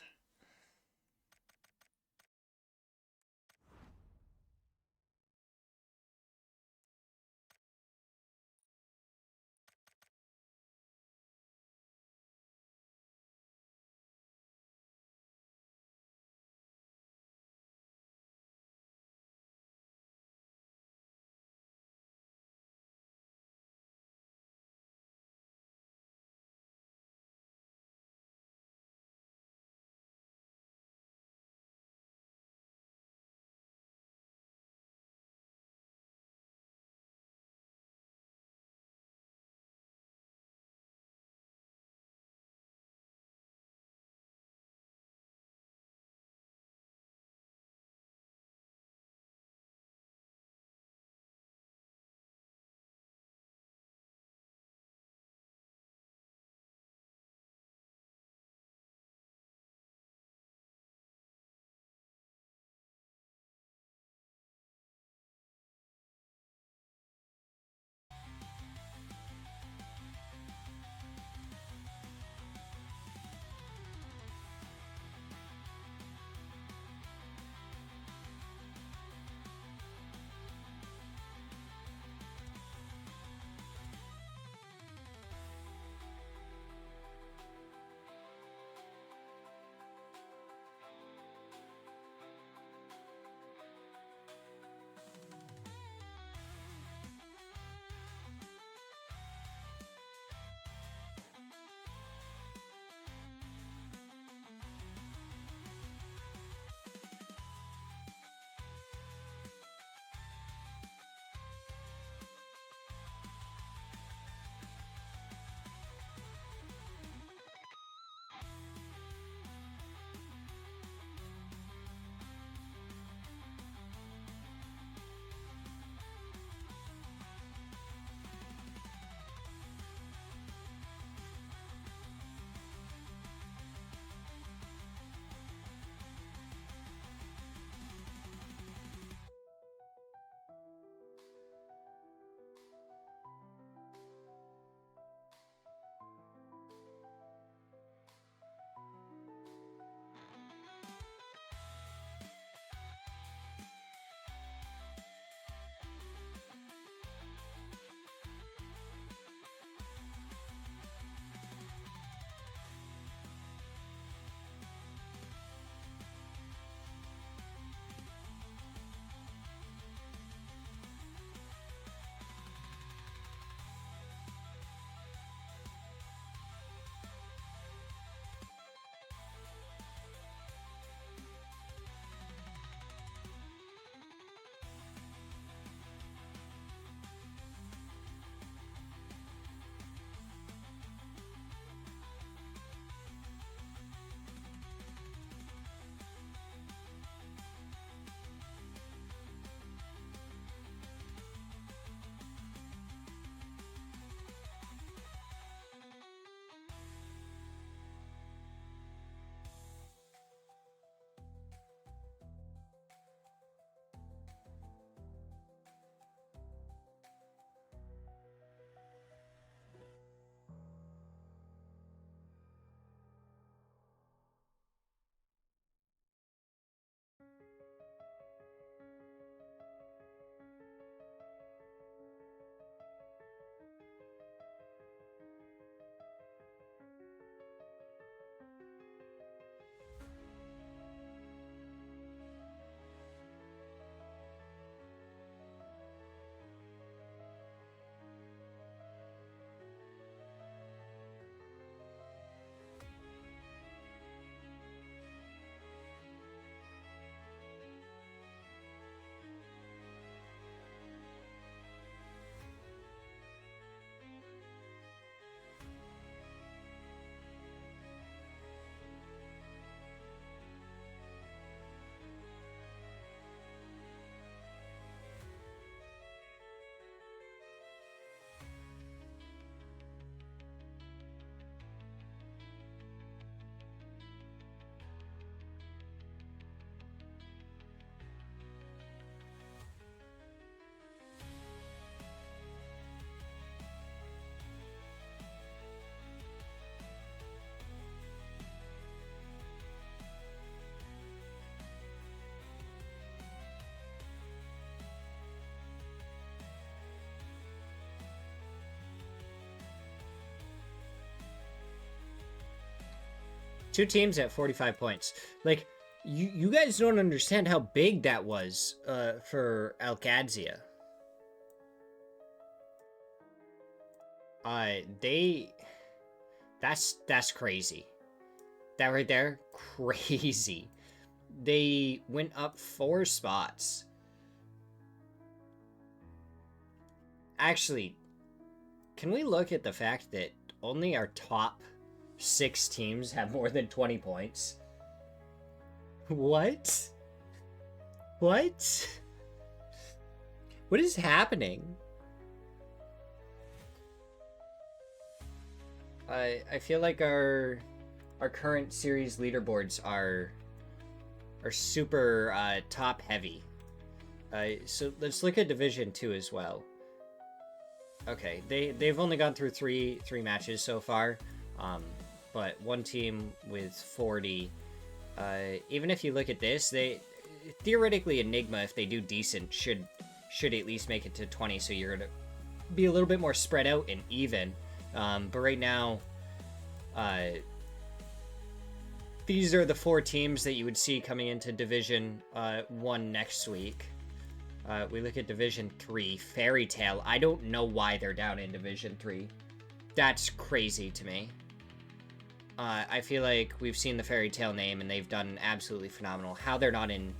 2 teams at 45 points. Like, you guys don't understand how big that was for Alcadzia. That's crazy. That right there, crazy. They went up 4 spots. Actually, can we look at the fact that only our top 6 teams have more than 20 points? What? What? What is happening? I feel like our current series leaderboards are super top heavy. So let's look at Division 2 as well. Okay, they've only gone through three matches so far, but one team with 40. Even if you look at this, they theoretically Enigma, if they do decent, should at least make it to 20. So you're gonna be a little bit more spread out and even. But right now, these are the 4 teams that you would see coming into Division 1 next week. We look at Division 3, Fairy Tale. I don't know why they're down in Division 3. That's crazy to me. I feel like we've seen the Fairy Tale name, and they've done absolutely phenomenal. How they're not in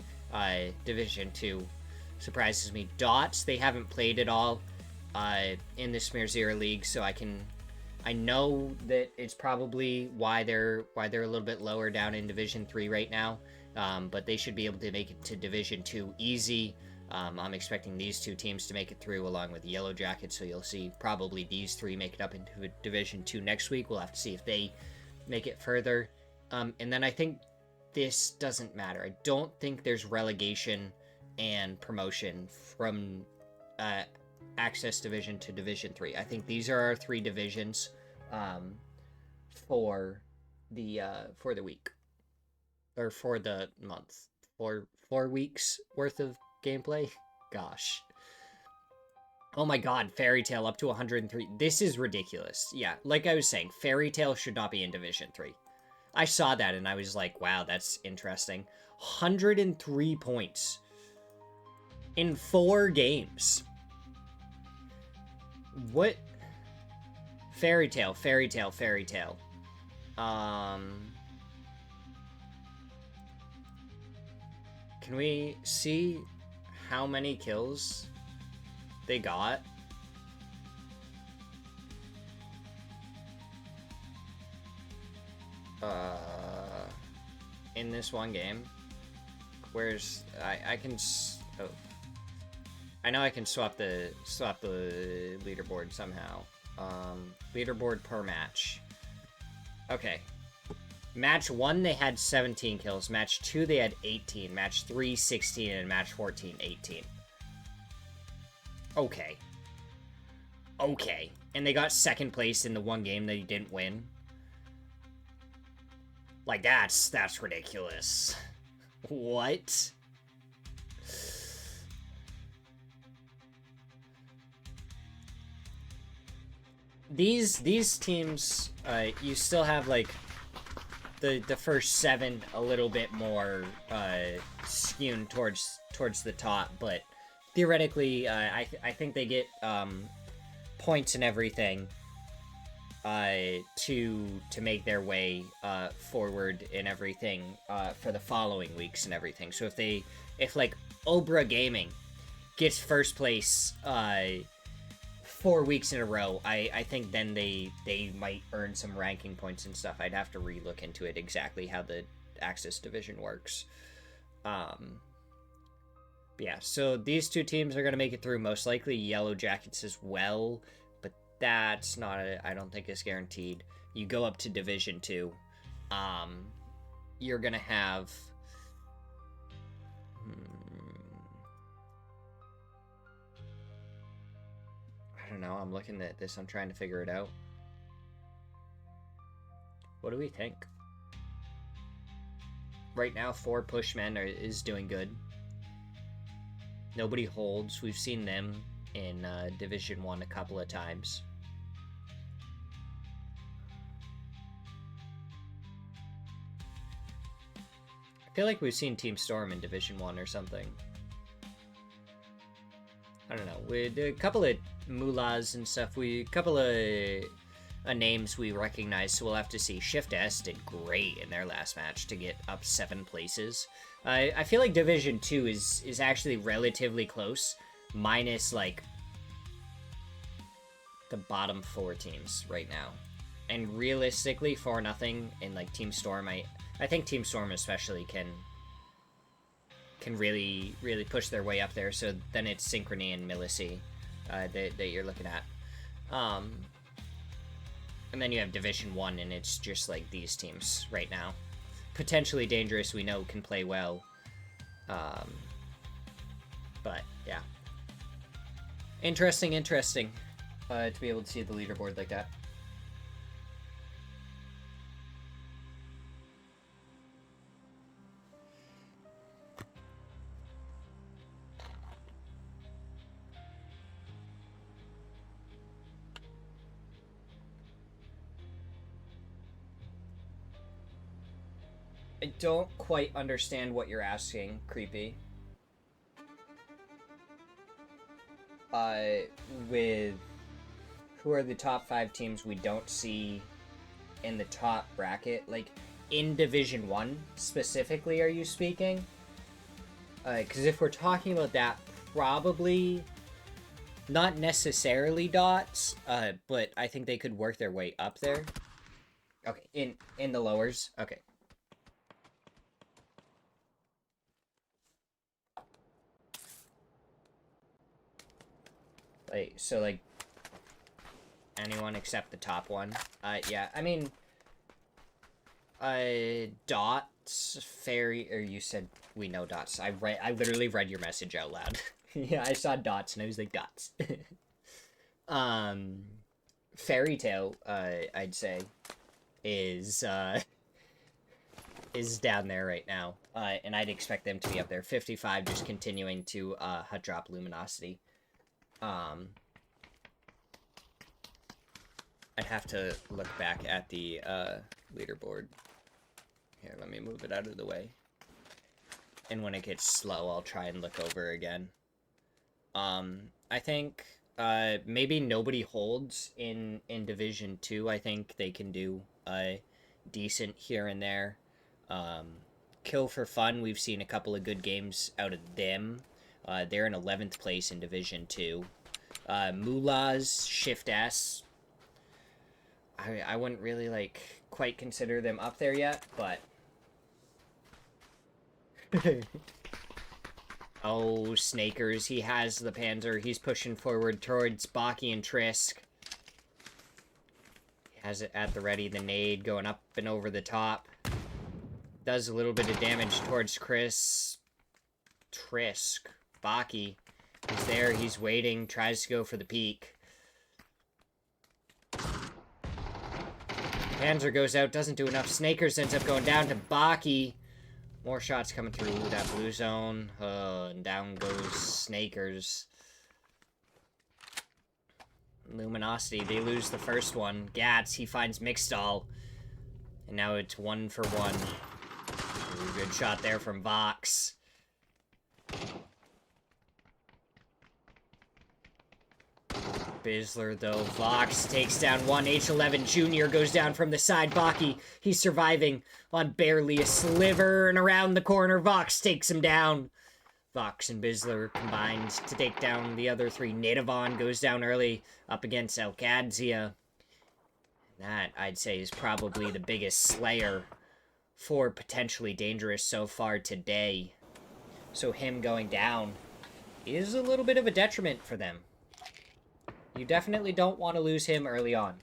Division 2 surprises me. Dots, they haven't played at all in the Smirzera League, so I know that it's probably why they're a little bit lower down in Division 3 right now, but they should be able to make it to Division 2 easy. I'm expecting these 2 teams to make it through along with the Yellow Jackets, so you'll see probably these 3 make it up into Division 2 next week. We'll have to see if they make it further. And then I think this doesn't matter. I don't think there's relegation and promotion from Access Division to Division 3. I think these are our 3 divisions for the week. Or for the month. 4 weeks worth of gameplay? Gosh. Oh my god, Fairy Tale up to 103. This is ridiculous. Yeah, like I was saying, Fairy Tale should not be in Division 3. I saw that and I was like, wow, that's interesting. 103 points in 4 games. What? Fairy Tale, Fairy Tale, Fairy Tale. Can we see how many kills they got? In this one game. Where's I can oh. I know I can swap the leaderboard somehow. Leaderboard per match. Okay. Match 1, they had 17 kills. Match 2, they had 18. Match 3, 16. And match 14, 18. Okay. Okay. And they got 2nd place in the one game that he didn't win. Like, that's ridiculous. What? These teams, you still have, like, the first 7 a little bit more skewed towards the top, but theoretically, I think they get points and everything to make their way forward and everything for the following weeks and everything. So if like Obra Gaming gets 1st place 4 weeks in a row, I think then they might earn some ranking points and stuff. I'd have to re-look into it exactly how the Axis division works. Yeah, so these 2 teams are going to make it through, most likely Yellow Jackets as well, but that's not, I don't think it's guaranteed. You go up to Division 2, you're going to have... I don't know, I'm looking at this, I'm trying to figure it out. What do we think? Right now, 4 Pushmen is doing good. Nobody holds. We've seen them in Division 1 a couple of times. I feel like we've seen Team Storm in Division 1 or something. I don't know. With a couple of mullahs and stuff, a couple of names we recognize, so we'll have to see. Shift S did great in their last match to get up 7 places. I feel like Division 2 is actually relatively close, minus, like, the bottom 4 teams right now. And realistically, 4-0 in, like, Team Storm, I think Team Storm especially can really push their way up there, so then it's Synchrony and Milicy that you're looking at. And then you have Division 1, and it's just like these teams right now. Potentially Dangerous, we know, can play well. But, yeah. Interesting, to be able to see the leaderboard like that. I don't quite understand what you're asking, Creepy. With who are the top 5 teams we don't see in the top bracket? Like, in Division 1, specifically, are you speaking? Because if we're talking about that, probably not necessarily Dots, but I think they could work their way up there. Okay, in the lowers? Okay. So, like, anyone except the top one. Yeah, I mean, Dots, Fairy, or you said we know Dots. I literally read your message out loud. Yeah, I saw Dots, and I was like, Dots. Fairy Tale, I'd say, is down there right now. And I'd expect them to be up there. 55, just continuing to, hot drop Luminosity. I'd have to look back at the leaderboard. Here, let me move it out of the way. And when it gets slow, I'll try and look over again. I think maybe nobody holds in Division 2. I think they can do decent here and there. Kill for Fun, we've seen a couple of good games out of them. They're in 11th place in Division 2. Mullahs, Shift S. I wouldn't really, like, quite consider them up there yet, but... Oh, Snakers, he has the Panzer. He's pushing forward towards Baki and Trisk. He has it at the ready, the nade going up and over the top. Does a little bit of damage towards Chris. Trisk. Baki. He's there, he's waiting, tries to go for the peak. Panzer goes out, doesn't do enough. Snakers ends up going down to Baki. More shots coming through that blue zone. And down goes Snakers. Luminosity, they lose the first one. Gats, he finds Mixstall. And now it's 1 for 1. Ooh, good shot there from Vox. Bizzler, though. Vox takes down one. H11 Jr. goes down from the side. Baki, he's surviving on barely a sliver. And around the corner, Vox takes him down. Vox and Bizzler combined to take down the other 3. Nidavon goes down early up against Alcadzia. That, I'd say, is probably the biggest slayer for potentially Dangerous so far today. So him going down is a little bit of a detriment for them. You definitely don't want to lose him early on.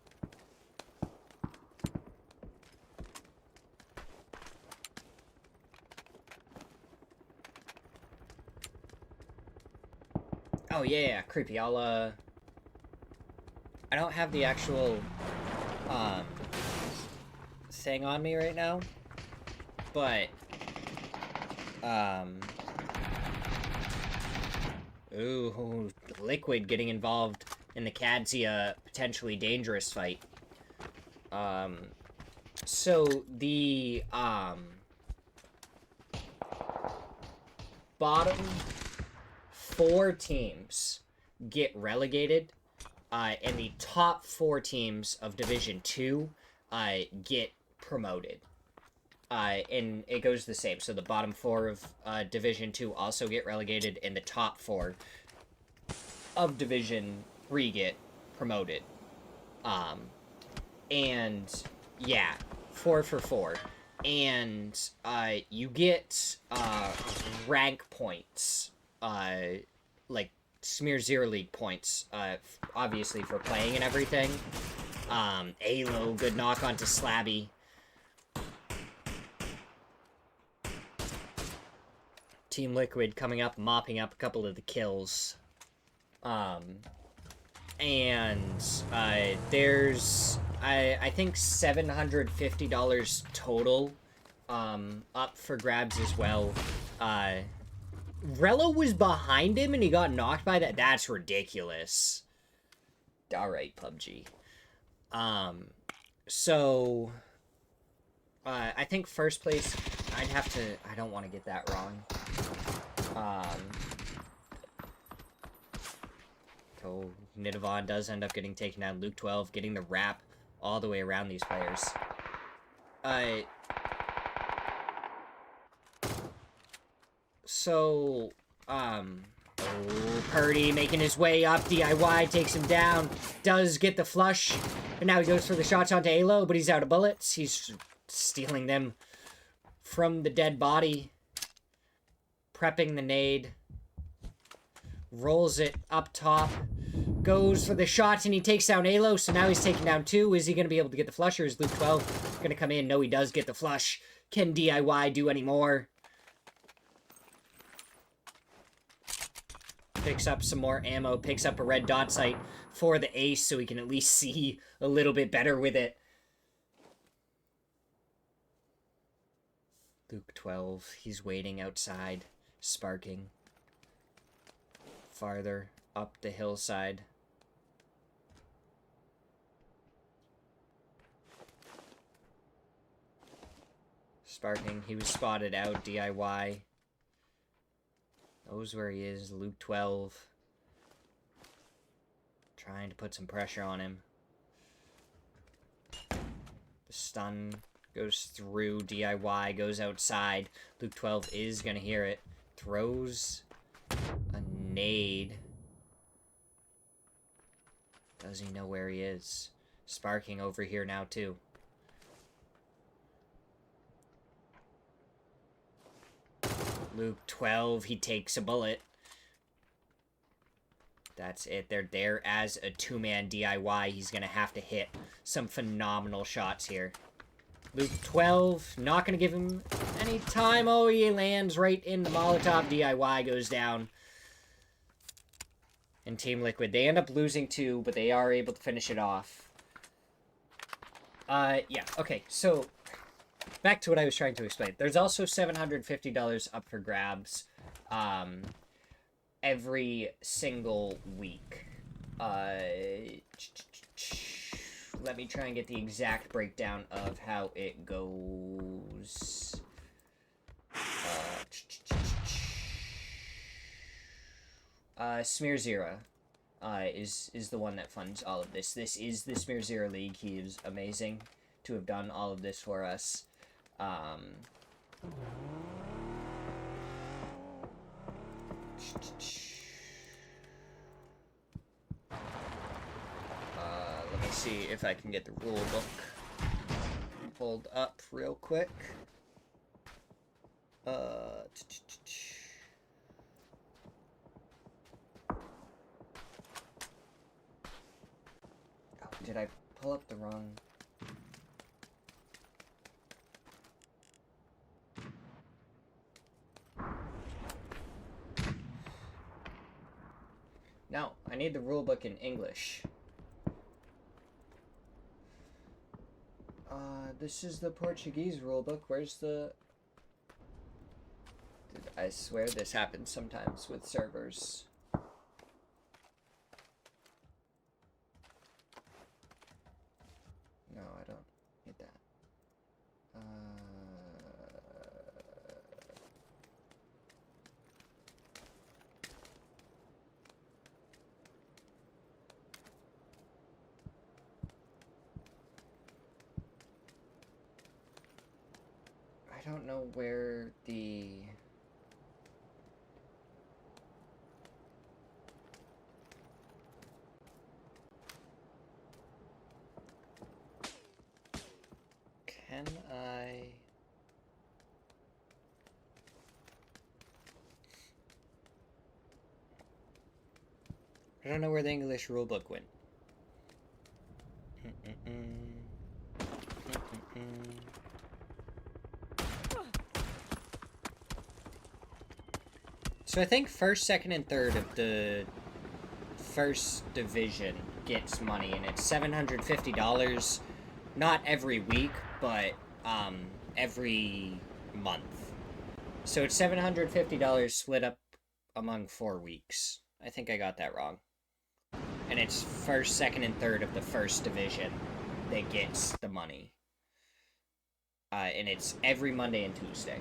Oh, yeah, Creepy. I don't have the actual, thing on me right now. But, ooh, Liquid getting involved in the Kadzia potentially Dangerous fight. So the bottom 4 teams get relegated, and the top 4 teams of Division 2 get promoted. And it goes the same. So the bottom 4 of Division 2 also get relegated, and the top 4 of Division 3 get promoted. And yeah, 4 for 4. And you get rank points, like Smirzera League points, obviously for playing and everything. Alo, good knock onto Slabby. Team Liquid coming up, mopping up a couple of the kills. And there's, I think $750 total up for grabs as well. Rello was behind him and he got knocked by that. That's ridiculous. Alright, PUBG. So I think first place, I'd have to, I don't want to get that wrong. So Nidavon does end up getting taken down. Luke 12 getting the wrap all the way around these players. So, Purdy making his way up. DIY takes him down. Does get the flush. And now he goes for the shots onto Alo, but he's out of bullets. He's stealing them from the dead body. Prepping the nade. Rolls it up top. Goes for the shots, and he takes down Alo, so now he's taking down 2. Is he going to be able to get the flush, or is Luke 12 going to come in? No, he does get the flush. Can DIY do any more? Picks up some more ammo, picks up a red dot sight for the ace, so he can at least see a little bit better with it. Luke 12, he's waiting outside, sparking. Farther up the hillside. Sparking, he was spotted out, DIY. Knows where he is, Luke 12. Trying to put some pressure on him. The stun goes through, DIY goes outside. Luke 12 is gonna hear it. Throws a nade. Does he know where he is? Sparking over here now, too. Luke 12, he takes a bullet. That's it. They're there as a 2-man DIY. He's going to have to hit some phenomenal shots here. Luke 12, not going to give him any time. Oh, he lands right in the Molotov. DIY goes down. And Team Liquid, they end up losing 2, but they are able to finish it off. Yeah, okay, so back to what I was trying to explain. There's also $750 up for grabs every single week. Let me try and get the exact breakdown of how it goes. Smirzera is the one that funds all of this. This is the Smirzera League. He is amazing to have done all of this for us. Let me see if I can get the rule book pulled up real quick. Did I pull up the wrong... No, I need the rulebook in English. This is the Portuguese rulebook. Where's the... I swear this happens sometimes with servers. No, I don't need that. don't know where the... Can I... I don't know where the English rulebook went. So I think first, second, and third of the first division gets money, and it's $750. Not every week, but every month. So it's $750 split up among 4 weeks. I think I got that wrong. And it's first, second, and third of the first division that gets the money. And it's every Monday and Tuesday.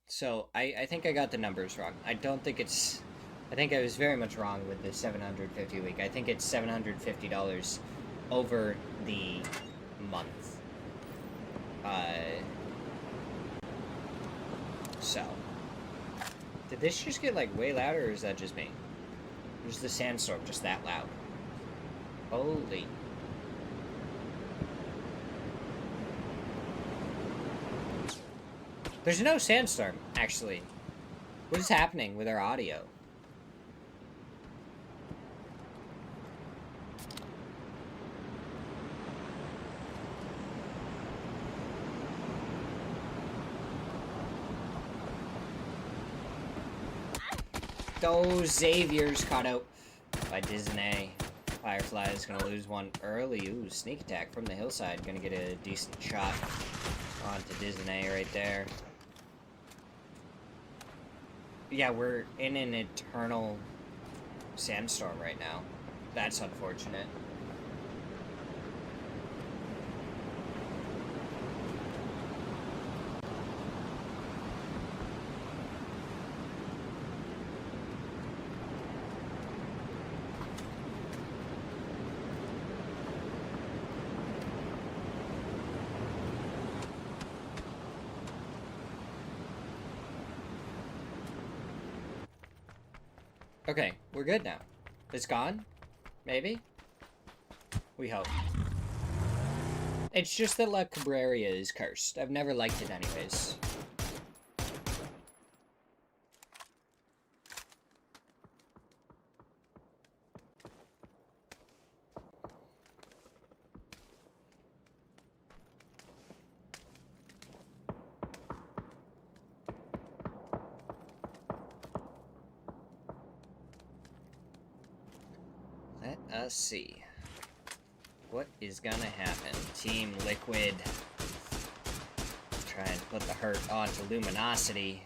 So I think I got the numbers wrong. I don't think it's... I think I was very much wrong with the $750 a week. I think it's $750 over the month. So... Did this just get, like, way louder, or is that just me? Or is the sandstorm just that loud? Holy... There's no sandstorm, actually. What is happening with our audio? Those Xavier's caught out by Disney. Firefly is gonna lose one early. Ooh, sneak attack from the hillside. Gonna get a decent shot onto Disney right there. Yeah, we're in an eternal sandstorm right now. That's unfortunate. Okay, we're good now. It's gone? Maybe? We hope. It's just that La Cabrera is cursed. I've never liked it anyways. Let us see. What is gonna happen? Team Liquid. Try and put the hurt onto Luminosity.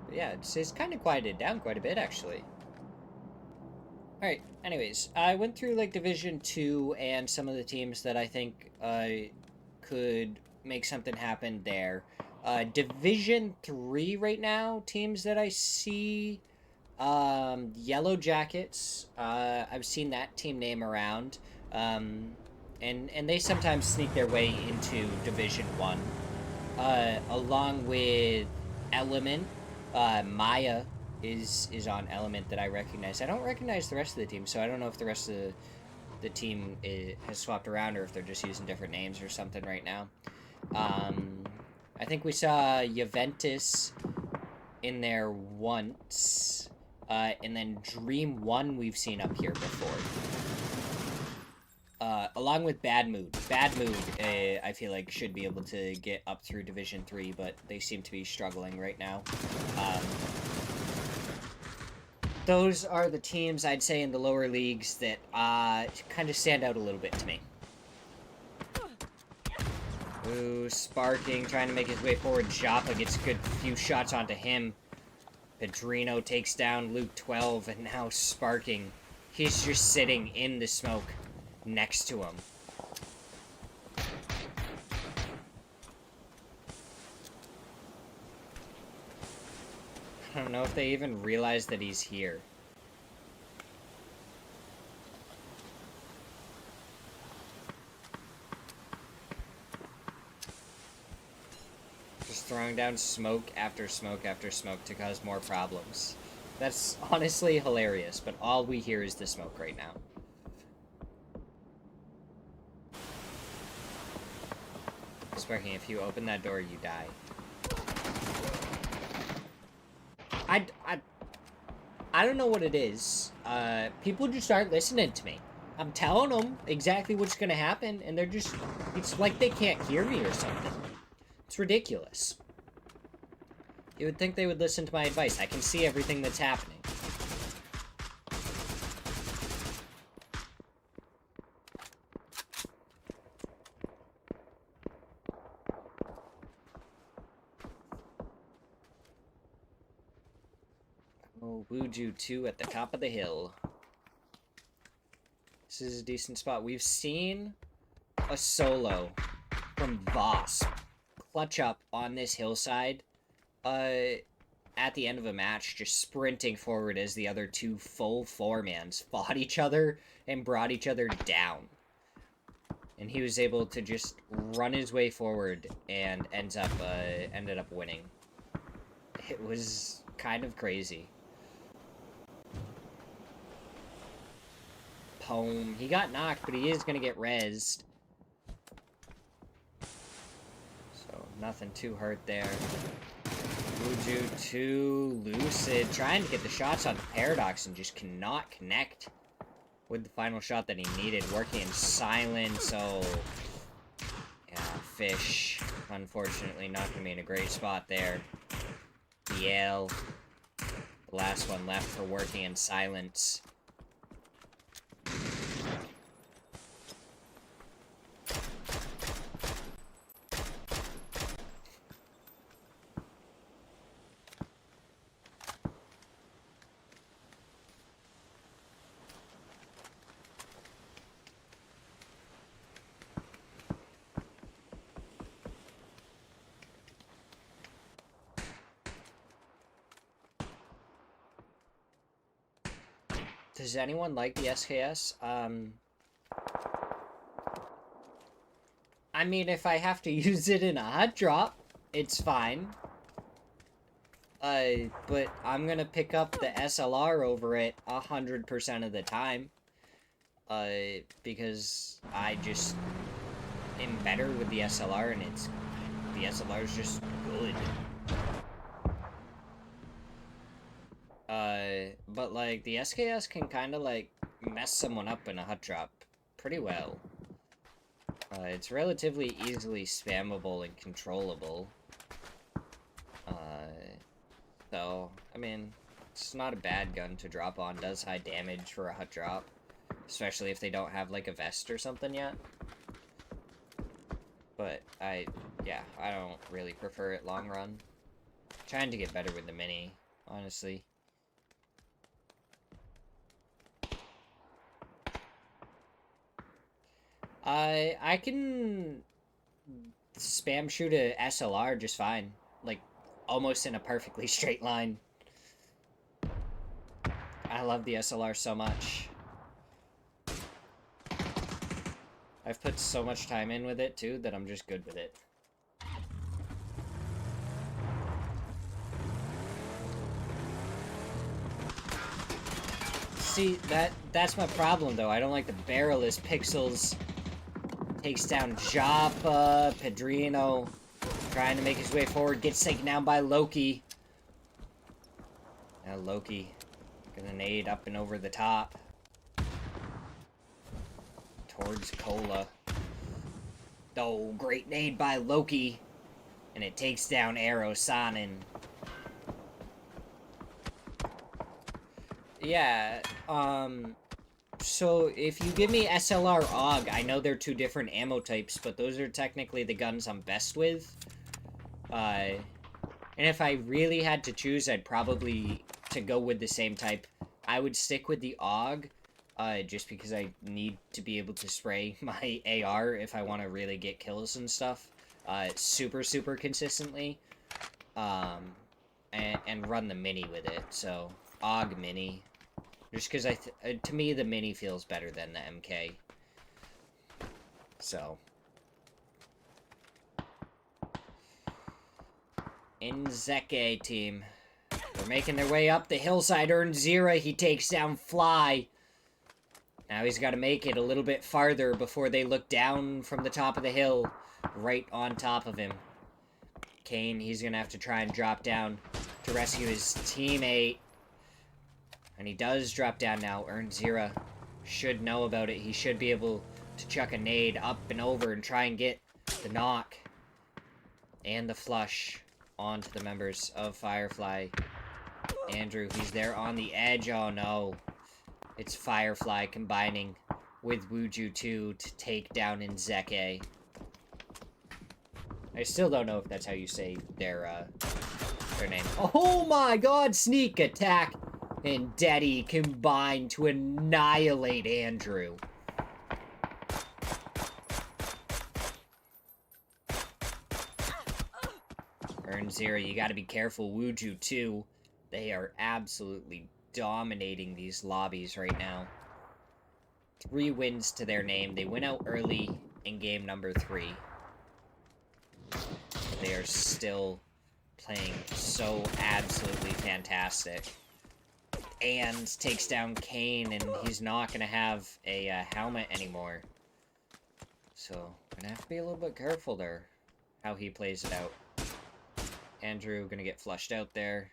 But yeah, it's kind of quieted down quite a bit, actually. Alright, anyways, I went through, like, Division 2 and some of the teams that I think could make something happen there. Division 3 right now, teams that I see, Yellow Jackets, I've seen that team name around, and they sometimes sneak their way into Division 1, along with Element. Maya is on Element that I recognize. I don't recognize the rest of the team, so I don't know if the rest of the team has swapped around or if they're just using different names or something right now. I think we saw Juventus in there once, and then Dream 1 we've seen up here before. Along with Bad Mood. Bad Mood, I feel like, should be able to get up through Division 3, but they seem to be struggling right now. Those are the teams, I'd say, in the lower leagues that kind of stand out a little bit to me. Ooh, Sparking, trying to make his way forward. Joppa gets a good few shots onto him. Pedrino takes down Luke 12, and now Sparking. He's just sitting in the smoke next to him. I don't know if they even realize that he's here. Just throwing down smoke after smoke after smoke to cause more problems. That's honestly hilarious, but all we hear is the smoke right now. Sparking, if you open that door, you die. I don't know what it is. People just aren't listening to me. I'm telling them exactly what's gonna happen, and they're just... It's like they can't hear me or something. It's ridiculous. You would think they would listen to my advice. I can see everything that's happening. Oh, Wuju 2 at the top of the hill. This is a decent spot. We've seen a solo from Voss clutch up on this hillside at the end of a match, just sprinting forward as the other two full four-mans fought each other and brought each other down. And he was able to just run his way forward and ended up winning. It was kind of crazy. Pome. He got knocked, but he is going to get rezzed. So, nothing too hurt there. Wuju 2, Lucid, trying to get the shots on Paradox and just cannot connect with the final shot that he needed. Working in silence, so... Yeah, Fish, unfortunately, not going to be in a great spot there. BL, the last one left for working in silence. Does anyone like the SKS? I mean, if I have to use it in a hot drop, it's fine. But I'm gonna pick up the SLR over it 100% of the time. Because I just am better with the SLR, and the SLR is just good. But, like, the SKS can kind of, like, mess someone up in a hot drop pretty well. It's relatively easily spammable and controllable. So, I mean, it's not a bad gun to drop on. Does high damage for a hot drop. Especially if they don't have, like, a vest or something yet. But, I don't really prefer it long run. Trying to get better with the Mini, honestly. I can spam shoot a SLR just fine. Like, almost in a perfectly straight line. I love the SLR so much. I've put so much time in with it, too, that I'm just good with it. See, that's my problem, though. I don't like the barrel as Pixels takes down Joppa, Pedrino, trying to make his way forward, gets taken down by Loki. Now Loki, gonna nade up and over the top. Towards Cola. Oh, great nade by Loki. And it takes down Arrow Sonnen. Yeah, so if you give me SLR AUG, I know they're two different ammo types, but those are technically the guns I'm best with. And if I really had to choose, I'd probably, to go with the same type, I would stick with the AUG, just because I need to be able to spray my AR if I want to really get kills and stuff, super consistently. and run the mini with it. So AUG mini, just because to me the mini feels better than the MK. So Inzeke team, they're making their way up the hillside. Smirzera, he takes down Fly. Now he's got to make it a little bit farther before they look down from the top of the hill, right on top of him. Kane, he's going to have to try and drop down to rescue his teammate. And he does drop down now. Smirzera should know about it. He should be able to chuck a nade up and over and try and get the knock and the flush onto the members of Firefly. Andrew, he's there on the edge. Oh no. It's Firefly combining with Wuju 2 to take down Inzeke. I still don't know if that's how you say their name. Oh my god, sneak attack and Daddy combined to annihilate Andrew. Smirzera, you gotta be careful. Wuju 2, they are absolutely dominating these lobbies right now. 3 wins to their name. They went out early in game number 3. They are still playing so absolutely fantastic. And takes down Kane, and he's not going to have a helmet anymore. So, going to have to be a little bit careful there, how he plays it out. Andrew going to get flushed out there.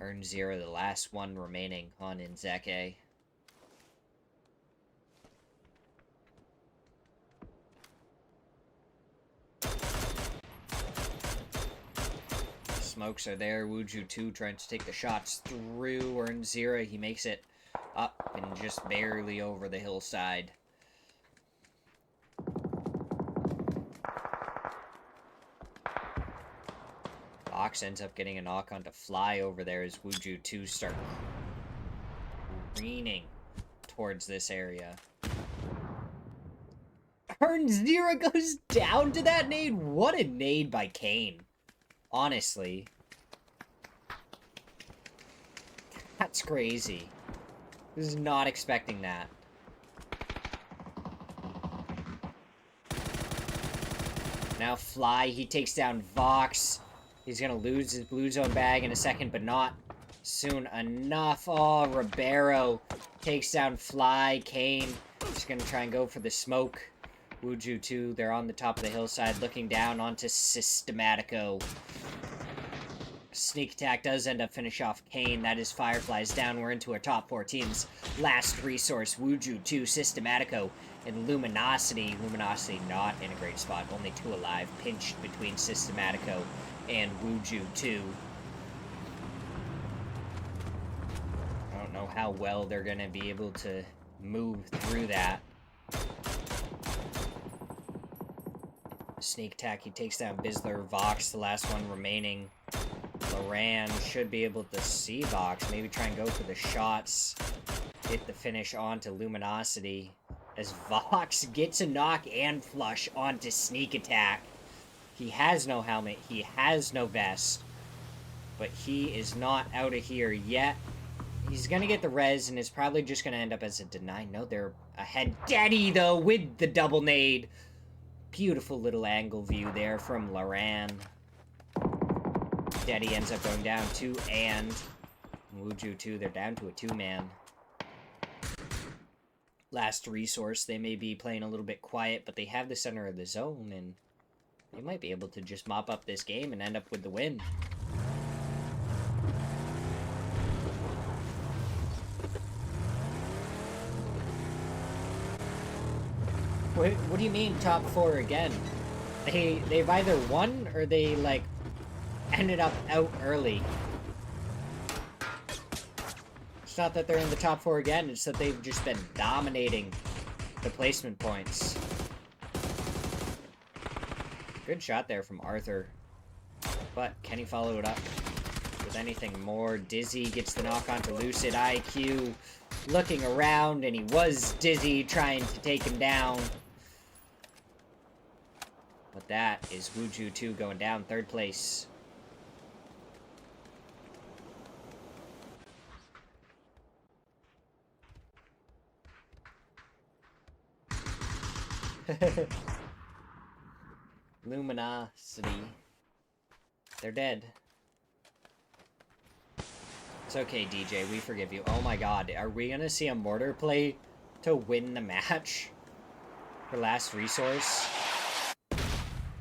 Smirzera, the last one remaining on Inzeke. Smokes are there. Wuju 2 trying to take the shots through Smirzera. He makes it up and just barely over the hillside. Fox ends up getting a knock onto Fly over there as Wuju 2 start careening towards this area. Smirzera goes down to that nade. What a nade by Kane. Honestly. That's crazy. I was not expecting that. Now Fly, he takes down Vox. He's gonna lose his blue zone bag in a second, but not soon enough. Oh, Ribeiro takes down Fly. Kane just gonna try and go for the smoke. Wuju 2, they're on the top of the hillside looking down onto Systematico. Sneak attack does end up finish off Kane. That is Fireflies down. We're into our top 4 teams. Last resource, Wuju 2, Systematico, and Luminosity. Luminosity not in a great spot. Only 2 alive. Pinched between Systematico and Wuju 2. I don't know how well they're going to be able to move through that. Sneak attack, he takes down Bizzler. Vox, the last one remaining. Loran should be able to see Vox. Maybe try and go for the shots. Get the finish onto Luminosity. As Vox gets a knock and flush onto Sneak attack. He has no helmet. He has no vest. But he is not out of here yet. He's going to get the res and is probably just going to end up as a deny. No, they're ahead. Daddy, though, with the double nade. Beautiful little angle view there from Loran. Daddy ends up going down 2 and Wuju 2, they're down to a 2-man. Last resource, they may be playing a little bit quiet, but they have the center of the zone, and they might be able to just mop up this game and end up with the win. What do you mean top 4 again? They've either won or they, like, ended up out early. It's not that they're in the top 4 again, it's that they've just been dominating the placement points. Good shot there from Arthur. But can he follow it up with anything more? Dizzy gets the knock onto Lucid. IQ looking around, and he was Dizzy trying to take him down. But that is Wuju 2 going down 3rd place. Luminosity. They're dead. It's okay, DJ. We forgive you. Oh my god. Are we gonna see a mortar play to win the match? For last resource?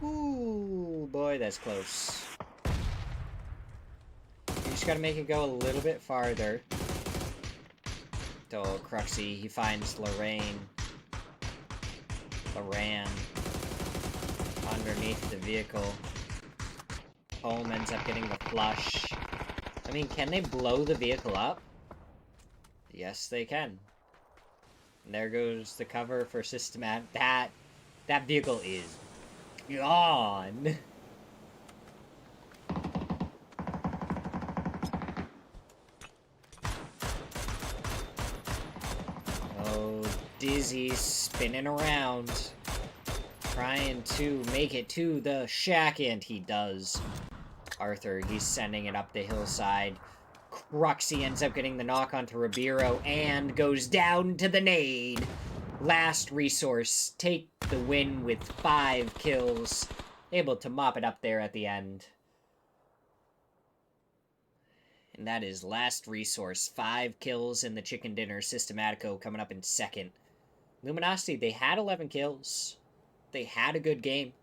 Ooh, boy, that's close. You just gotta make it go a little bit farther. Oh, Cruxy. He finds Lorraine. Underneath the vehicle. Home ends up getting the flush. I mean, can they blow the vehicle up? Yes, they can. And there goes the cover for Systemat. That vehicle is gone. Oh, Dizzy's spinning around. Trying to make it to the shack, and he does. Arthur, he's sending it up the hillside. Cruxy ends up getting the knock onto Ribeiro and goes down to the nade. Last resource. Take the win with 5 kills. Able to mop it up there at the end. And that is last resource. 5 kills in the chicken dinner. Systematico coming up in second. Luminosity, they had 11 kills. They had a good game.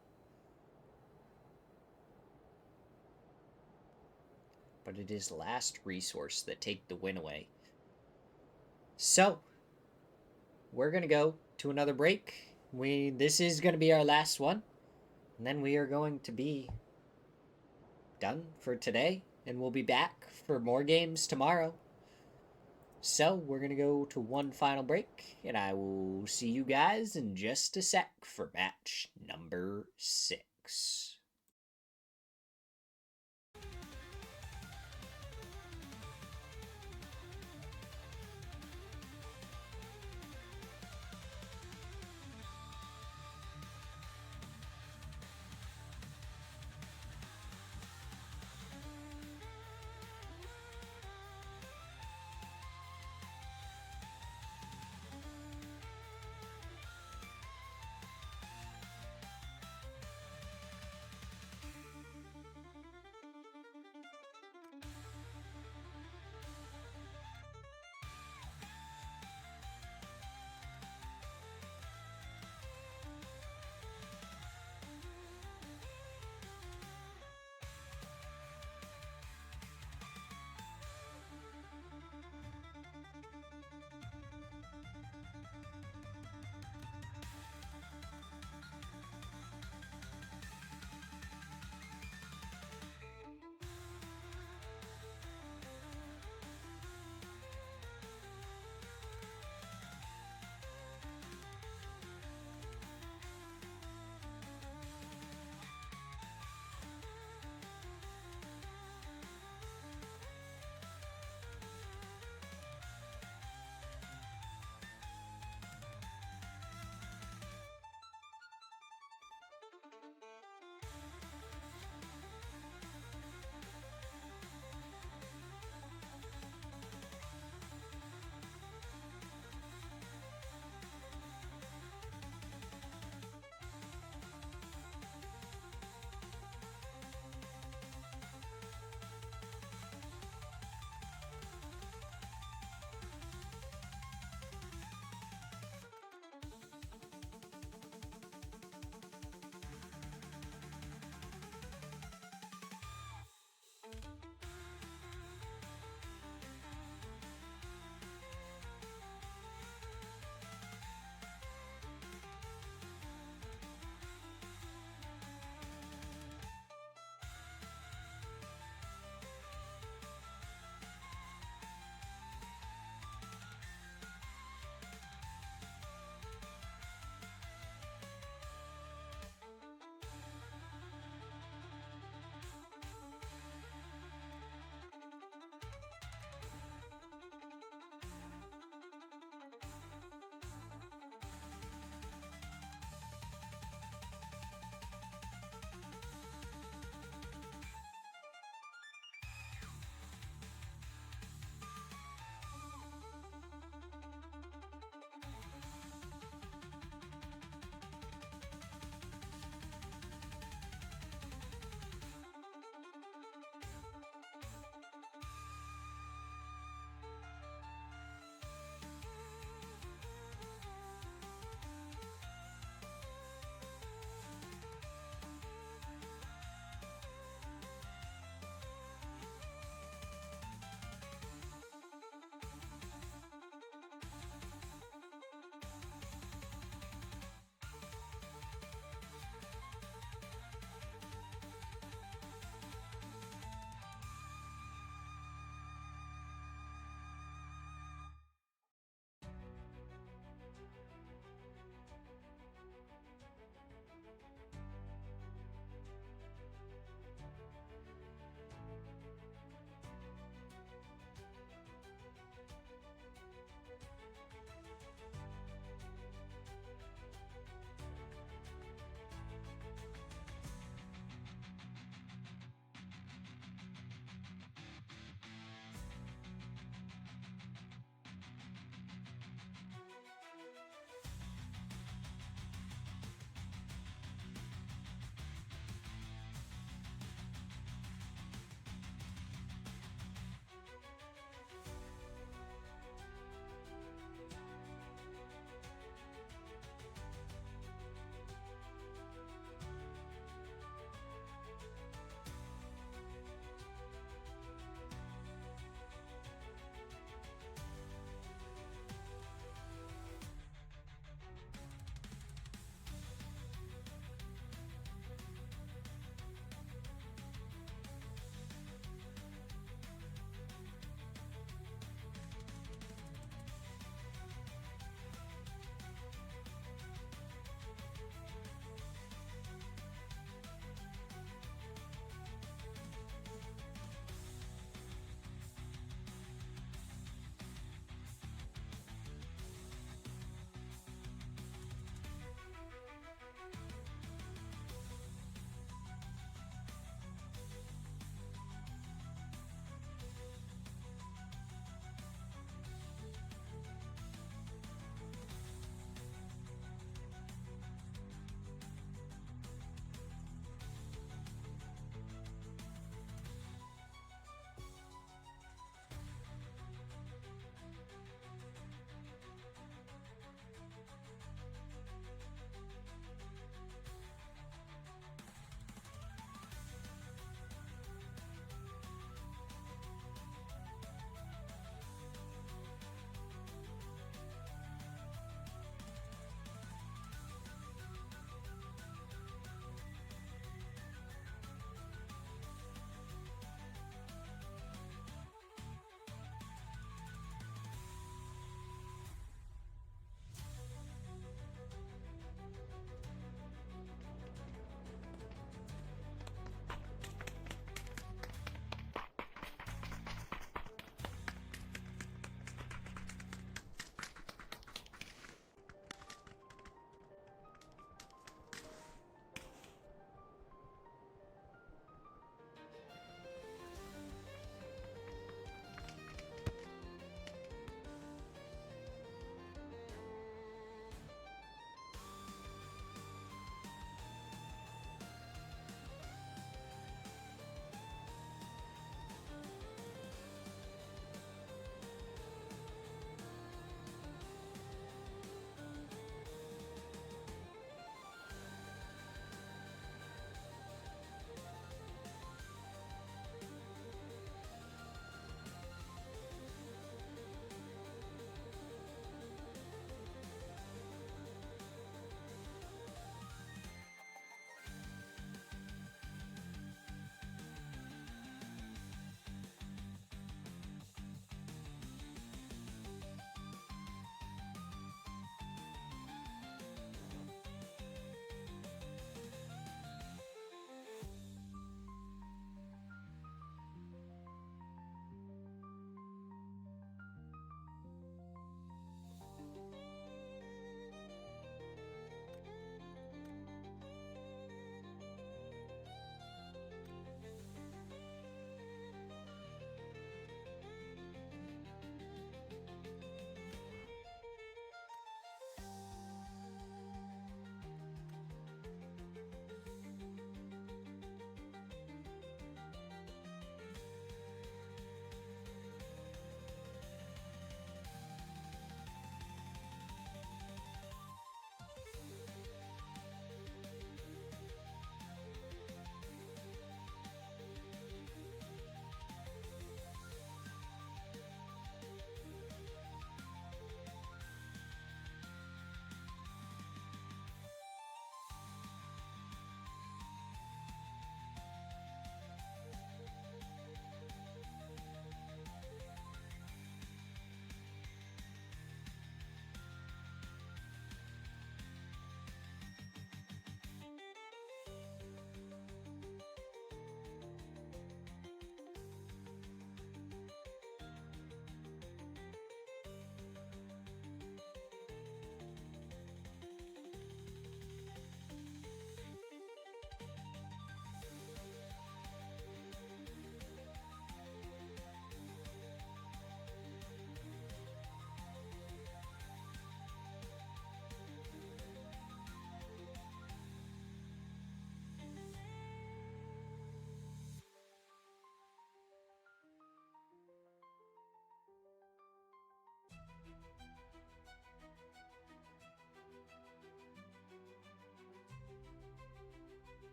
But it is last resource that take the win away. So, we're going to go to another break. This is going to be our last one. And then we are going to be done for today. And we'll be back for more games tomorrow. So, we're going to go to one final break. And I will see you guys in just a sec for match number 6.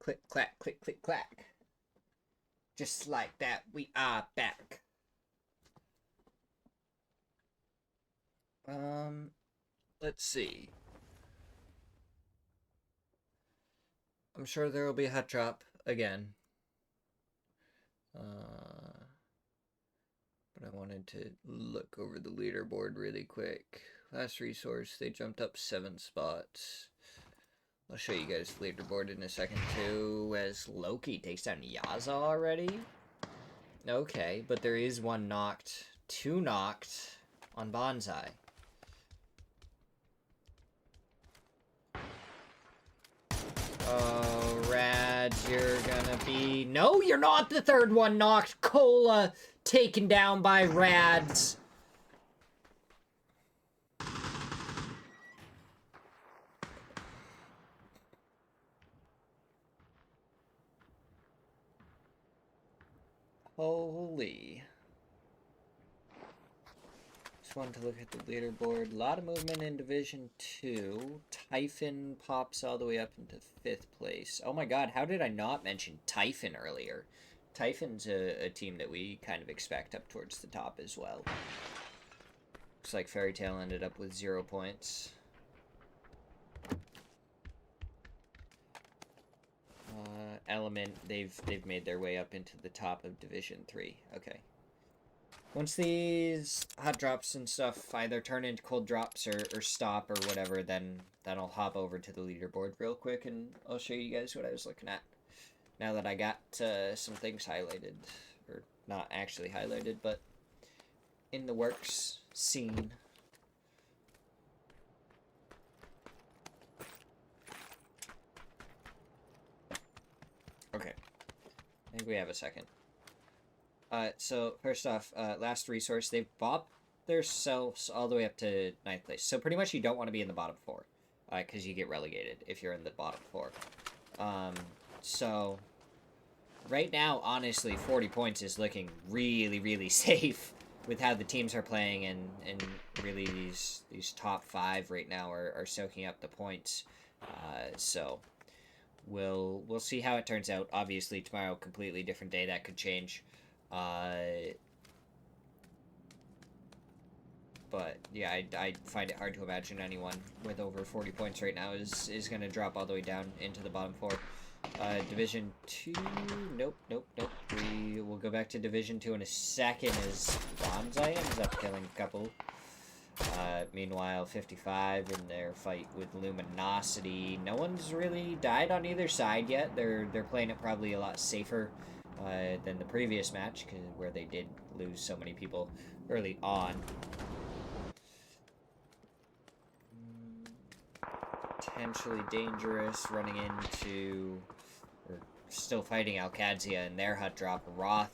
Click, clack, click, click, clack. Just like that, we are back. Let's see. I'm sure there will be a hot drop again. But I wanted to look over the leaderboard really quick. Last resource, they jumped up 7 spots. I'll show you guys the leaderboard in a second too, as Loki takes down Yaza already. Okay, but there is 1 knocked, 2 knocked on Bonsai. Oh, Rads, you're gonna be... No, you're not the 3rd one knocked. Cola taken down by Rads. Holy. Just wanted to look at the leaderboard. A lot of movement in Division 2. Typhon pops all the way up into 5th place. Oh my god, how did I not mention Typhon earlier? Typhon's a team that we kind of expect up towards the top as well. Looks like Fairy Tail ended up with 0 points. Element, they've made their way up into the top of Division 3. Okay. Once these hot drops and stuff either turn into cold drops or stop or whatever, then I'll hop over to the leaderboard real quick and I'll show you guys what I was looking at. Now that I got some things highlighted. Or not actually highlighted, but in the works, seen. Okay. I think we have a second. So first off, last resource, they've bopped themselves all the way up to 9th place. So pretty much you don't want to be in the bottom 4, because you get relegated if you're in the bottom 4. So right now, honestly, 40 points is looking really, really safe with how the teams are playing, and really these top 5 right now are soaking up the points. So we'll see how it turns out. Obviously, tomorrow, completely different day. That could change. But yeah, I find it hard to imagine anyone with over 40 points right now is going to drop all the way down into the bottom 4. Division 2, nope. We will go back to Division 2 in a second as Bonsai ends up killing a couple. Meanwhile, 55 in their fight with Luminosity. No one's really died on either side yet. They're playing it probably a lot safer than the previous match, where they did lose so many people early on. Potentially dangerous, running into, or still fighting Alcadzia in their hut drop. Roth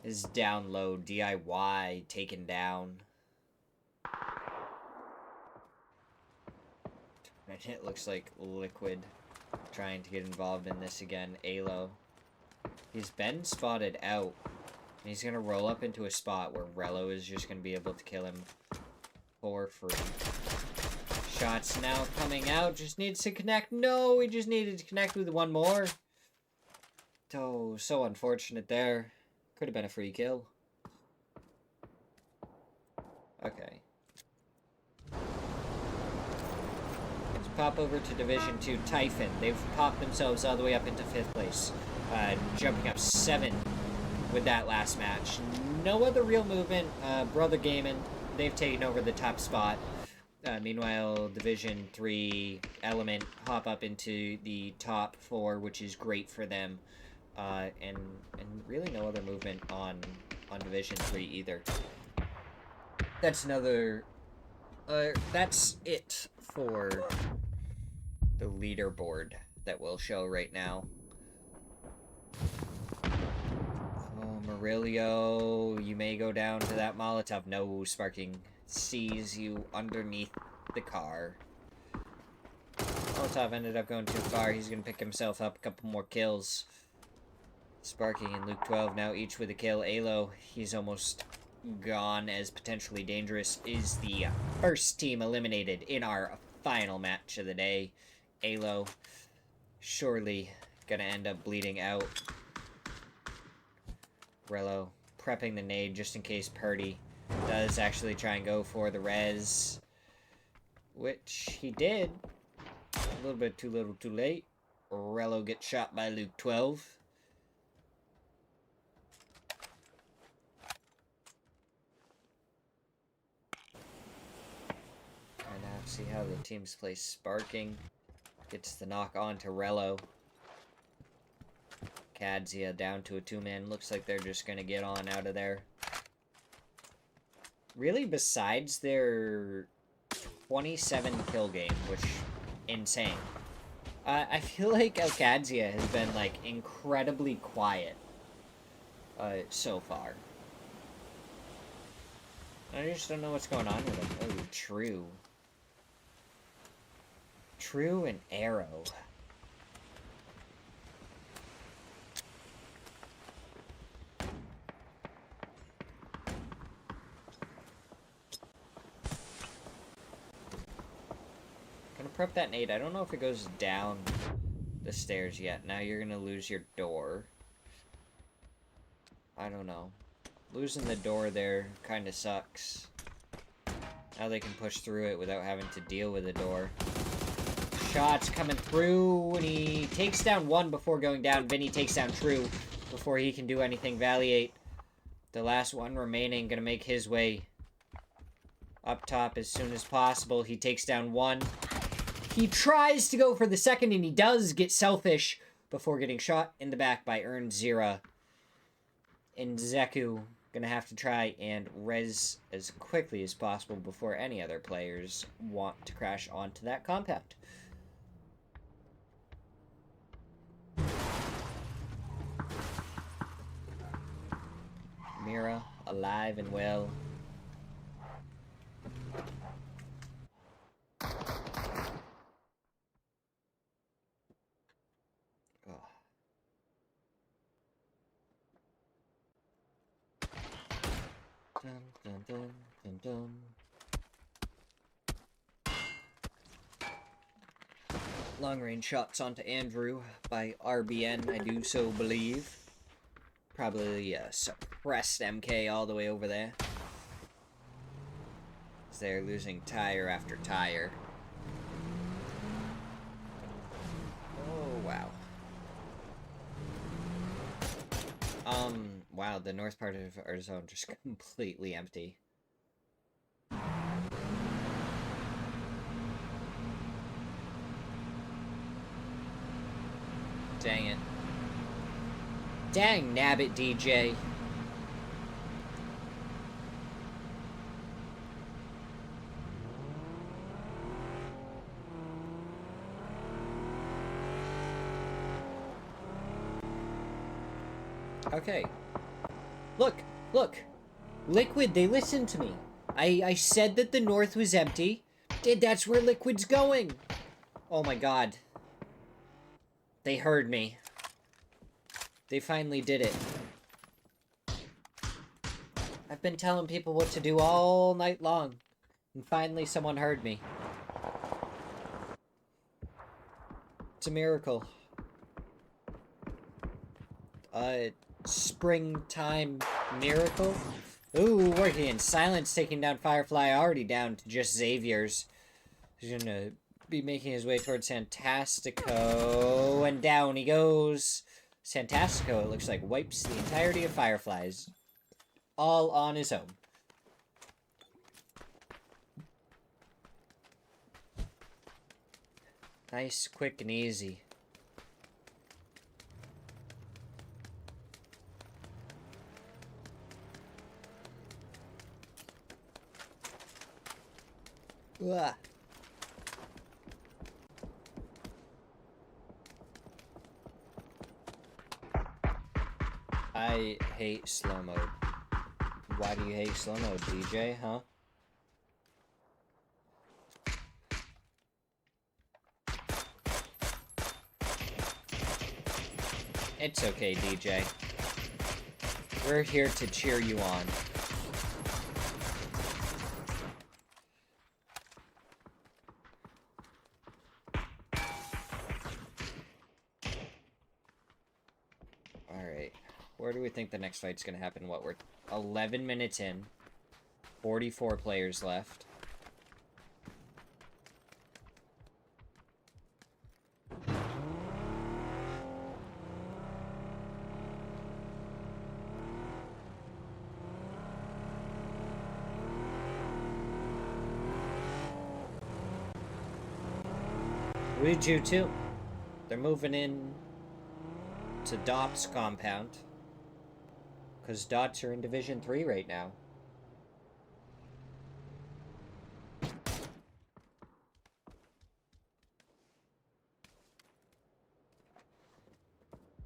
is down low. DIY taken down. And it looks like Liquid trying to get involved in this again. Alo. He's been spotted out. He's going to roll up into a spot where Rello is just going to be able to kill him for free. Shots now coming out. Just needs to connect. No, he just needed to connect with one more. Oh, so unfortunate there. Could have been a free kill. Okay. Let's pop over to Division 2. Typhon. They've popped themselves all the way up into 5th place. Jumping up 7 with that last match. No other real movement. Brother Gaming, they've taken over the top spot. Meanwhile, Division 3 Element hop up into the top 4, which is great for them. And really no other movement on Division 3 either. That's another... that's it for the leaderboard that we'll show right now. Oh, Murillo, you may go down to that Molotov. No, Sparking sees you underneath the car. Molotov ended up going too far. He's going to pick himself up a couple more kills. Sparking and Luke 12 now each with a kill. Alo, he's almost gone, as potentially dangerous is the first team eliminated in our final match of the day. Alo surely gonna end up bleeding out. Rello prepping the nade just in case Purdy does actually try and go for the res. Which he did. A little bit too little too late. Rello gets shot by Luke 12. And now see how the teams play Sparking. Gets the knock on to Rello. Kadzia down to a 2-man. Looks like they're just going to get on out of there. Really, besides their 27 kill game, which, insane. I feel like Kadzia has been, like, incredibly quiet so far. I just don't know what's going on with him. Oh, True. True and Arrow. Gonna prep that nade. I don't know if it goes down the stairs yet. Now you're gonna lose your door. I don't know. Losing the door there kind of sucks. Now they can push through it without having to deal with the door. Shots coming through, and he takes down one before going down. Vinny takes down True before he can do anything. Valiate, the last one remaining, gonna make his way up top as soon as possible. He takes down one. He tries to go for the second, and he does get selfish before getting shot in the back by Zera. And Zeku gonna have to try and res as quickly as possible before any other players want to crash onto that compound. Mira, alive and well. Oh. Dun, dun, dun, dun, dun. Long-range shots onto Andrew by RBN, I do so believe. Probably suppressed MK all the way over there. As they're losing tire after tire. Oh, wow. Wow, the north part of our zone just completely empty. Dang it. Dang nabbit, DJ. Okay. Look. Liquid, they listened to me. I said that the north was empty. That's where Liquid's going. Oh my god. They heard me. They finally did it. I've been telling people what to do all night long. And finally someone heard me. It's a miracle. Springtime miracle? Ooh, working in silence, taking down Firefly, already down to just Xavier's. He's gonna be making his way towards Santastico, and down he goes. Santastico, it looks like, wipes the entirety of Fireflies. All on his own. Nice, quick, and easy. Ugh. I hate slow mode. Why do you hate slow mode, DJ, huh? It's okay, DJ. We're here to cheer you on. think the next fight's gonna happen. What, we're 11 minutes in. 44 players left. Ouiju too. They're moving in to Dot's compound. Because Dots are in Division 3 right now.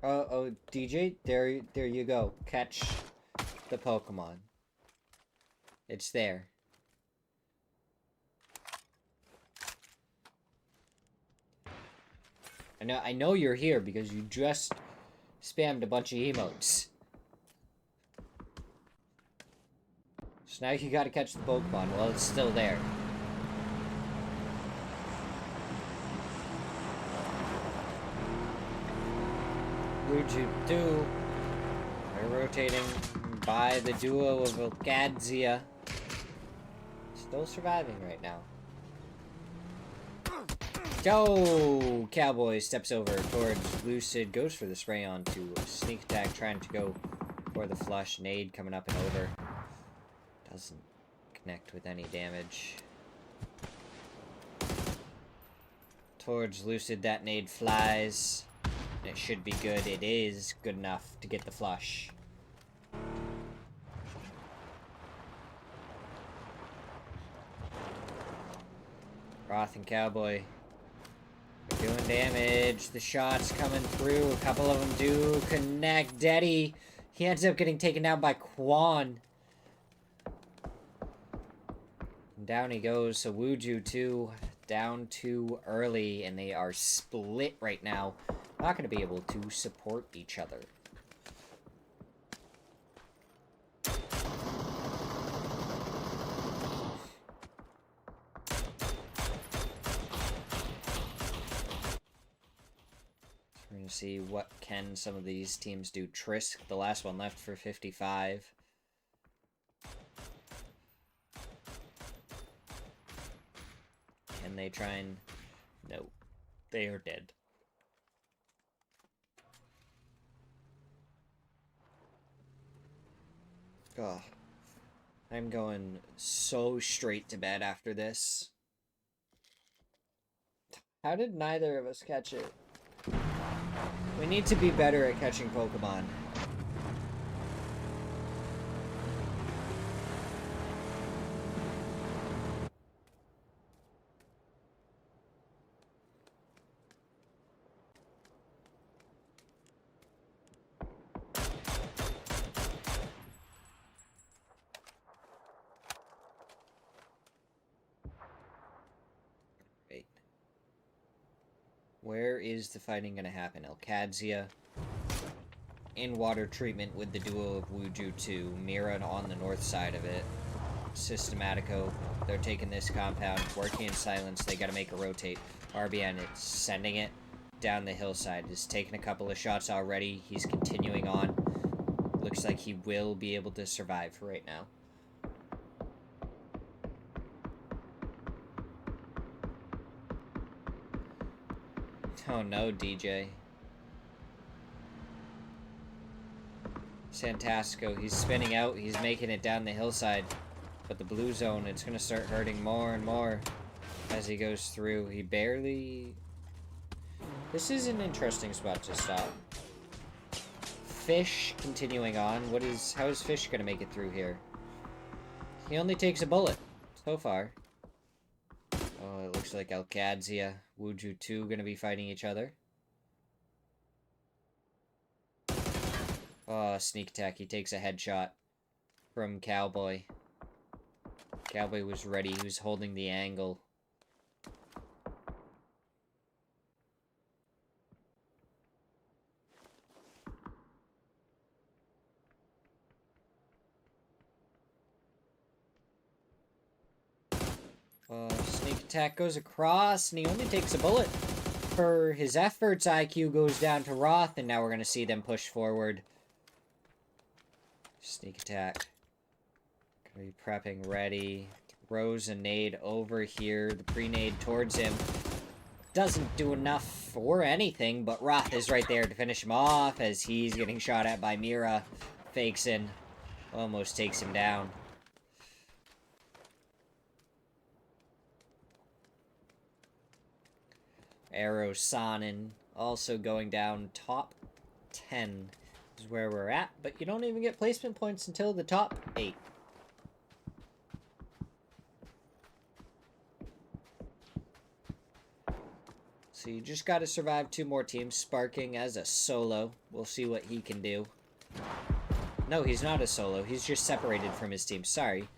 Oh, DJ, there you go. Catch the Pokemon. It's there. I know you're here because you just spammed a bunch of emotes. So now you gotta catch the Pokemon while it's still there. Ouiju 2. They're rotating by the duo of Alcadzia. Still surviving right now. Go! Cowboy steps over towards Lucid, goes for the spray on to sneak attack, trying to go for the flush. Nade coming up and over. Doesn't connect with any damage. Towards Lucid, that nade flies. And it should be good. It is good enough to get the flush. Roth and Cowboy are doing damage. The shots coming through. A couple of them do connect. Deddy, he ends up getting taken down by Quan. And down he goes. So Ouiju 2 down too early, and they are split right now. Not going to be able to support each other. We're going to see what can some of these teams do. Trisk, the last one left for 55. Can they try and... No. They are dead. Oh, I'm going so straight to bed after this. How did neither of us catch it? We need to be better at catching Pokemon. Where is the fighting going to happen? Alcadzia in water treatment with the duo of Ouiju 2. Mira on the north side of it. Systematico, they're taking this compound, working in silence. They got to make a rotate. RBN, it's sending it down the hillside. He's taken a couple of shots already. He's continuing on. Looks like he will be able to survive for right now. Oh no, DJ. Santasco, he's spinning out. He's making it down the hillside. But the blue zone, it's going to start hurting more and more as he goes through. He barely... This is an interesting spot to stop. Fish continuing on. How is Fish going to make it through here? He only takes a bullet so far. Oh, it looks like Alcadzia, Ouiju 2 going to be fighting each other. Oh, sneak attack. He takes a headshot from Cowboy. Cowboy was ready. He was holding the angle. Sneak attack goes across, and he only takes a bullet. For his efforts, IQ goes down to Roth, and now we're going to see them push forward. Sneak attack. Gonna be prepping ready. Throws a nade over here. The pre-nade towards him. Doesn't do enough or anything, but Roth is right there to finish him off as he's getting shot at by Mira. Fakes in. Almost takes him down. Arrow Sonnen also going down. Top 10 is where we're at, but you don't even get placement points until the top 8. So you just got to survive 2 more teams. Sparking as a solo. We'll see what he can do. No, he's not a solo. He's just separated from his team. Sorry.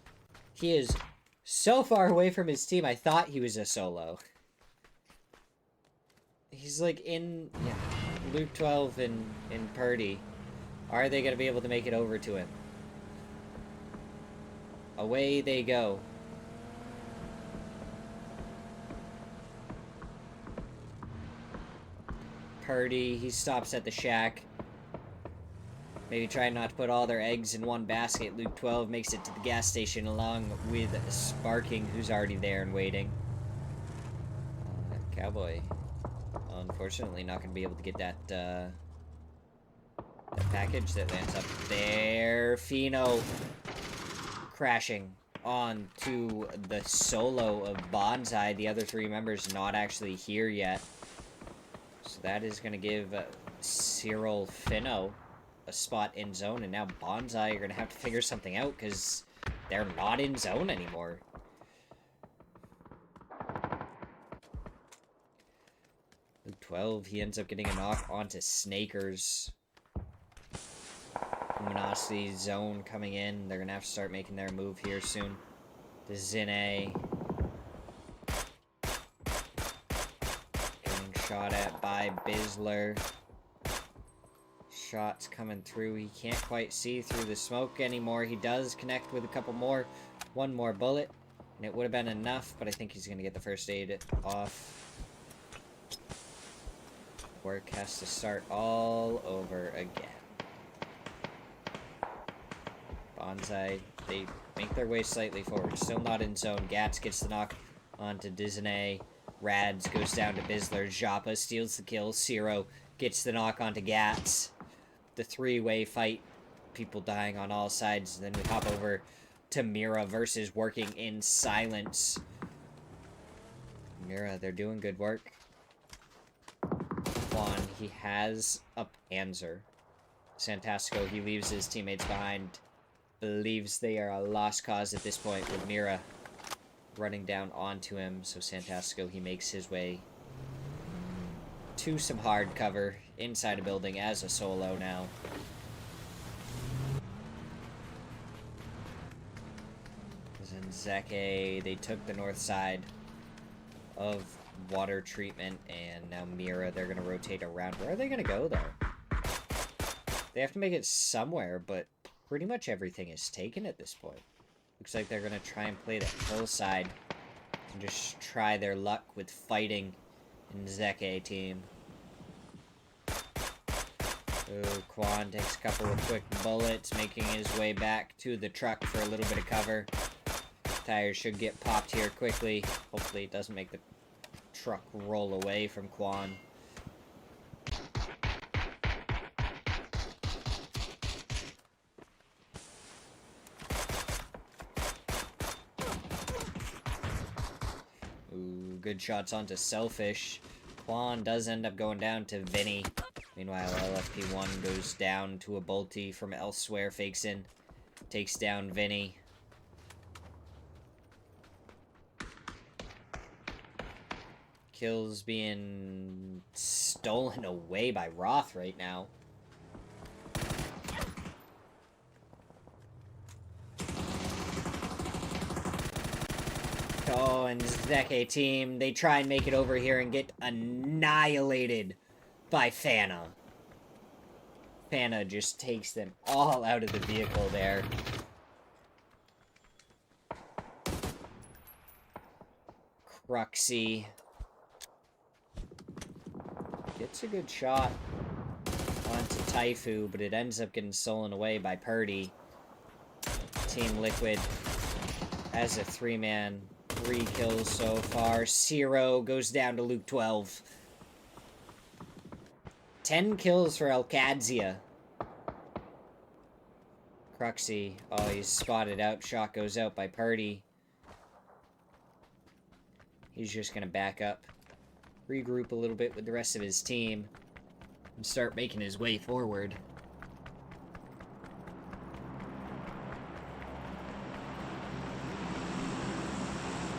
He is so far away from his team, I thought he was a solo. He's like in... yeah, Luke 12 and Purdy. Are they going to be able to make it over to him? Away they go. Purdy, he stops at the shack. Maybe try not to put all their eggs in one basket. Luke 12 makes it to the gas station along with Sparking, who's already there and waiting. Cowboy. Unfortunately, not going to be able to get that package that lands up there. Fino crashing onto the solo of Bonsai. The other 3 members not actually here yet. So that is going to give Cyril Fino a spot in zone. And now Bonsai are going to have to figure something out because they're not in zone anymore. Luke 12, he ends up getting a knock onto Snakers. Luminosity zone coming in. They're going to have to start making their move here soon. The Zine. Getting shot at by Bisler. Shots coming through. He can't quite see through the smoke anymore. He does connect with a couple more. 1 more bullet. And it would have been enough, but I think he's going to get the first aid off. Work has to start all over again. Bonsai, they make their way slightly forward. Still not in zone. Gats gets the knock onto Disney. Rads goes down to Bisler. Joppa steals the kill. Ciro gets the knock onto Gats. The 3-way fight. People dying on all sides. And then we hop over to Mira versus working in silence. Mira, they're doing good work. Juan, he has a Panzer. Santasco, he leaves his teammates behind. Believes they are a lost cause at this point with Mira running down onto him. So Santasco, he makes his way to some hard cover inside a building as a solo now. Zeke, they took the north side of water treatment, and now Mira, they're going to rotate around. Where are they going to go, though? They have to make it somewhere, but pretty much everything is taken at this point. Looks like they're going to try and play the hillside and just try their luck with fighting in Zeke team. Oh, Quan takes a couple of quick bullets, making his way back to the truck for a little bit of cover. Tires should get popped here quickly. Hopefully it doesn't make the truck roll away from Quan. Ooh, good shots onto Selfish. Quan does end up going down to Vinny. Meanwhile, LFP1 goes down to a Bolty from elsewhere. Fakes in. Takes down Vinny. Kills being stolen away by Roth right now. Oh, and Zeke team, they try and make it over here and get annihilated by Fana. Fana just takes them all out of the vehicle there. Cruxy gets a good shot onto Taifu, but it ends up getting stolen away by Purdy. Team Liquid as a 3-man. 3 kills so far. 0 goes down to Luke 12. 10 kills for Alcadzia. Cruxy. Oh, he's spotted out. Shot goes out by Party. He's just going to back up. Regroup a little bit with the rest of his team. And start making his way forward.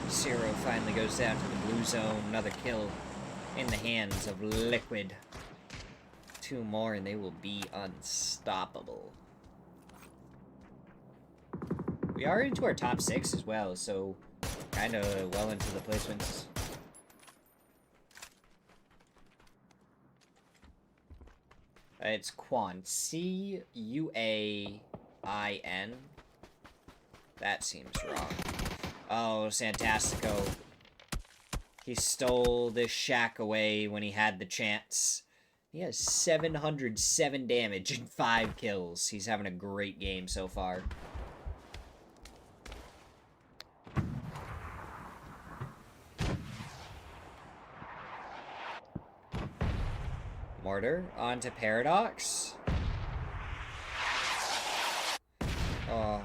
Zero finally goes down to the blue zone. Another kill in the hands of Liquid. 2 more and they will be unstoppable. We are into our top 6 as well, so kind of well into the placements. It's Quan. C-U-A-I-N. That seems wrong. Oh, Santastico. He stole this shack away when he had the chance. He has 707 damage and 5 kills. He's having a great game so far. Mortar onto Paradox. Oh.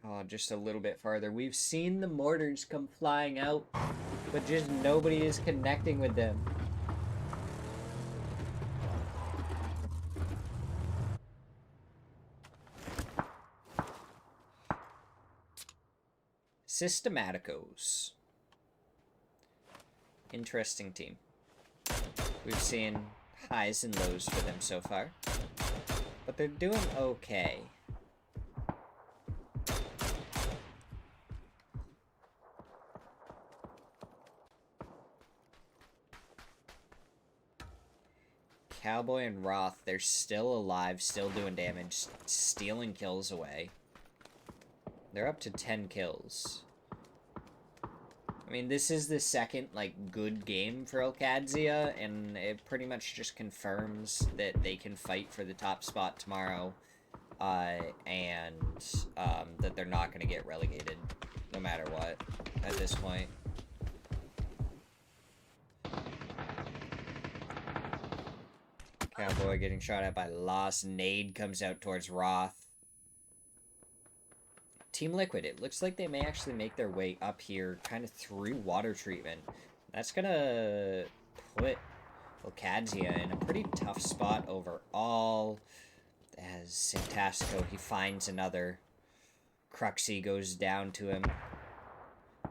Oh, just a little bit farther. We've seen the mortars come flying out, but just nobody is connecting with them. Systematicos. Interesting team. We've seen highs and lows for them so far, but they're doing okay. Cowboy and Roth, they're still alive, still doing damage, stealing kills away. They're up to 10 kills. I mean, this is the second, like, good game for Alcadzia, and it pretty much just confirms that they can fight for the top spot tomorrow, and that they're not going to get relegated, no matter what, at this point. Cowboy getting shot at by Lost. Nade comes out towards Roth. Team Liquid, it looks like they may actually make their way up here, kind of through water treatment. That's gonna put Alcadzia in a pretty tough spot overall. As Santastico, he finds another. Cruxy goes down to him.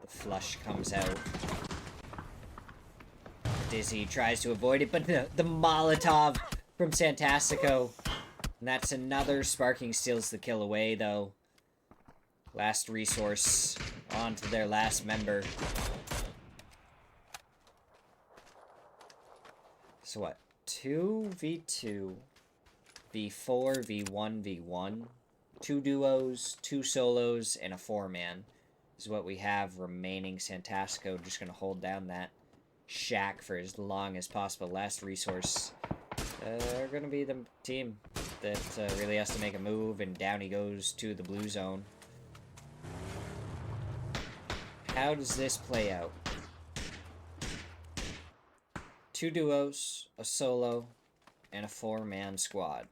The flush comes out. Dizzy tries to avoid it, but the Molotov from Santastico. And that's another. Sparking steals the kill away, though. Last resource on to their last member. So what? 2v2, v4, v1, v1. 2 duos, 2 solos, and a 4-man is what we have remaining. Santastico just going to hold down that shack for as long as possible. Last resource. They're going to be the team that really has to make a move, and down he goes to the blue zone. How does this play out? 2 duos, a solo, and a 4-man squad.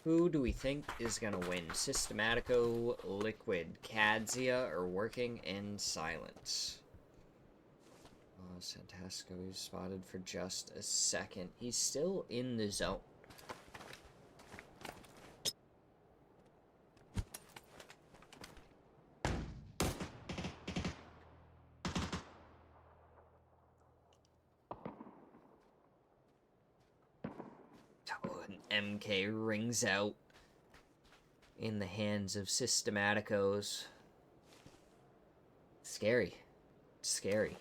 Who do we think is going to win? Systematico, Liquid, Cadzia, or working in silence? Oh, Santastico is spotted for just a second. He's still in the zone. MK rings out in the hands of Systematicos. Scary. Scary.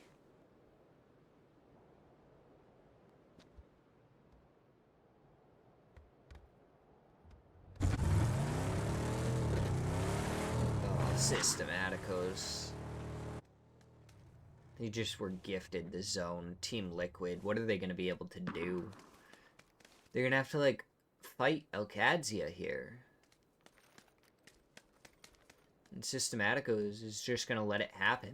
Oh, Systematicos. They just were gifted the zone. Team Liquid. What are they going to be able to do? They're going to have to, like, fight Alcadzia here. And Systematicos is just going to let it happen.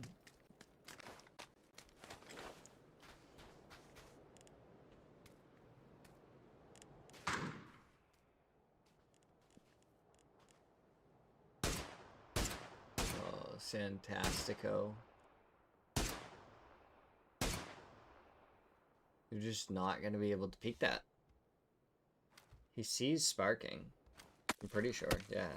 Oh, Fantastico. You're just not going to be able to peek that. He sees Sparking. I'm pretty sure, yeah.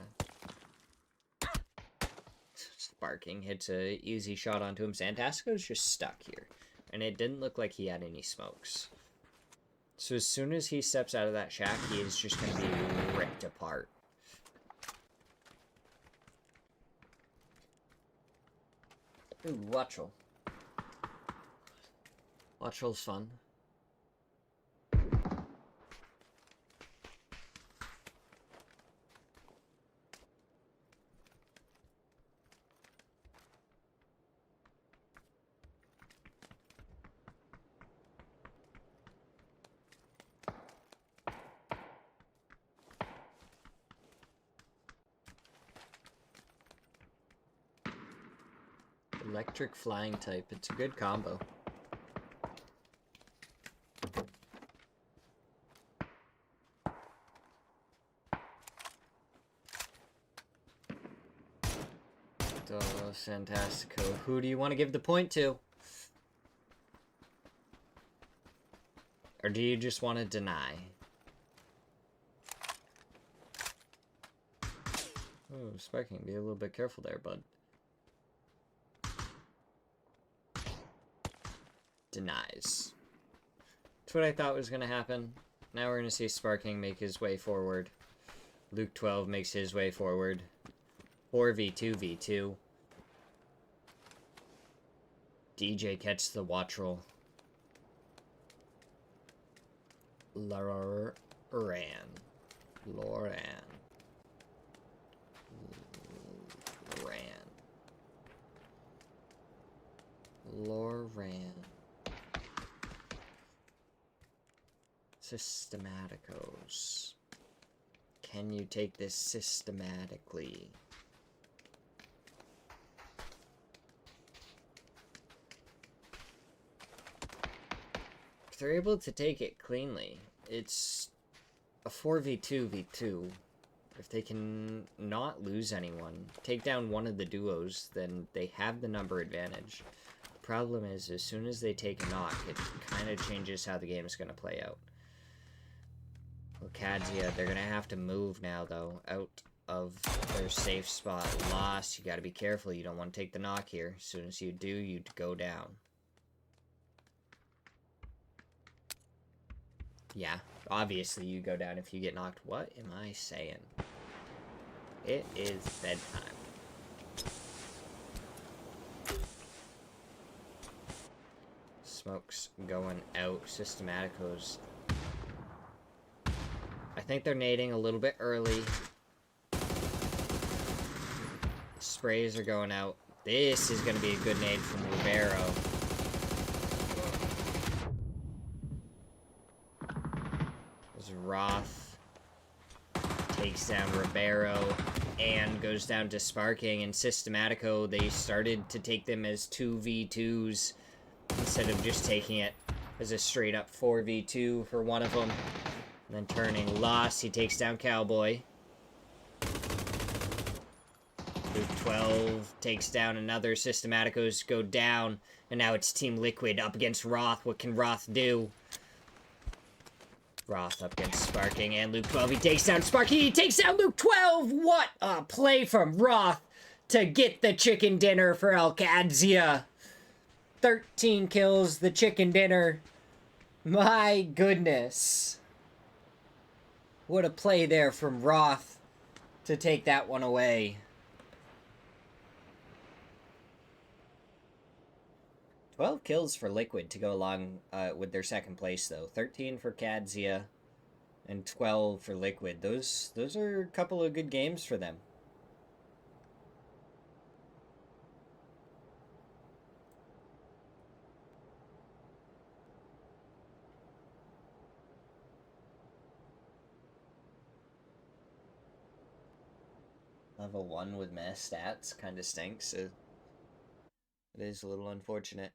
Sparking hits a easy shot onto him. Fantastico's just stuck here. And it didn't look like he had any smokes. So as soon as he steps out of that shack, he is just going to be ripped apart. Ooh, Watchel. Watchel's fun. Electric flying type. It's a good combo. Fantastico. Who do you want to give the point to? Or do you just want to deny? Oh, Sparking, be a little bit careful there, bud. Denies. That's what I thought was going to happen. Now we're going to see Sparking make his way forward. Luke 12 makes his way forward. 4v2v2. DJ catches the Watchel. Loran. Systematicos. Can you take this systematically? If they're able to take it cleanly, it's a 4v2v2. If they can not lose anyone, take down one of the duos, then they have the number advantage. The problem is, as soon as they take a knock, it kind of changes how the game is going to play out. Alcadzia, they're going to have to move now, though, out of their safe spot. Lost, you got to be careful. You don't want to take the knock here. As soon as you do, you go down. Yeah, obviously you go down if you get knocked. What am I saying? It is bedtime. Smoke's going out. Systematicos. I think they're nading a little bit early. Sprays are going out. This is going to be a good nade from Ribeiro. As Roth takes down Ribeiro and goes down to Sparking, and Systematico, they started to take them as 2v2s instead of just taking it as a straight up 4v2 for one of them. And then turning Lost, he takes down Cowboy. Luke 12 takes down another. Systematicos go down, and now it's Team Liquid up against Roth. What can Roth do? Roth up against Sparking, and Luke 12, he takes down Sparking, he takes down Luke 12! What a play from Roth to get the chicken dinner for Alcadzia. 13 kills, the chicken dinner. My goodness. What a play there from Roth to take that one away. 12 kills for Liquid to go along with their second place, though. 13 for Cadzia and 12 for Liquid. Those are a couple of good games for them. have a 1 with meh stats. Kind of stinks. It is a little unfortunate.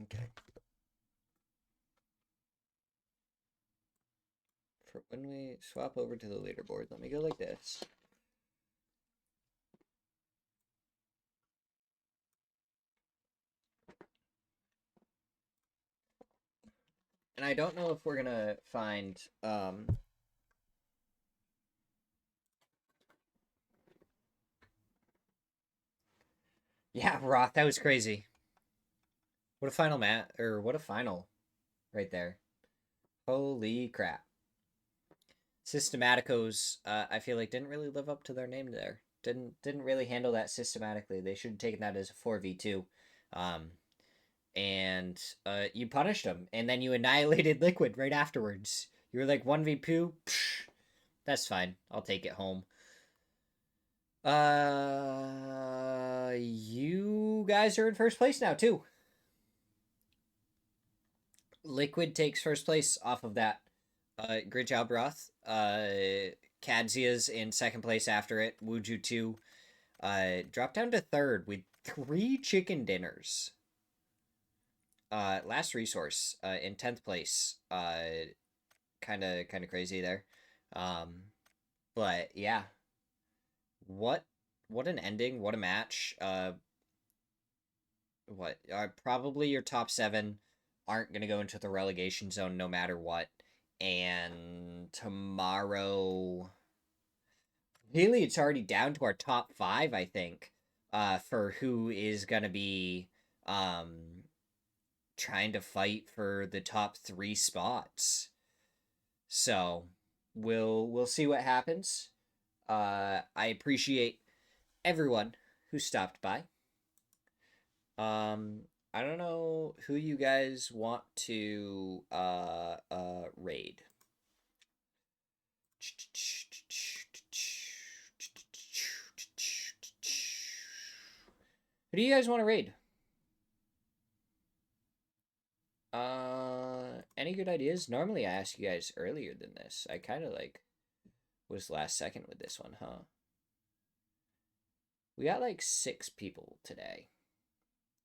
Okay. For when we swap over to the leaderboard, let me go like this. And I don't know if we're gonna find yeah, Roth, that was crazy. What a final what a final right there. Holy crap. Systematicos, I feel like didn't really live up to their name there. Didn't really handle that systematically. They should have taken that as a 4v2. And you punished them, and then you annihilated Liquid right afterwards. You were like 1v2. Psh, that's fine. I'll take it home. You guys are in first place now too. Liquid takes first place off of that. Great job, Roth. Kadzia's in second place after it. Wuju 2 dropped down to third with 3 chicken dinners. Last resource in 10th place. Kind of crazy there. But yeah. What an ending, what a match. Probably your top 7 aren't going to go into the relegation zone no matter what. And tomorrow, really, it's already down to our top 5, I think, for who is going to be trying to fight for the top 3 spots. So we'll see what happens. I appreciate everyone who stopped by. I don't know who you guys want to raid. Who do you guys want to raid? Any good ideas? Normally I ask you guys earlier than this. I kind of like was last second with this one, huh? We got like 6 people today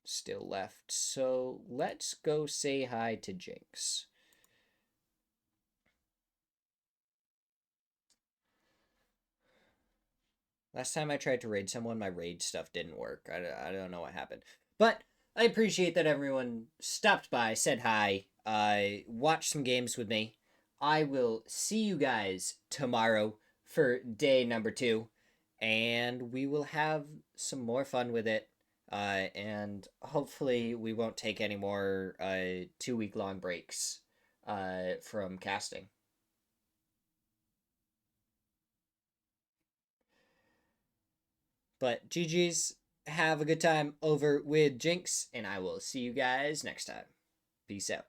still left, so let's go say hi to Jinx. Last time I tried to raid someone, my raid stuff didn't work. I don't know what happened. But I appreciate that everyone stopped by, said hi, watched some games with me. I will see you guys tomorrow for day number 2, and we will have some more fun with it. And hopefully we won't take any more 2-week-long breaks from casting. But GG's, have a good time over with Jinx, and I will see you guys next time. Peace out.